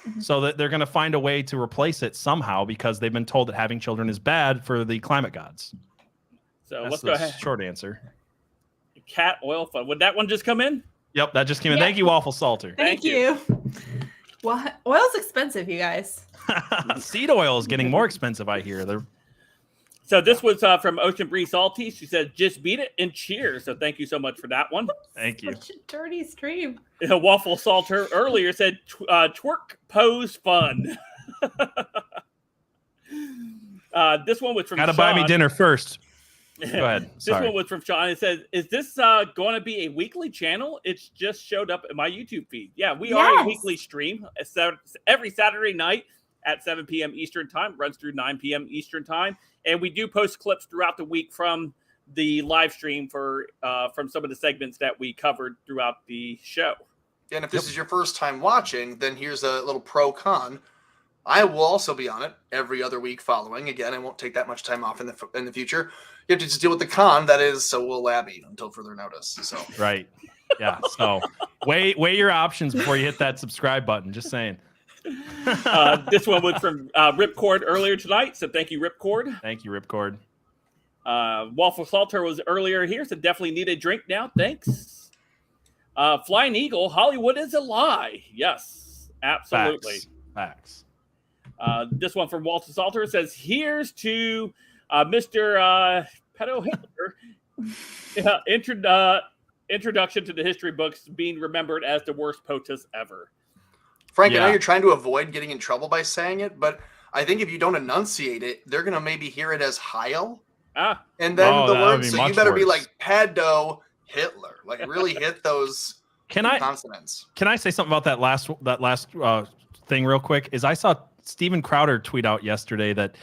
Mhm.
So that they're going to find a way to replace it somehow because they've been told that having children is bad for the climate gods.
So
That's
let's
the
go ahead.
short answer.
Cat oil fun. Would that one just come in?
Yep, that just came in.
Yeah.
Thank you, Waffle Salter.
Thank you. What? Oil's expensive, you guys.
Seed oil is getting more expensive, I hear.
So this was from Ocean Breeze Salty. She said, just beat it and cheers. So thank you so much for that one.
Thank you.
Such a dirty stream.
Waffle Salter earlier said, twerk pose fun. This one was from
Gotta buy me
Sean.
dinner first. Go ahead.
This
Sorry.
one was from Sean. It says, is this going to be a weekly channel? It's just showed up in my YouTube feed. Yeah, we are a
Yes.
weekly stream. So every Saturday night at 7 p.m. Eastern time, runs through 9 p.m. Eastern time. And we do post clips throughout the week from the live stream for from some of the segments that we covered throughout the show.
And if this is your first time watching, then here's a little pro-con. I will also be on it every other week following. Again, I won't take that much time off in the future. You have to just deal with the con that is, so will Abby until further notice. So
Right. Yeah. So weigh your options before you hit that subscribe button. Just saying.
This one was from Ripcord earlier tonight. So thank you, Ripcord.
Thank you, Ripcord.
Waffle Salter was earlier here, so definitely need a drink now. Thanks. Flying Eagle, Hollywood is a lie. Yes, absolutely.
Facts.
This one from Walter Salter says, here's to Mr. Pedo Hitler. Introduction to the history books being remembered as the worst POTUS ever.
Frank, I
Yeah.
know you're trying to avoid getting in trouble by saying it, but I think if you don't enunciate it, they're going to maybe hear it as Heil. And then
Oh,
the
that would
word,
be
so you
much
better be
worse.
like pedo Hitler. Like really hit those
Can I
consonants.
say something about that last thing real quick? Is I saw Steven Crowder tweet out yesterday that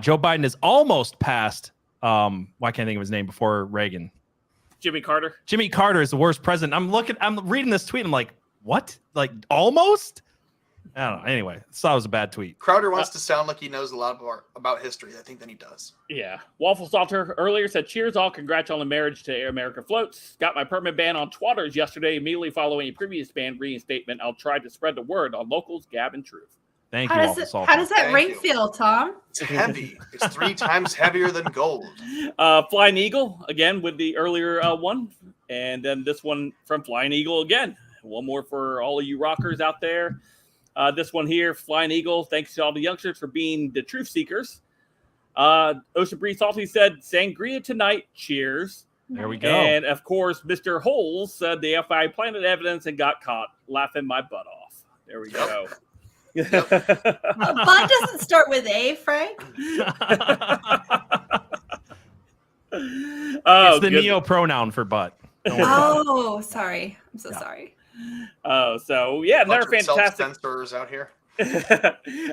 Joe Biden is almost past why can't I think of his name before Reagan?
Jimmy Carter.
Jimmy Carter is the worst president. I'm reading this tweet. I'm like, what? Like almost? I don't know. Anyway, I thought it was a bad tweet.
Crowder wants to sound like he knows a lot more about history. I think than he does.
Yeah. Waffle Salter earlier said, cheers all. Congrats on the marriage to Air America Floats. Got my permanent ban on Twatters yesterday, immediately following a previous ban reinstatement. I'll try to spread the word on locals, Gab, and Truth.
Thank you, Waffle Salter.
How does that
Thank
ring
you.
feel, Tom?
It's heavy. It's 3 times heavier than gold.
Flying Eagle, again, with the earlier one. And then this one from Flying Eagle again. One more for all of you rockers out there. This one here, Flying Eagle, thanks to all the youngsters for being the truth seekers. Ocean Breeze Salty said, Sangria tonight, cheers.
There we go.
And, of course, Mr. Holes said the FBI planted evidence and got caught laughing my butt off. There we go.
Butt doesn't start with A, Frank.
It's the neo pronoun for butt.
Oh, sorry. I'm so sorry.
Oh, so yeah, another fantastic
censors out here.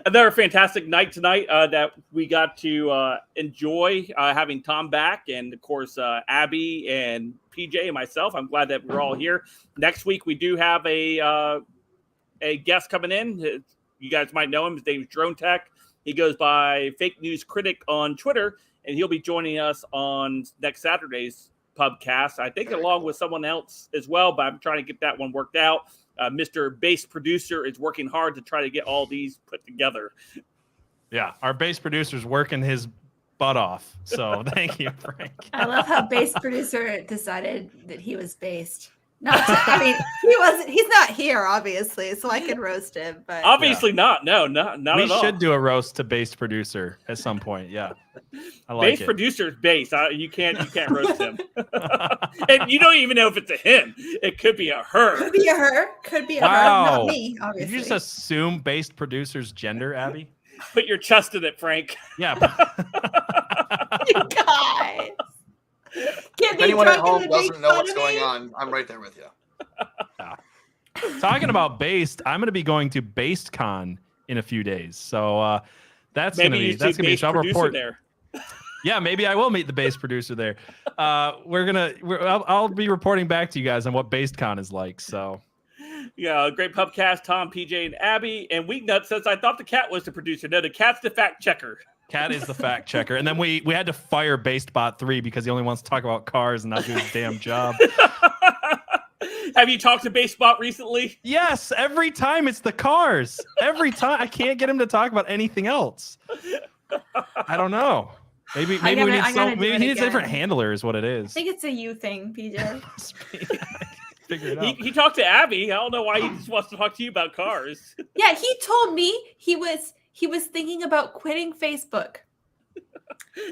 Another fantastic night tonight that we got to enjoy having Tom back, and of course Abby and PJ and myself. I'm glad that we're all here. Next week we do have a guest coming in. You guys might know him. His name is Drone Tech. He goes by Fake News Critic on Twitter, and he'll be joining us on next Saturday's Pubcast. I think along with someone else as well, but I'm trying to get that one worked out. Mr. Bass Producer is working hard to try to get all these put together.
Yeah, our bass producer's working his butt off. So thank you, Frank.
I love how Bass Producer decided that he was based. I mean, he wasn't. He's not here, obviously, so I can roast him. But
obviously not. No, not
we
at all.
We should do a roast to bass producer at some point. Yeah, I like
bass
it.
Producer's bass. You can't roast him. And you don't even know if it's a him. It could be a her.
Could be a her. Could be a her. Not me, obviously.
Did you just assume bass producer's gender, Abby?
Put your chest in it, Frank.
Yeah.
You guys.
If anyone at home doesn't know what's going on, I'm right there with you.
Talking about based, I'm going to be going to BasedCon in a few days, so that's going to be a report
there.
Yeah, maybe I will meet the bass producer there. I'll be reporting back to you guys on what BasedCon is like. So.
Yeah, great Pubcast, Tom, PJ, and Abby. And Weeknut says, I thought the cat was the producer. No, the cat's the fact checker.
Cat is the fact checker. And then we had to fire BasedBot 3 because he only wants to talk about cars and not do his damn job.
Have you talked to BasedBot recently?
Yes, every time it's the cars. Every time. I can't get him to talk about anything else. I don't know. Maybe he needs a different handler is what it is.
I think it's a you thing, PJ.
Figure it out.
He talked to Abby. I don't know why he just wants to talk to you about cars.
Yeah, he told me he was thinking about quitting Facebook.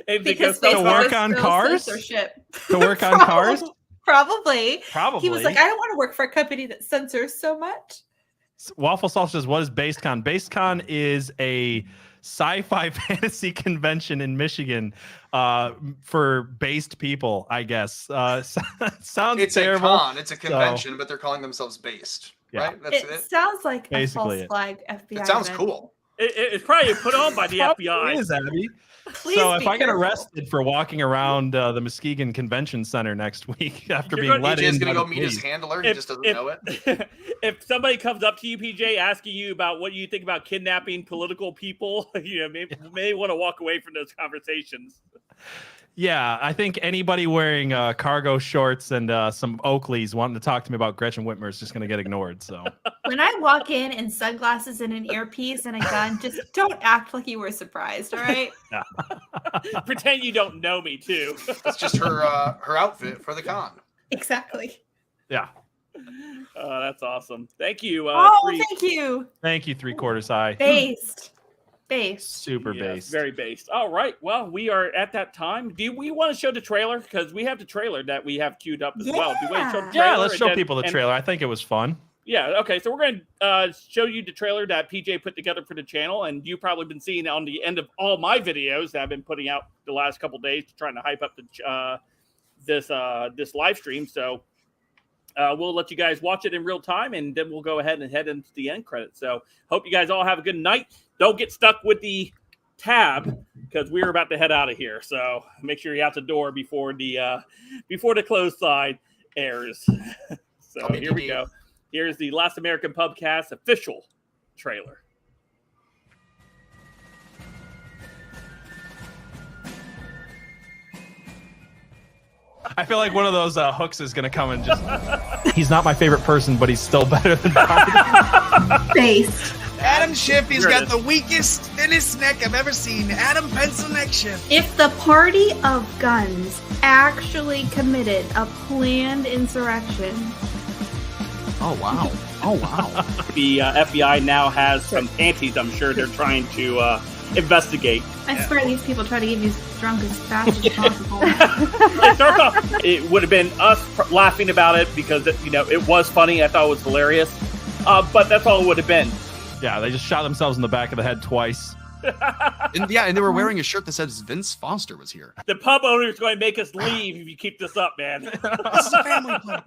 Because
to work on cars?
Censorship.
To work on cars?
Probably.
Probably.
He was like, I don't want to work for a company that censors so much.
Waffle Sauce says, what is BasedCon? BasedCon is a sci-fi fantasy convention in Michigan for based people, I guess. Sounds
it's
terrible.
A con. It's a convention, but they're calling themselves based.
Yeah.
Right? That's
it sounds like
basically
a false flag FBI.
It sounds
event.
cool.
It's probably put on by the FBI.
It is, Abby.
Please
so if
be
I get
careful.
arrested for walking around the Muskegon Convention Center next week after
You're
being let in,
PJ's gonna
by
go
the
meet his
police.
handler. He just doesn't know it.
If somebody comes up to you, PJ, asking you about what you think about kidnapping political people, may want to walk away from those conversations.
Yeah, I think anybody wearing cargo shorts and some Oakleys wanting to talk to me about Gretchen Whitmer is just going to get ignored. So
When I walk in sunglasses and an earpiece and a gun, just don't act like you were surprised, all right?
Pretend you don't know me, too.
That's just her outfit for the con.
Exactly.
yeah.
That's awesome. Thank you.
Thank you.
Thank you, 3/4 high.
Based.
Super based.
Very based. All right. Well, we are at that time. Do we want to show the trailer? Because we have the trailer that we have queued up as well. Do we want to show the trailer?
Yeah, let's show people the trailer. I think it was fun.
Yeah. Okay. So we're going to show you the trailer that PJ put together for the channel, and you've probably been seeing on the end of all my videos that I've been putting out the last couple of days, trying to hype up the this live stream. So we'll let you guys watch it in real time, and then we'll go ahead and head into the end credits. So hope you guys all have a good night. Don't get stuck with the tab because we're about to head out of here. So make sure you're out the door before the closed side airs. So here we go. Here's the Last American Pubcast official trailer.
I feel like one of those hooks is going to come and just... He's not my favorite person, but he's still better than Biden.
Face.
Adam Schiff, he's got the weakest, thinnest neck I've ever seen. Adam Pencil Neck Schiff.
If the party of guns actually committed a planned insurrection.
Oh, wow. Oh, wow.
The FBI now has some panties I'm sure they're trying to investigate.
I swear these people try to get you drunk as fast as possible.
It would have been us laughing about it because, it was funny. I thought it was hilarious. But that's all it would have been.
Yeah, they just shot themselves in the back of the head twice.
And they were wearing a shirt that says Vince Foster was here.
The pub owner is going to make us leave if you keep this up, man.
This is a family place.